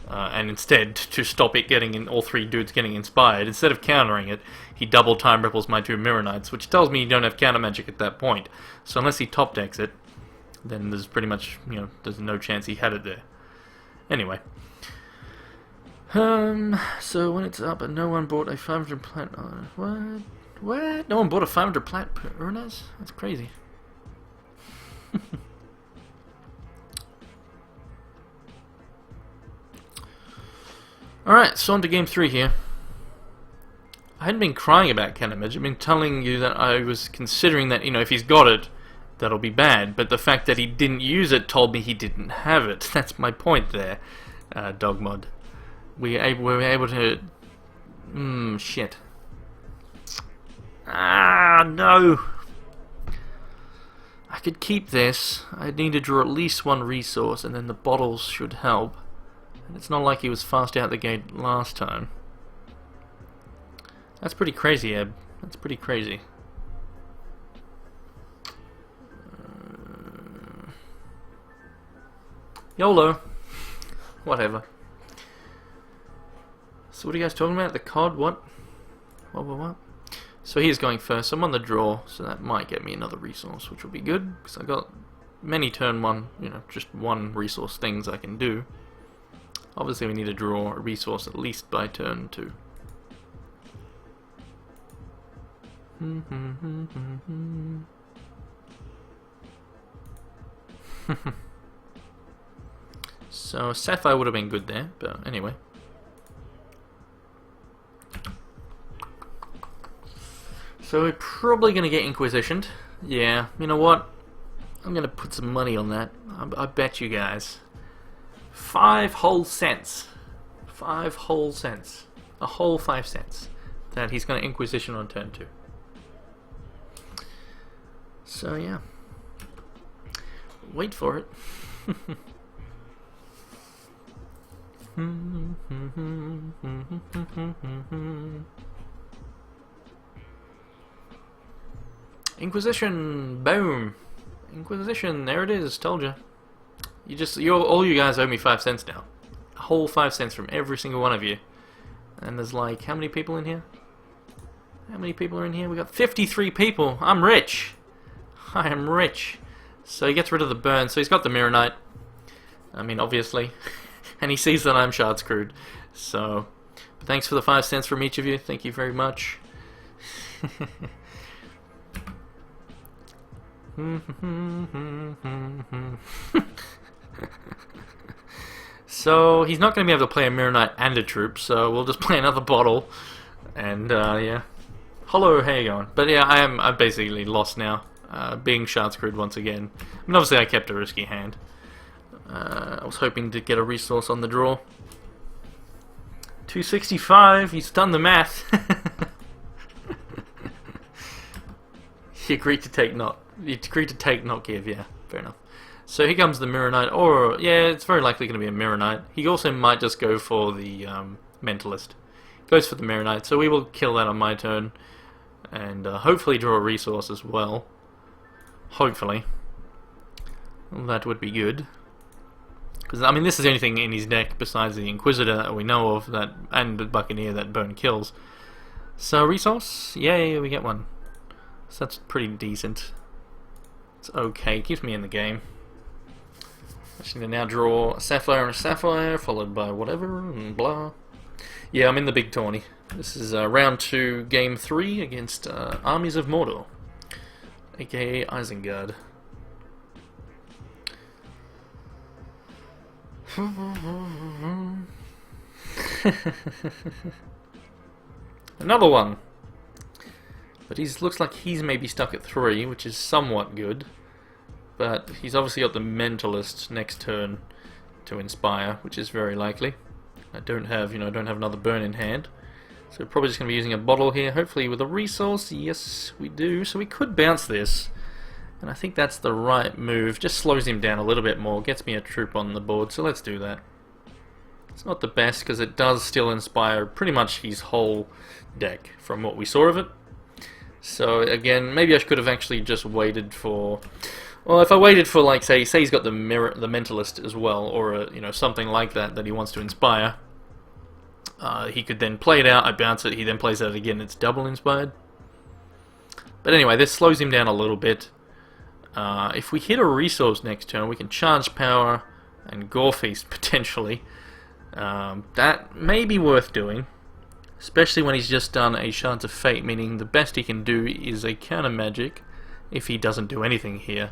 and instead, to stop it getting in, all three dudes getting inspired, instead of countering it, he double time ripples my two Mirror Knights, which tells me you don't have counter magic at that point. So unless he top decks it, then there's pretty much, you know, there's no chance he had it there. Anyway. So when it's up and no one bought a 500 plat... what? What? No one bought a 500 plat per Urnaz? That's crazy. Alright, so on to game 3 here. I hadn't been crying about counter magic. I've been telling you that I was considering that, you know, if he's got it, that'll be bad. But the fact that he didn't use it told me he didn't have it. That's my point there, Dogmod. We were able to... shit. Ah, no! I could keep this. I need to draw at least one resource, and then the bottles should help. And it's not like he was fast out the gate last time. That's pretty crazy, Eb. That's pretty crazy. YOLO. Whatever. So what are you guys talking about? The COD? What? What? So he's going first. I'm on the draw, so that might get me another resource, which will be good, because I got many turn one, you know, just one resource things I can do. Obviously we need to draw a resource at least by turn 2. So Sapphire would have been good there, but anyway. So we're probably going to get Inquisitioned. Yeah, you know what? I'm going to put some money on that. I bet you guys. 5 whole cents. 5 whole cents. A whole 5 cents. That he's going to Inquisition on turn 2. So yeah. Wait for it. Inquisition! Boom! Inquisition, there it is, told you. All you guys owe me 5 cents now. A whole 5 cents from every single one of you. And there's like, how many people in here? How many people are in here? We got 53 people! I'm rich! I am rich! So he gets rid of the burn, so he's got the Mirror Knight. I mean, obviously. And he sees that I'm Shards screwed. So, thanks for the 5 cents from each of you. Thank you very much. So he's not going to be able to play a Mirror Knight and a troop, so we'll just play another bottle. And yeah. Hello, how you going? But yeah, I'm basically lost now. Being Shard screwed once again. I mean, obviously I kept a risky hand. I was hoping to get a resource on the draw. 265, he's done the math. He agreed to take not give, yeah, fair enough. So here comes the Mirror Knight, or, yeah, it's very likely going to be a Mirror Knight. He also might just go for the Mentalist. Goes for the Mirror Knight, so we will kill that on my turn. And hopefully draw a resource as well. Hopefully. Well, that would be good. Because, I mean, this is the only thing in his deck besides the Inquisitor that we know of, that and the Buccaneer that burn kills. So, resource? Yay, we get one. So that's pretty decent. It's okay, keeps me in the game. I just need to now draw a Sapphire and a Sapphire, followed by whatever, and blah. Yeah, I'm in the big tourney. This is round 2, game 3 against Armies of Mordor. aka Isengard. Another one. But looks like he's maybe stuck at 3, which is somewhat good. But he's obviously got the Mentalist next turn to inspire, which is very likely. I don't have another burn in hand. So we're probably just going to be using a bottle here, hopefully with a resource. Yes, we do. So we could bounce this. And I think that's the right move. Just slows him down a little bit more, gets me a troop on the board, so let's do that. It's not the best because it does still inspire pretty much his whole deck from what we saw of it. So again, maybe I could have actually just waited for... Well, if I waited for, like, say he's got the Mentalist as well, or something like that he wants to inspire, he could then play it out, I bounce it, he then plays it again, it's double inspired. But anyway, this slows him down a little bit. If we hit a resource next turn, we can charge power and Gore Feast potentially. That may be worth doing, especially when he's just done a Shards of Fate, meaning the best he can do is a counter magic if he doesn't do anything here.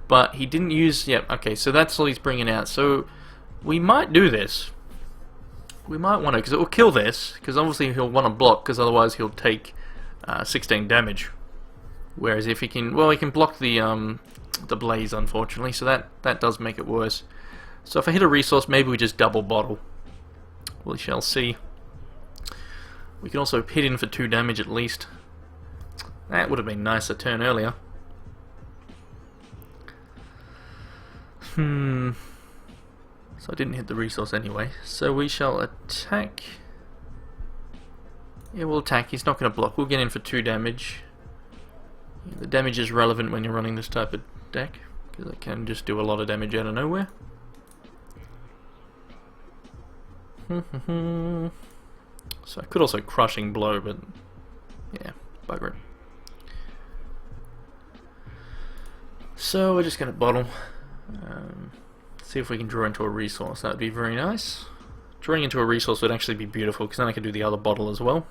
But he didn't use... Yep, okay, so that's all he's bringing out. So we might do this. We might want to, because it will kill this, because obviously he'll want to block, because otherwise he'll take 16 damage. Whereas if he can... Well, he can block the blaze, unfortunately, so that does make it worse. So if I hit a resource, maybe we just double bottle. We shall see. We can also hit in for 2 damage at least. That would have been nice a turn earlier. So I didn't hit the resource anyway. So we shall attack. Yeah, we'll attack. He's not going to block. We'll get in for 2 damage. Yeah, the damage is relevant when you're running this type of deck, because it can just do a lot of damage out of nowhere. So I could also Crushing Blow, but yeah, bugger it. So we're just going to bottle. See if we can draw into a resource. That would be very nice. Drawing into a resource would actually be beautiful, because then I could do the other bottle as well.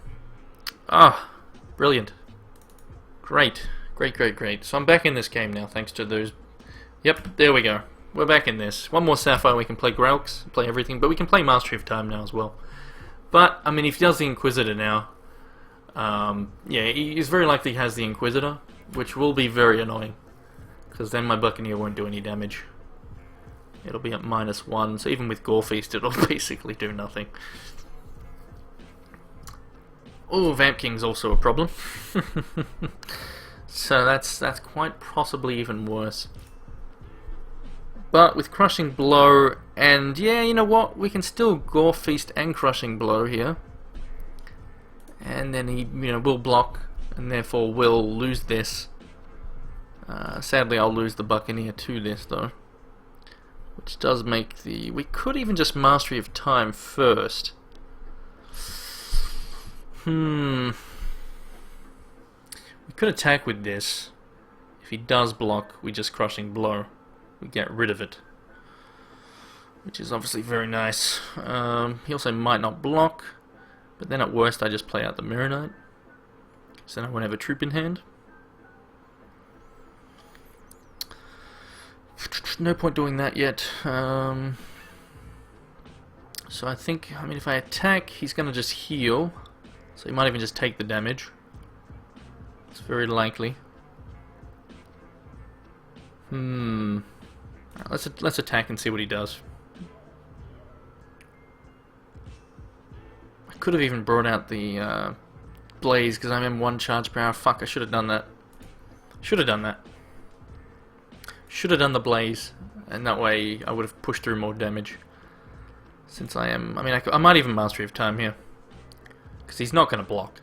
Ah, brilliant. Great. Great, great, great. So I'm back in this game now, thanks to those... Yep, there we go. We're back in this. One more Sapphire, we can play Grelks, play everything, but we can play Mastery of Time now as well. But, I mean, if he does the Inquisitor now, yeah, he's very likely has the Inquisitor, which will be very annoying, because then my Buccaneer won't do any damage. It'll be at -1, so even with Gore Feast it'll basically do nothing. Oh, Vamp King's also a problem. So that's quite possibly even worse. But with Crushing Blow, and yeah, you know what? We can still Gore Feast and Crushing Blow here. And then he, will block, and therefore will lose this. Sadly, I'll lose the Buccaneer to this, though. Which does make the... We could even just Mastery of Time first. We could attack with this. If he does block, we just Crushing Blow. We get rid of it. Which is obviously very nice. He also might not block. But then at worst I just play out the Mirror Knight. So then I won't have a troop in hand. No point doing that yet. So I think, if I attack, he's going to just heal. So he might even just take the damage. It's very likely. Let's attack and see what he does. I could have even brought out the Blaze, because I'm in 1 charge power. Fuck, I should have done that. Should have done that. Should have done the Blaze, and that way I would have pushed through more damage. Since I am... I might even Mastery of Time here. Because he's not going to block.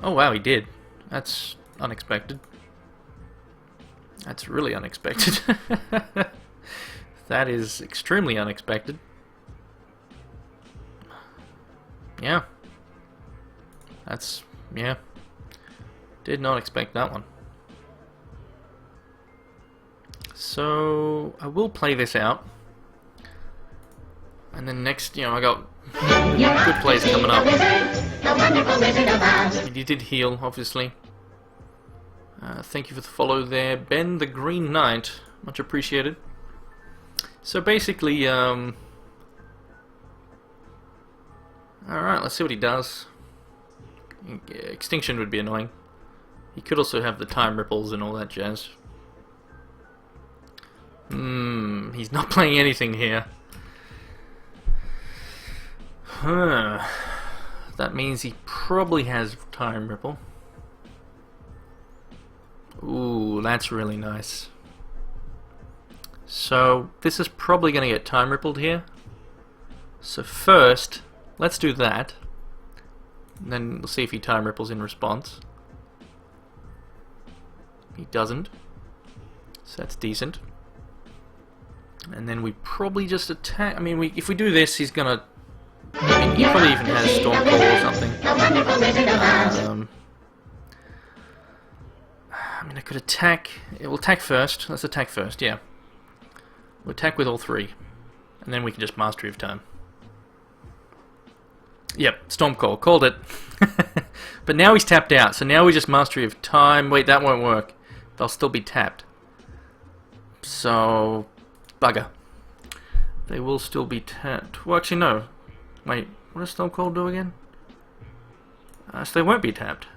Oh wow, he did. That's unexpected. That's really unexpected. That is extremely unexpected. Yeah. Yeah. Did not expect that one. So, I will play this out. And then next, I got good plays coming up. He did heal, obviously. Thank you for the follow there. Ben the Green Knight. Much appreciated. So basically, alright, let's see what he does. Extinction would be annoying. He could also have the time ripples and all that jazz. He's not playing anything here. That means he probably has time ripple. Ooh, that's really nice. So this is probably going to get time rippled here. So first, let's do that. And then we'll see if he time ripples in response. He doesn't. So that's decent. And then we probably just attack. I mean, if we do this, he's gonna. I mean, he probably even has Storm Call or something. I mean, I could attack. It will attack first. Let's attack first. Yeah. We'll attack with all three, and then we can just Mastery of Time. Yep, Storm Call. Called it. But now he's tapped out, so now we just Mastery of Time. Wait, that won't work. They'll still be tapped. So, bugger. They will still be tapped. Well, actually, no. Wait, what does Storm Call do again? So they won't be tapped.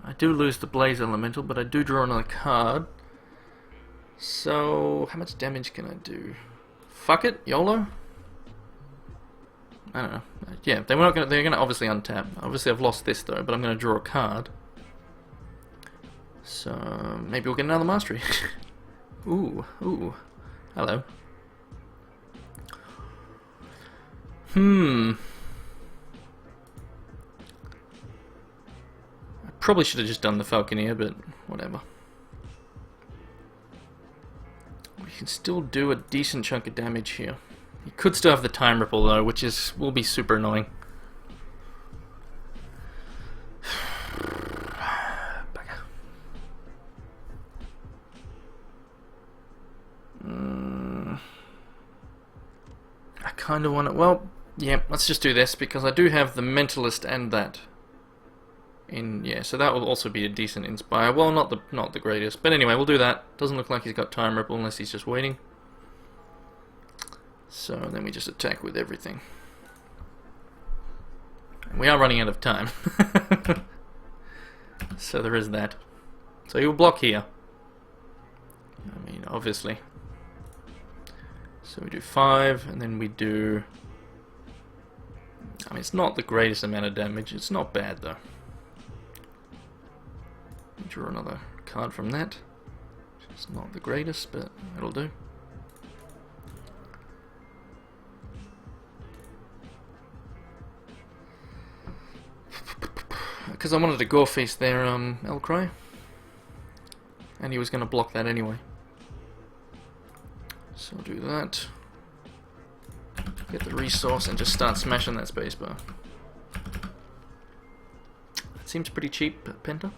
I do lose the Blaze Elemental, but I do draw another card. So, how much damage can I do? Fuck it, YOLO? I don't know. Yeah, they're gonna obviously untap. Obviously I've lost this though, but I'm gonna draw a card. So maybe we'll get another mastery. Ooh. Hello. I probably should have just done the Falconeer, but whatever. We can still do a decent chunk of damage here. You could still have the time ripple though, which will be super annoying. I kind of want to. Well, yeah. Let's just do this because I do have the Mentalist and that. Yeah, so that will also be a decent inspire. Well, not the greatest, but anyway, we'll do that. Doesn't look like he's got time ripple unless he's just waiting. So then we just attack with everything. We are running out of time. So there is that. So he'll block here. I mean, obviously. So we do 5, and then we do... I mean, it's not the greatest amount of damage. It's not bad, though. Draw another card from that. It's not the greatest, but it'll do. Because I wanted to go face their Elcry, and he was going to block that anyway. So I'll do that. Get the resource and just start smashing that spacebar. It seems pretty cheap, Penta.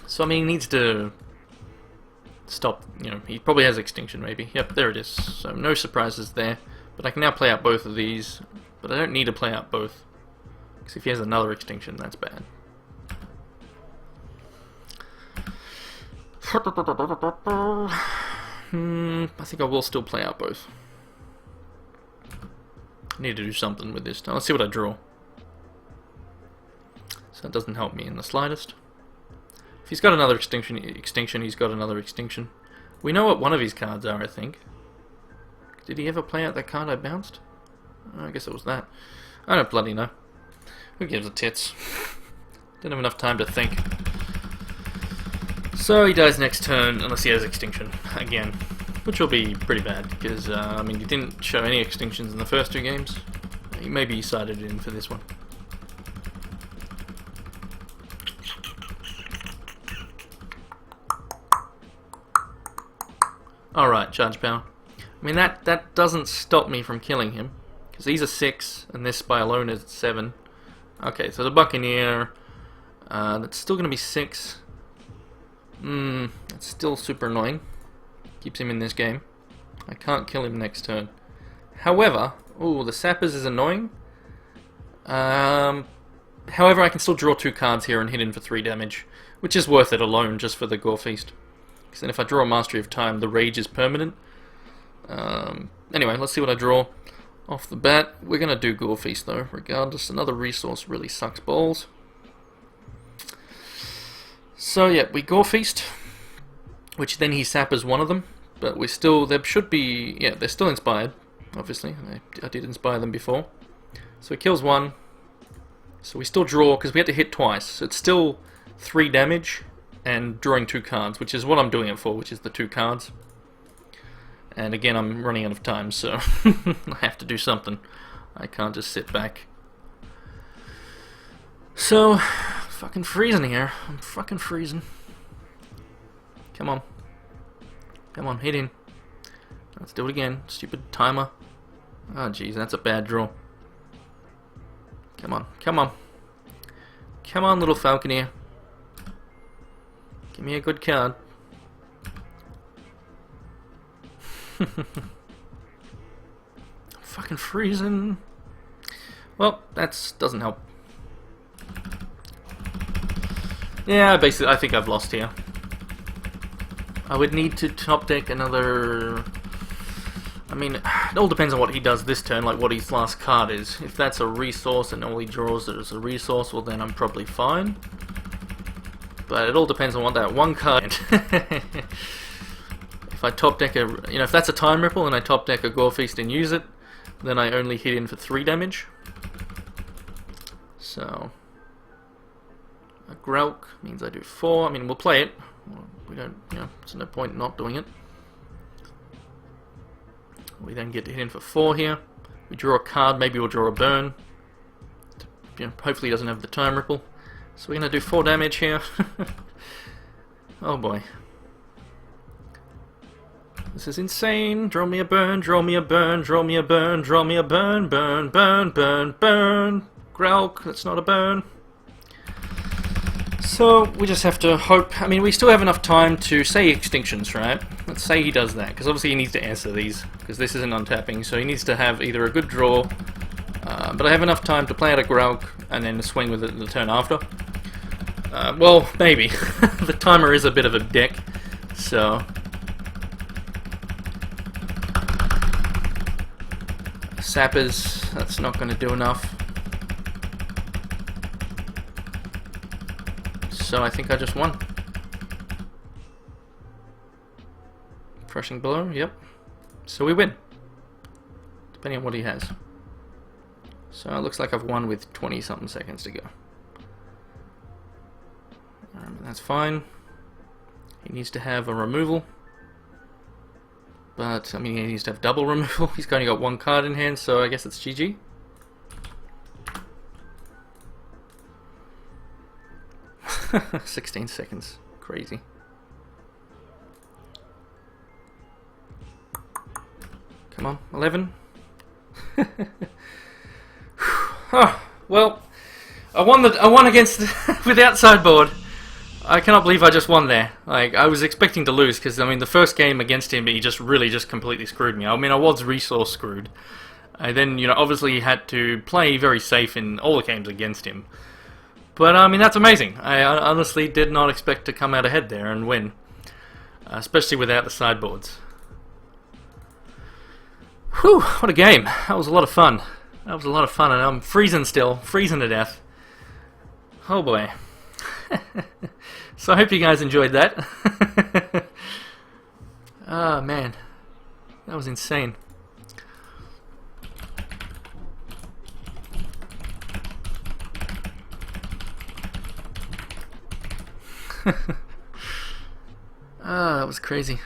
So I mean, he needs to stop. You know, he probably has extinction, maybe. Yep, there it is. So no surprises there. But I can now play out both of these. But I don't need to play out both. Because if he has another extinction, that's bad. I think I will still play out both. I need to do something with this. Now let's see what I draw. So that doesn't help me in the slightest. If he's got another extinction, he's got another extinction. We know what one of his cards are, I think. Did he ever play out that card I bounced? I guess it was that. I don't bloody know. Who gives a tits? Didn't have enough time to think. So he dies next turn, unless he has extinction again. Which will be pretty bad, because, I mean, he didn't show any extinctions in the first 2 games. He maybe sided in for this one. Alright, charge power. I mean, that doesn't stop me from killing him, because he's a 6, and this by alone is 7. Okay, so the Buccaneer, that's still going to be 6. It's still super annoying. Keeps him in this game. I can't kill him next turn. However, ooh, the Sappers is annoying. However, I can still draw 2 cards here and hit in for 3 damage, which is worth it alone just for the Gore Feast. Because then if I draw a Mastery of Time, the Rage is permanent. Anyway, let's see what I draw off the bat. We're going to do Gore Feast though, regardless. Another resource really sucks balls. So yeah, we Gore Feast, which then he sappers one of them. But we still, there should be, yeah, they're still inspired, obviously. I did inspire them before. So he kills one. So we still draw, because we had to hit twice. So it's still 3 damage and drawing 2 cards, which is what I'm doing it for, which is the 2 cards. And again, I'm running out of time, so I have to do something. I can't just sit back. So, fucking freezing here. I'm fucking freezing. Come on. Come on, hit in. Let's do it again. Stupid timer. Oh, jeez, that's a bad draw. Come on, come on. Come on, little Falconeer. Give me a good card. Fucking freezing. Well, that doesn't help. Yeah, basically, I think I've lost here. I would need to top deck another... I mean, it all depends on what he does this turn, like what his last card is. If that's a resource and all he draws is a resource, well then I'm probably fine. But it all depends on what that one card... If I top deck a... You know, if that's a Time Ripple and I top deck a Gore Feast and use it, then I only hit in for 3 damage. So... A Grelk means I do 4. I mean, we'll play it. We don't, you know, there's no point in not doing it. We then get to hit in for 4 here. We draw a card, maybe we'll draw a burn. You know, hopefully he doesn't have the Time Ripple. So we're going to do 4 damage here. Oh boy. This is insane. Draw me a burn, draw me a burn, draw me a burn, draw me a burn, burn, burn, burn, burn. Grelk, that's not a burn. So, we just have to hope. I mean, we still have enough time to say Extinctions, right? Let's say he does that, because obviously he needs to answer these, because this isn't untapping, so he needs to have either a good draw, but I have enough time to play out a Grelk, and then swing with it the turn after. Well, maybe. The timer is a bit of a dick, so... Sappers, that's not going to do enough. So I think I just won. Crushing Blow, yep. So we win. Depending on what he has. So it looks like I've won with 20-something seconds to go. That's fine. He needs to have a removal. But, I mean, he needs to have double removal. He's only got 1 card in hand, so I guess it's GG. $16 seconds. Crazy. Come on, 11. Oh, well, I won against without sideboard. I cannot believe I just won there. Like, I was expecting to lose, because, I mean, the first game against him, he just really completely screwed me. I mean, I was resource screwed. I then, you know, obviously had to play very safe in all the games against him. But, I mean, that's amazing. I honestly did not expect to come out ahead there and win. Especially without the sideboards. Whew, what a game. That was a lot of fun. That was a lot of fun, and I'm freezing still. Freezing to death. Oh boy. So I hope you guys enjoyed that. Oh man, that was insane. Ah, that was crazy.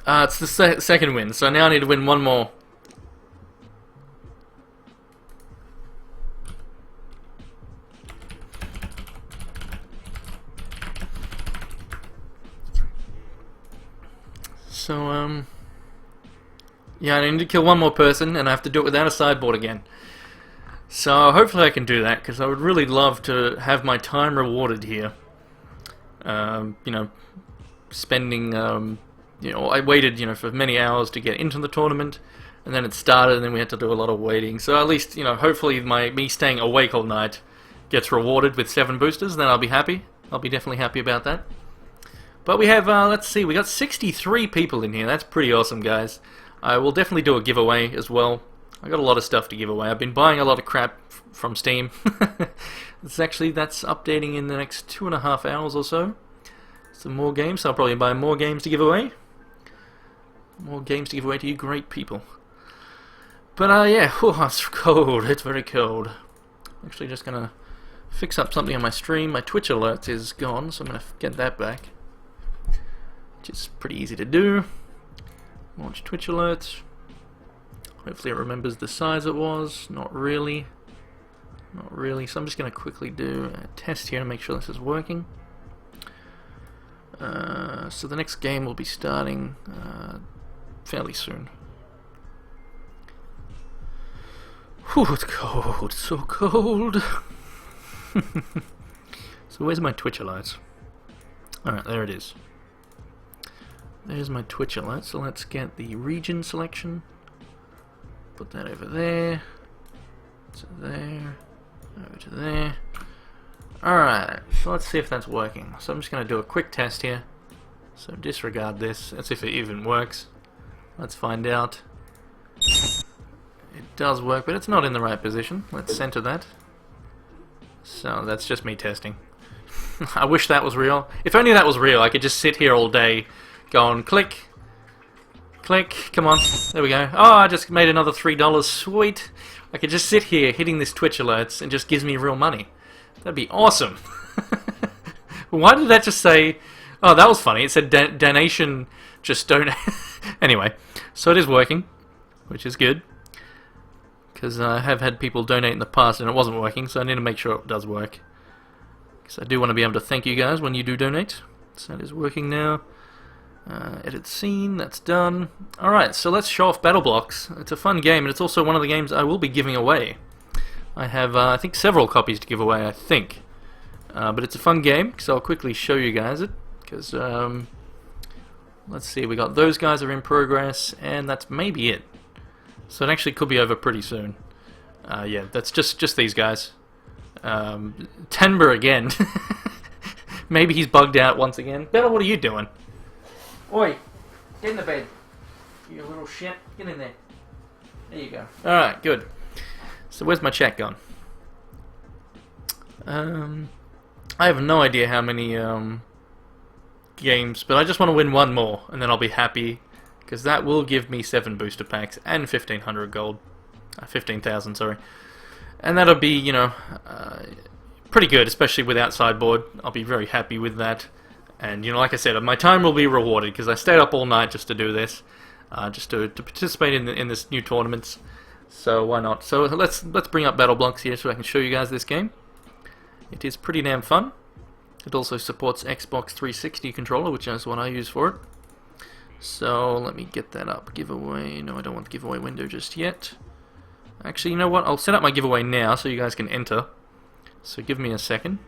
It's the second win, so now I need to win 1 more. So, yeah, I need to kill 1 more person, and I have to do it without a sideboard again. So hopefully I can do that, because I would really love to have my time rewarded here. You know, spending, you know, I waited, you know, for many hours to get into the tournament, and then it started, and then we had to do a lot of waiting. So at least, you know, hopefully me staying awake all night gets rewarded with 7 boosters, then I'll be happy. I'll be definitely happy about that. But we have, let's see, we got 63 people in here. That's pretty awesome, guys. I will definitely do a giveaway as well. I got a lot of stuff to give away. I've been buying a lot of crap from Steam. That's updating in the next 2.5 hours or so. Some more games, so I'll probably buy more games to give away. More games to give away to you great people. But yeah, oh, it's cold. It's very cold. I'm actually just gonna fix up something on my stream. My Twitch alert is gone, so I'm gonna get that back, which is pretty easy to do. Launch Twitch alerts. Hopefully it remembers the size it was. Not really. Not really. So I'm just gonna quickly do a test here to make sure this is working. So the next game will be starting fairly soon. Whew, it's cold, so cold. So where's my Twitch alerts? Alright, there it is. There's my Twitch alert, so let's get the region selection. Put that over there. To there. Over to there. Alright, so let's see if that's working. So I'm just going to do a quick test here. So disregard this. Let's see if it even works. Let's find out. It does work, but it's not in the right position. Let's center that. So that's just me testing. I wish that was real. If only that was real, I could just sit here all day going click, click, come on, there we go. Oh, I just made another $3, sweet. I could just sit here hitting this Twitch alerts and just gives me real money. That'd be awesome. Why did that just say, oh, that was funny, it said donation, just donate. Anyway, so it is working, which is good. Because I have had people donate in the past and it wasn't working, so I need to make sure it does work. Because I do want to be able to thank you guys when you do donate. So that is working now. Edit scene, that's done. Alright, so let's show off Battle Blocks. It's a fun game, and it's also one of the games I will be giving away. I have, I think, several copies to give away, I think. But it's a fun game, so I'll quickly show you guys it. Because, let's see, we got those guys are in progress, and that's maybe it. So it actually could be over pretty soon. Yeah, that's just these guys. Tenber again. Maybe he's bugged out once again. Bella, what are you doing? Oi, get in the bed. You little shit. Get in there. There you go. Alright, good. So where's my chat gone? I have no idea how many games, but I just want to win one more, and then I'll be happy. Because that will give me 7 booster packs and 1,500 gold. 15,000, sorry. And that'll be, you know, pretty good, especially without sideboard. I'll be very happy with that. And, you know, like I said, my time will be rewarded because I stayed up all night just to do this. Just to participate in this new tournaments. So why not? So let's bring up Battle Blocks here so I can show you guys this game. It is pretty damn fun. It also supports Xbox 360 controller, which is what I use for it. So let me get that up. Giveaway. No, I don't want the giveaway window just yet. Actually, you know what? I'll set up my giveaway now so you guys can enter. So give me a second.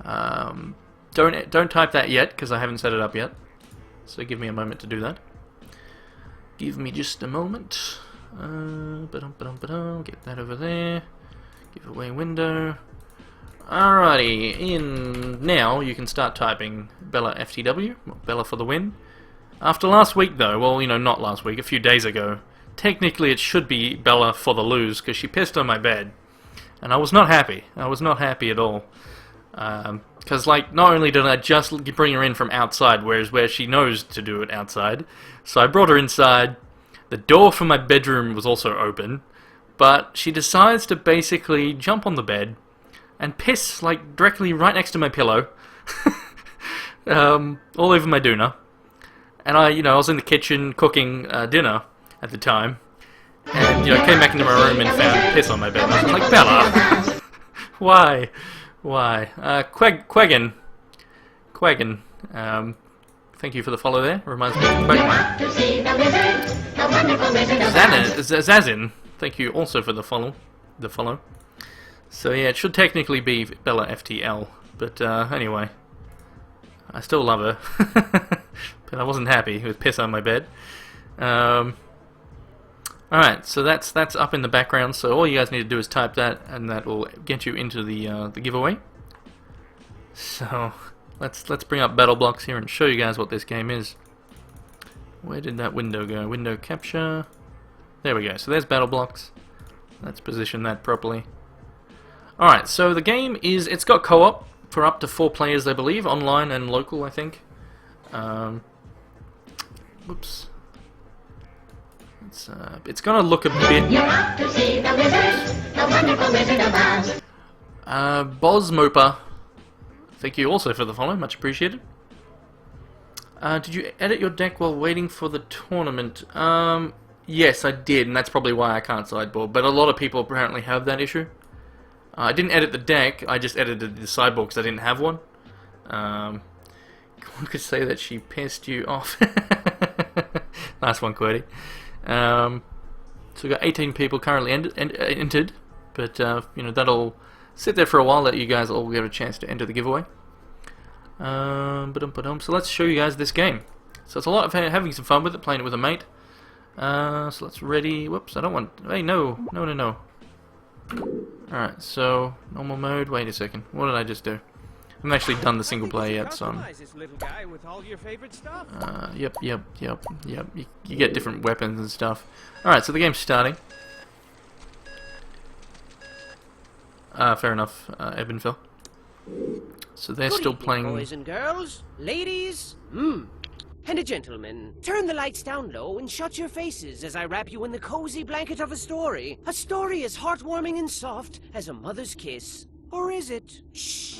Don't type that yet because I haven't set it up yet. So give me a moment to do that. Give me just a moment. Get that over there. Giveaway window. Alrighty, in now you can start typing Bella FTW, Bella for the win. After last week though, well, you know, not last week, a few days ago, technically it should be Bella for the lose because she pissed on my bed. And I was not happy. I was not happy at all. Because, like, not only did I just bring her in from outside, whereas where she knows to do it outside, so I brought her inside. The door from my bedroom was also open, but she decides to basically jump on the bed and piss, like, directly right next to my pillow, all over my doona. And I was in the kitchen cooking dinner at the time, and, came back into my room and found piss on my bed. And I was like, Bella, why? Quaggan, thank you for the follow there. Reminds me of Quaggan. Zazin, thank you also for the follow. the follow. So yeah, it should technically be Bella FTL, but anyway, I still love her, but I wasn't happy with piss on my bed. Alright, so that's up in the background, so all you guys need to do is type that, and that will get you into the giveaway. So, let's bring up Battle Blocks here and show you guys what this game is. Where did that window go? Window capture. There we go, so there's Battle Blocks. Let's position that properly. Alright, so the game is, it's got co-op for up to 4 players, I believe, online and local, I think. Whoops. It's gonna look a bit... You're off to see the wizards, the wonderful Wizard of Oz. Bosmoper, thank you also for the follow, much appreciated. Did you edit your deck while waiting for the tournament? Yes, I did, and that's probably why I can't sideboard, but a lot of people apparently have that issue. I didn't edit the deck, I just edited the sideboard because I didn't have one. One could say that she pissed you off. Nice one, Qwerty. So we've got 18 people currently entered, but you know, that'll sit there for a while, let you guys all get a chance to enter the giveaway. So let's show you guys this game. So it's a lot of having some fun with it, playing it with a mate. So let's ready. Whoops, I don't want. Hey, no. Alright, so normal mode. Wait a second. What did I just do? I haven't actually done the single player yet, so yep. You get different weapons and stuff. Alright, so the game's starting. Fair enough, Ebenfell. So they're still playing. Boys and girls, ladies, and a gentleman. Turn the lights down low and shut your faces as I wrap you in the cozy blanket of a story. A story as heartwarming and soft as a mother's kiss. Or is it? Shh.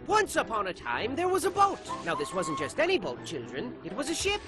Once upon a time, there was a boat. Now, this wasn't just any boat, children. It was a ship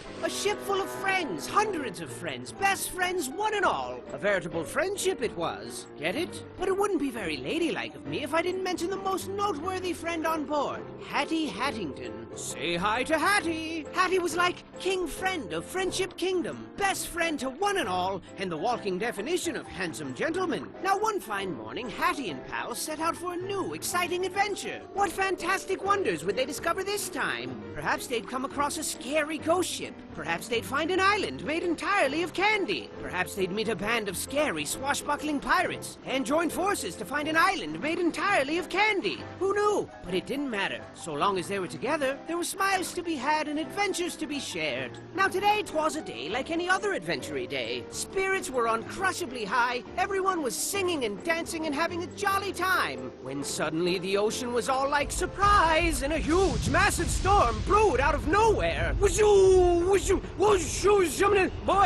full of friends, hundreds of friends, best friends, one and all. A veritable friendship it was. Get it? But it wouldn't be very ladylike of me if I didn't mention the most noteworthy friend on board, Hattie Hattington. Say hi to Hattie. Hattie was like king friend of Friendship Kingdom, best friend to one and all, and the walking definition of handsome gentleman. Now, one fine morning, Hattie and pals set out for a new, exciting adventure. What fantastic wonders would they discover this time? Perhaps they'd come across a scary ghost ship. Perhaps they'd find an island made entirely of candy. Perhaps they'd meet a band of scary, swashbuckling pirates and join forces to find an island made entirely of candy. Who knew? But it didn't matter. So long as they were together, there were smiles to be had and adventures to be shared. Now today, 'twas a day like any other adventure-y day. Spirits were uncrushably high, everyone was singing and dancing and having a jolly time, when suddenly the ocean was all like surprise, and a huge, massive storm brewed out of nowhere. Boy,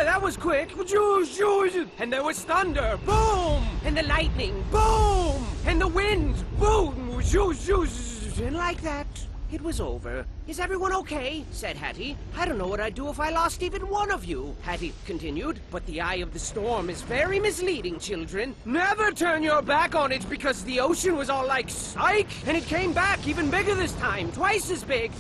that was quick. And there was thunder, boom! And the lightning, boom! And the wind, boom! And like that, it was over. Is everyone okay? Said Hattie. I don't know what I'd do if I lost even one of you, Hattie continued. But the eye of the storm is very misleading, children. Never turn your back on it, because the ocean was all like, psych! And it came back even bigger this time, twice as big.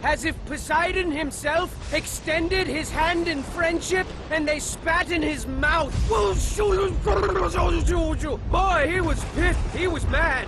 As if Poseidon himself extended his hand in friendship, and they spat in his mouth. Boy, he was pissed. He was mad.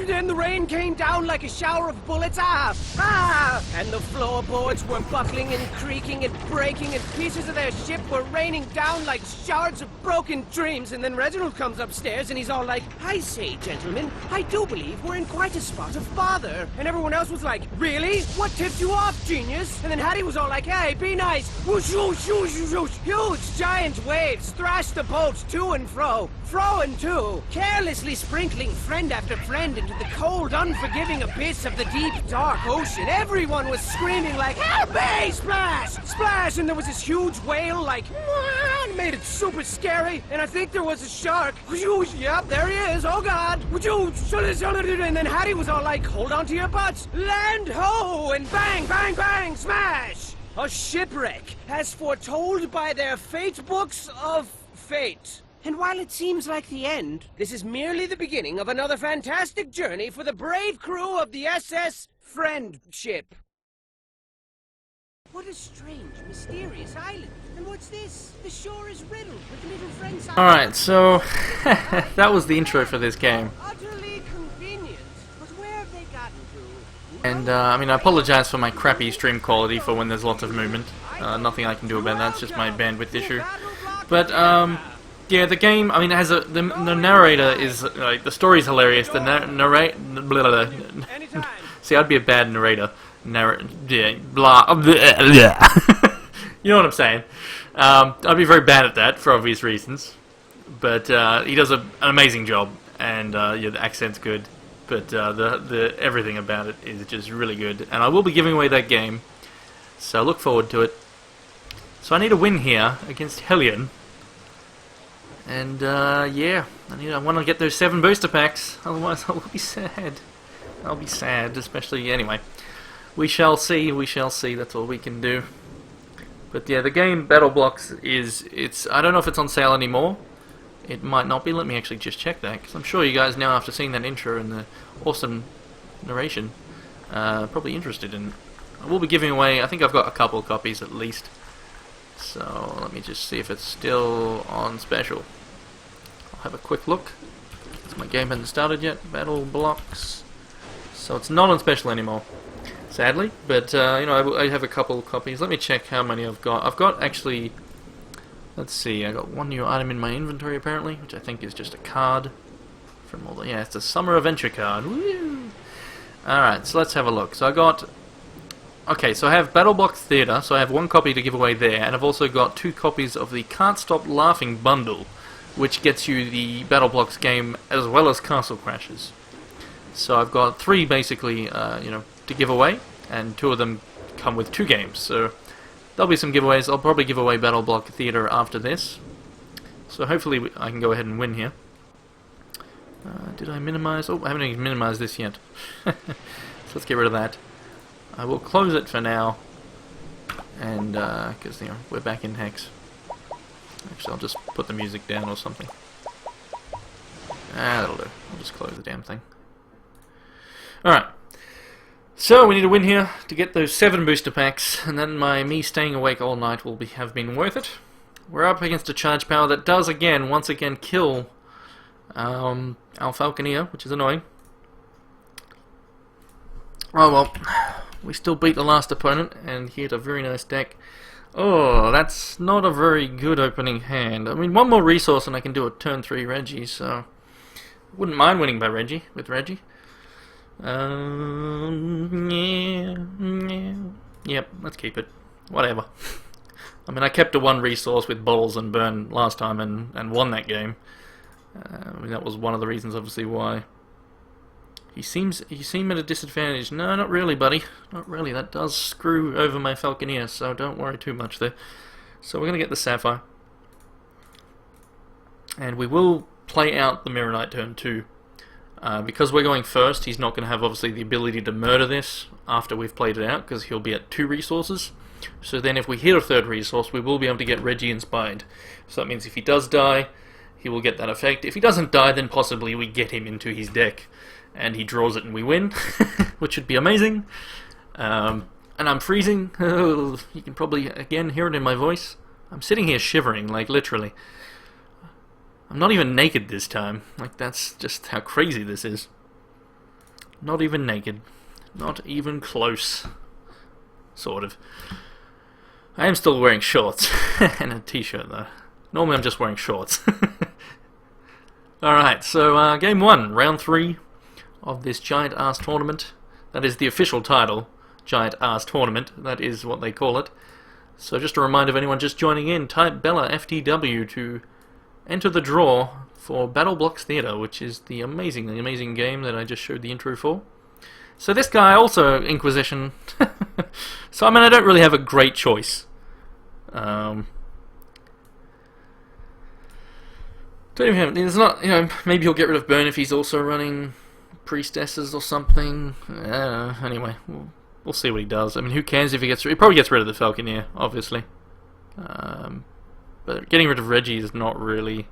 Then the rain came down like a shower of bullets. And the floorboards were buckling and creaking and breaking, and pieces of their ship were raining down like shards of broken dreams. And then Reginald comes upstairs and he's all like, I say, gentlemen, I do believe we're in quite a spot of bother. And everyone else was like, really? What tipped you off, genius? And then Hattie was all like, hey, be nice. Huge giant waves thrashed the boat to and fro and to, carelessly sprinkling friend after friend into the cold, unforgiving abyss of the deep, dark ocean. Everyone was screaming like, help me! Splash! Splash! And there was this huge whale like, and made it super scary. And I think there was a shark. Yep, there he is. Oh God! And then Hattie was all like, hold on to your butts. Land ho! And bang, bang, bang, smash! A shipwreck, as foretold by their fate books of fate. And while it seems like the end, this is merely the beginning of another fantastic journey for the brave crew of the SS Friendship. What a strange, mysterious island. And what's this? The shore is riddled with little friends. Alright, so that was the intro for this game. Utterly convenient. But where have they gotten to? And, I mean, I apologize for my crappy stream quality for when there's lots of movement. Nothing I can do about that, it's just my bandwidth issue. But, yeah, the game, I mean, it has the narrator is, like, the story's hilarious, the see, I'd be a bad narrator. Yeah, blah, you know what I'm saying. I'd be very bad at that, for obvious reasons. But, he does an amazing job, and, yeah, the accent's good. But, the everything about it is just really good. And I will be giving away that game, so look forward to it. So I need a win here against Hellion. And, yeah, I want to get those 7 booster packs, otherwise I will be sad. I'll be sad, especially, anyway. We shall see, that's all we can do. But yeah, the game Battle Blocks I don't know if it's on sale anymore. It might not be, let me actually just check that, because I'm sure you guys now, after seeing that intro and the awesome narration, probably interested in it. I will be giving away, I think I've got a couple of copies at least. So, let me just see if it's still on special. I'll have a quick look. My game hasn't started yet. Battle Blocks. So it's not on special anymore, sadly. But, you know, I have a couple of copies. Let me check how many I've got. I've got, actually, let's see, I got one new item in my inventory, apparently, which I think is just a card from all the... Yeah, it's a Summer Adventure card. Woo! Alright, so let's have a look. So I got... Okay, so I have Battle Blocks Theatre, so I have 1 copy to give away there, and I've also got 2 copies of the Can't Stop Laughing bundle, which gets you the Battle Blocks game as well as Castle Crashers. So I've got 3 basically, you know, to give away, and 2 of them come with 2 games. So there'll be some giveaways. I'll probably give away Battle Block Theatre after this. So hopefully I can go ahead and win here. Did I minimize? Oh, I haven't even minimized this yet. So let's get rid of that. I will close it for now, and because you know we're back in HEX. Actually, I'll just put the music down or something. That'll do. I'll just close the damn thing. Alright. So, we need a win here to get those 7 booster packs, and then me staying awake all night will have been worth it. We're up against a charge power that does, once again, kill our Falconeer, which is annoying. Oh well. We still beat the last opponent, and he had a very nice deck. Oh, that's not a very good opening hand. I mean, 1 more resource and I can do a turn 3 Reggie, so... Wouldn't mind winning by Reggie, with Reggie. Yeah. Yep, let's keep it. Whatever. I mean, I kept a 1 resource with Balls and Burn last time and won that game. I mean, that was one of the reasons, obviously, why. You seem at a disadvantage. No, not really, buddy. Not really. That does screw over my Falconeer, so don't worry too much there. So we're going to get the Sapphire. And we will play out the Mirror Knight turn 2. Because we're going first, he's not going to have, obviously, the ability to murder this after we've played it out, because he'll be at 2 resources. So then if we hit a 3rd resource, we will be able to get Reggie inspired. So that means if he does die, he will get that effect. If he doesn't die, then possibly we get him into his deck. And he draws it and we win, which would be amazing. And I'm freezing. You can probably, again, hear it in my voice. I'm sitting here shivering, like, literally. I'm not even naked this time. Like, that's just how crazy this is. Not even naked. Not even close. Sort of. I am still wearing shorts. And a t-shirt, though. Normally I'm just wearing shorts. Alright, so, game 1, round 3. Of this Giant Ass Tournament. That is the official title, Giant Ass Tournament. That is what they call it. So just a reminder of anyone just joining in, type Bella FTW to enter the draw for Battle Blocks Theatre, which is the amazing game that I just showed the intro for. So this guy also Inquisition. So I mean I don't really have a great choice. Don't even have, there's not, you know, maybe he'll get rid of Burn if he's also running Priestesses or something. Anyway, we'll see what he does. I mean, who cares if he probably gets rid of the Falconeer, obviously. But getting rid of Reggie is not really...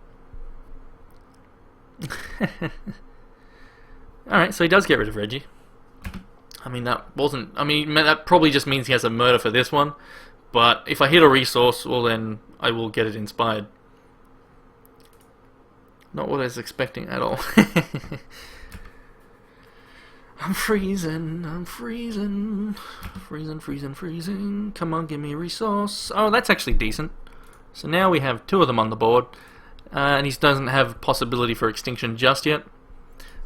Alright, so he does get rid of Reggie. I mean, that wasn't... I mean, that probably just means he has a murder for this one. But if I hit a resource, well then, I will get it inspired. Not what I was expecting at all. I'm freezing, I'm freezing. Freezing, freezing, freezing. Come on, give me a resource. Oh, that's actually decent. So now we have 2 of them on the board. And he doesn't have possibility for extinction just yet.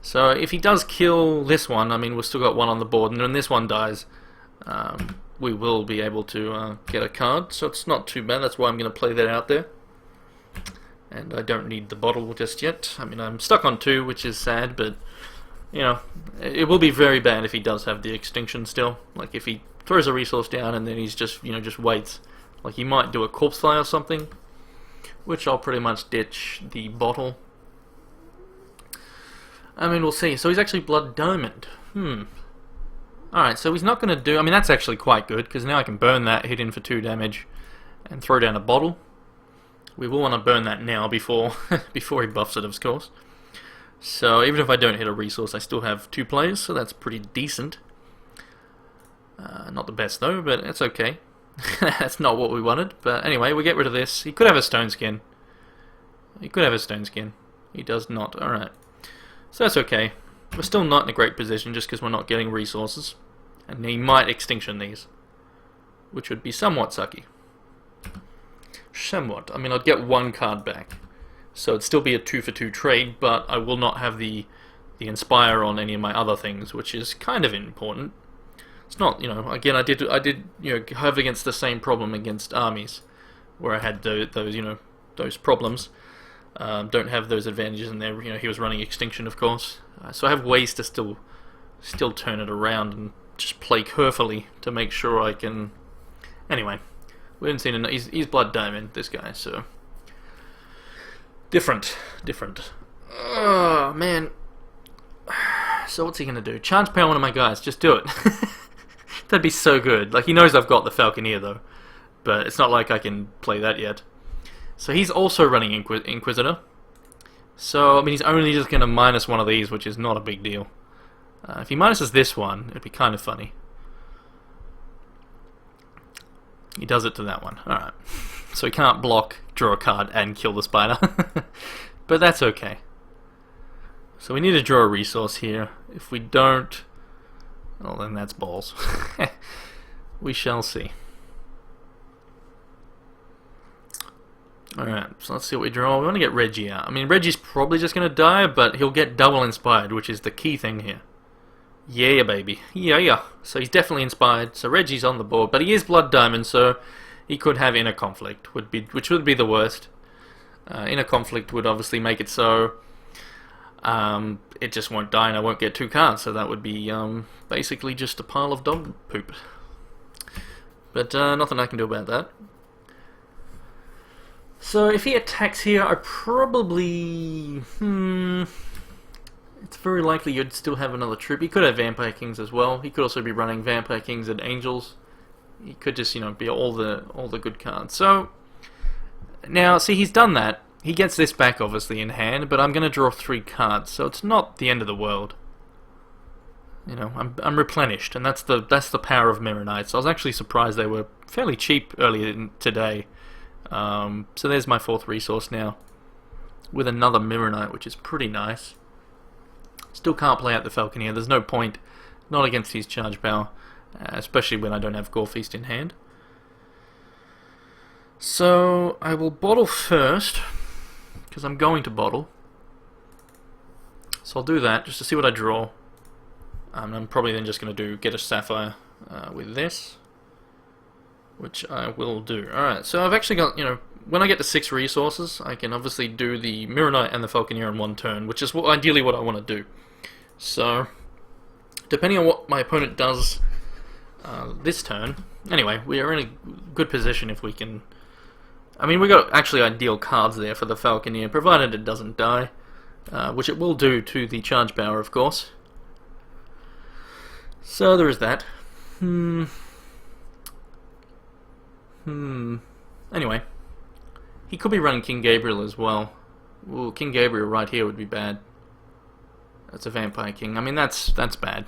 So if he does kill this one, I mean, we've still got 1 on the board, and when this one dies, we will be able to get a card. So it's not too bad. That's why I'm going to play that out there. And I don't need the bottle just yet. I mean, I'm stuck on 2, which is sad, but, you know, it will be very bad if he does have the extinction still. Like, if he throws a resource down and then he's just, you know, just waits. Like, he might do a corpse fly or something, which I'll pretty much ditch the bottle. I mean, we'll see. So he's actually Blood Diamond. Alright, so he's not going to do... I mean, that's actually quite good, because now I can burn that, hit in for 2 damage, and throw down a bottle. We will want to burn that now before before he buffs it, of course. So even if I don't hit a resource, I still have 2 players, so that's pretty decent. Not the best, though, but it's okay. That's not what we wanted. But anyway, we get rid of this. He could have a stone skin. He could have a stone skin. He does not. Alright. So that's okay. We're still not in a great position just because we're not getting resources. And he might extinction these, which would be somewhat sucky. Somewhat. I mean, I'd get 1 card back. So it'd still be a 2 for 2 trade, but I will not have the Inspire on any of my other things, which is kind of important. It's not, you know, again, I did you know, have against the same problem against Armies, where I had those, you know, those problems. Don't have those advantages in there. You know, he was running extinction, of course. So I have ways to still turn it around and just play carefully to make sure I can. Anyway, we haven't seen he's Blood Diamond, this guy. So different. Oh man. So what's he gonna do? Charge power one of my guys. Just do it. That'd be so good. Like, he knows I've got the Falconeer though, but it's not like I can play that yet. So he's also running Inquisitor. So, I mean, he's only just going to minus 1 of these, which is not a big deal. If he minuses this one, it'd be kind of funny. He does it to that one. Alright. So he can't block, draw a card, and kill the spider. But that's okay. So we need to draw a resource here. If we don't... well, then that's balls. We shall see. Alright, so let's see what we draw. We want to get Reggie out. I mean, Reggie's probably just going to die, but he'll get double inspired, which is the key thing here. Yeah, baby. Yeah. So he's definitely inspired. So Reggie's on the board, but he is Blood Diamond, so he could have Inner Conflict, which would be the worst. Inner Conflict would obviously make it so it just won't die and I won't get 2 cards, so that would be basically just a pile of dog poop. But nothing I can do about that. So if he attacks here, I probably... it's very likely you'd still have another troop. He could have Vampire Kings as well. He could also be running Vampire Kings and Angels. He could just, you know, be all the good cards. So now, see, he's done that. He gets this back, obviously, in hand, but I'm going to draw 3 cards, so it's not the end of the world. You know, I'm replenished, and that's the power of Mirror Knights. I was actually surprised they were fairly cheap earlier today. So there's my 4th resource now, with another Mirror Knight, which is pretty nice. Still can't play out the Falconeer. There's no point, not against his charge power, especially when I don't have Gore Feast in hand. So I will bottle first, because I'm going to bottle. So I'll do that just to see what I draw. I'm probably then just going to get a Sapphire with this, which I will do. Alright, so I've actually got, you know, when I get to 6 resources, I can obviously do the Mirror Knight and the Falconeer in 1 turn, which is ideally what I want to do. So, depending on what my opponent does this turn, anyway, we are in a good position if we can... I mean, we got actually ideal cards there for the Falconeer, provided it doesn't die, which it will do to the charge power, of course. So there is that. Anyway, he could be running King Gabriel as well. Ooh, King Gabriel right here would be bad. That's a Vampire King. I mean, that's bad.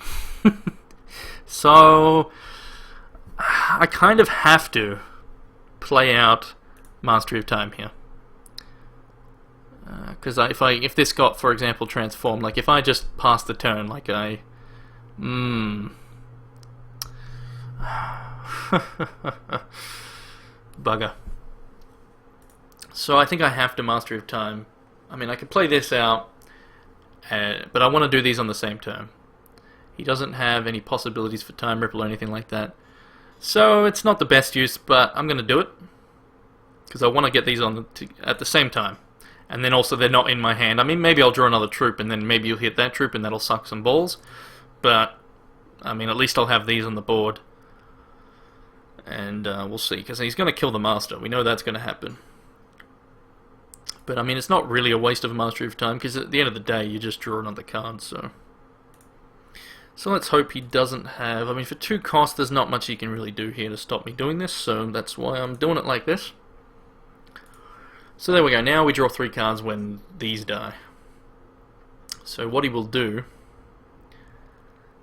So I kind of have to play out Mastery of Time here. Because if this got, for example, transformed, like if I just passed the turn, like I... Bugger. So I think I have to Mastery of Time. I mean, I could play this out, but I want to do these on the same turn. He doesn't have any possibilities for Time Ripple or anything like that. So it's not the best use, but I'm going to do it. Because I want to get these on at the same time. And then also they're not in my hand. I mean, maybe I'll draw another troop, and then maybe you'll hit that troop, and that'll suck some balls. But, I mean, at least I'll have these on the board. And we'll see, because he's going to kill the Master. We know that's going to happen. But, I mean, it's not really a waste of a Mastery of Time, because at the end of the day, you just draw another card, so... So let's hope he doesn't have... I mean, for 2 costs, there's not much he can really do here to stop me doing this, so that's why I'm doing it like this. So there we go, now we draw 3 cards when these die. So what he will do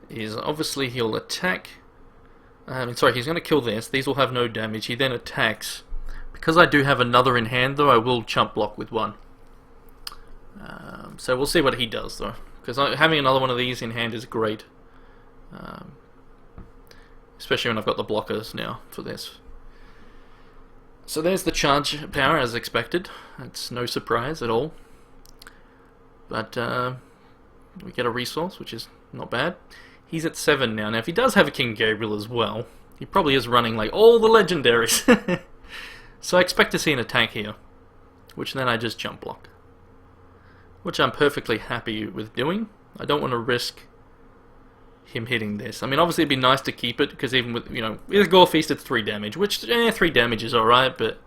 is, obviously he'll attack... sorry, he's going to kill this. These will have no damage. He then attacks. Because I do have another in hand, though, I will chump block with 1. So we'll see what he does, though. Because having another one of these in hand is great. Especially when I've got the blockers now for this. So there's the charge power as expected. It's no surprise at all. But we get a resource, which is not bad. He's at 7 now. Now if he does have a King Gabriel as well, he probably is running like all the legendaries. So I expect to see an attack here, which then I just jump block. Which I'm perfectly happy with doing. I don't want to risk him hitting this. I mean, obviously it'd be nice to keep it, because even with, with Gore Feast it's 3 damage, which, 3 damage is alright, but,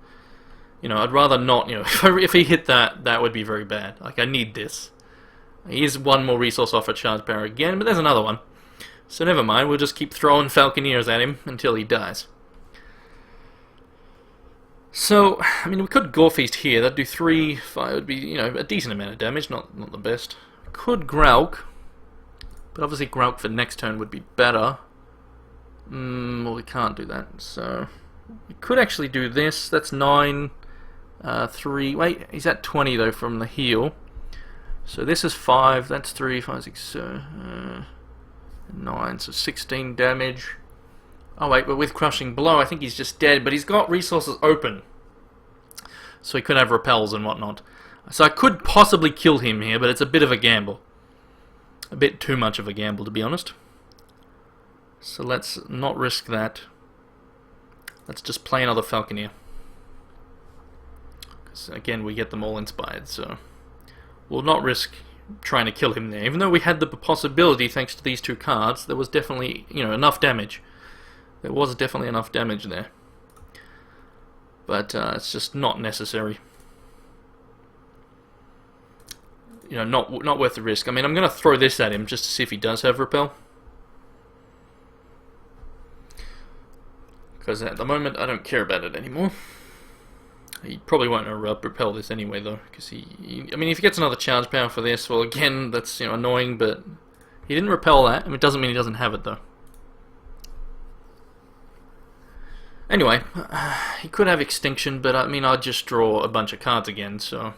I'd rather not, if he hit that, that would be very bad. Like, I need this. He is 1 more resource off a charge power again, but there's another one. So never mind, we'll just keep throwing Falconeers at him until he dies. So, I mean, we could Gore Feast here, that'd do 3, 5, would be, a decent amount of damage, not the best. Could Grauk. But obviously Grauk for next turn would be better. Well, we can't do that. So we could actually do this. That's 9, 3. Wait, he's at 20 though from the heal. So this is 5. That's 3, 5, 6, 9. So 16 damage. Oh wait, but with Crushing Blow, I think he's just dead. But he's got resources open, so he could have repels and whatnot. So I could possibly kill him here, but it's a bit of a gamble. A bit too much of a gamble, to be honest. So let's not risk that. Let's just play another Falconeer. Because again, we get them all inspired, so we'll not risk trying to kill him there. Even though we had the possibility, thanks to these 2 cards, there was definitely, enough damage. There was definitely enough damage there. But it's just not necessary. Not worth the risk. I mean, I'm going to throw this at him just to see if he does have repel. Because at the moment, I don't care about it anymore. He probably won't repel this anyway, though. Because I mean, if he gets another charge power for this, well, again, that's annoying, but he didn't repel that. I mean, it doesn't mean he doesn't have it, though. Anyway, he could have Extinction, but I mean, I'd just draw a bunch of cards again, so...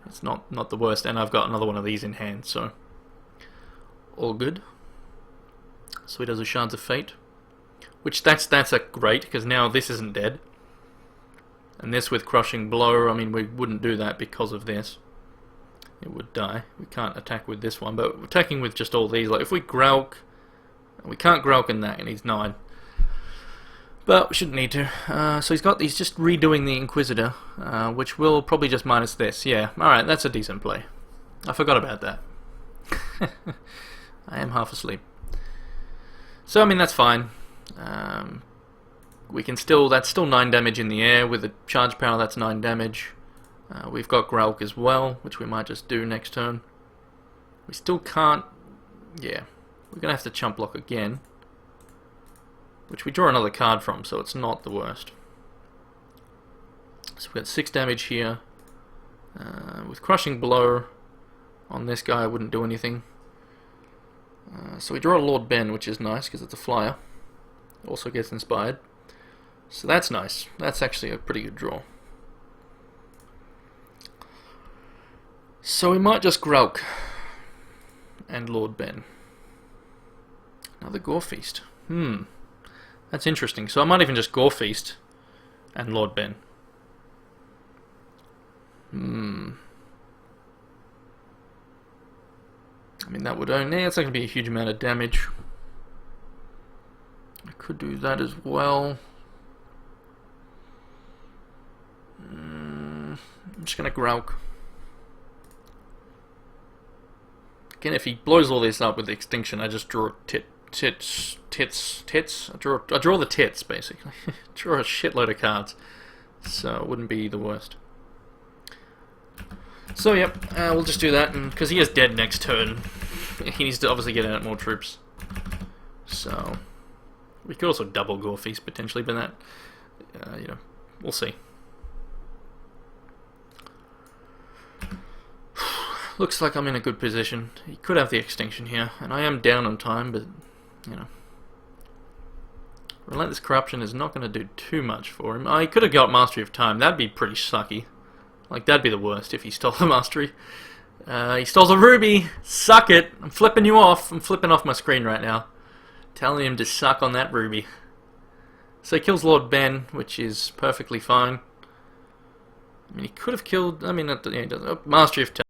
It's not the worst, and I've got another one of these in hand, so all good. So he does a Shards of Fate, which that's a great, because now this isn't dead. And this with Crushing Blow, I mean, we wouldn't do that because of this. It would die. We can't attack with this one, but attacking with just all these, like if we Grauk, we can't Grauk in that, and he's 9. But we shouldn't need to. So he's just redoing the Inquisitor, which will probably just minus this. Yeah, alright, that's a decent play. I forgot about that. I am half asleep. So, I mean, that's fine. We can still... That's still 9 damage in the air. With the charge power, that's 9 damage. We've got Grauk as well, which we might just do next turn. We still can't... Yeah, we're going to have to chump block again. Which we draw another card from, so it's not the worst. So we've got 6 damage here. With Crushing Blow on this guy, I wouldn't do anything. So we draw a Lord Ben, which is nice because it's a flyer. Also gets inspired. So that's nice. That's actually a pretty good draw. So we might just Grauk and Lord Ben. Another Gore Feast. That's interesting. So I might even just Gore Feast and Lord Ben. I mean, that would only... it's not going to be a huge amount of damage. I could do that as well. I'm just going to Grauk. Again, if he blows all this up with the extinction, I just draw tits. I draw the tits, basically. Draw a shitload of cards. So it wouldn't be the worst. So yep, we'll just do that, and because he is dead next turn, he needs to obviously get out more troops. So we could also double Gore Feast potentially, but that, you know, we'll see. Looks like I'm in a good position. He could have the extinction here, and I am down on time, but you know, Relentless Corruption is not going to do too much for him. I could have got Mastery of Time. That'd be pretty sucky. Like, that'd be the worst if he stole the Mastery. He stole a Ruby! Suck it! I'm flipping you off. I'm flipping off my screen right now. Telling him to suck on that Ruby. So he kills Lord Ben, which is perfectly fine. I mean, he could have killed... I mean, yeah, he does. Oh, Mastery of Time.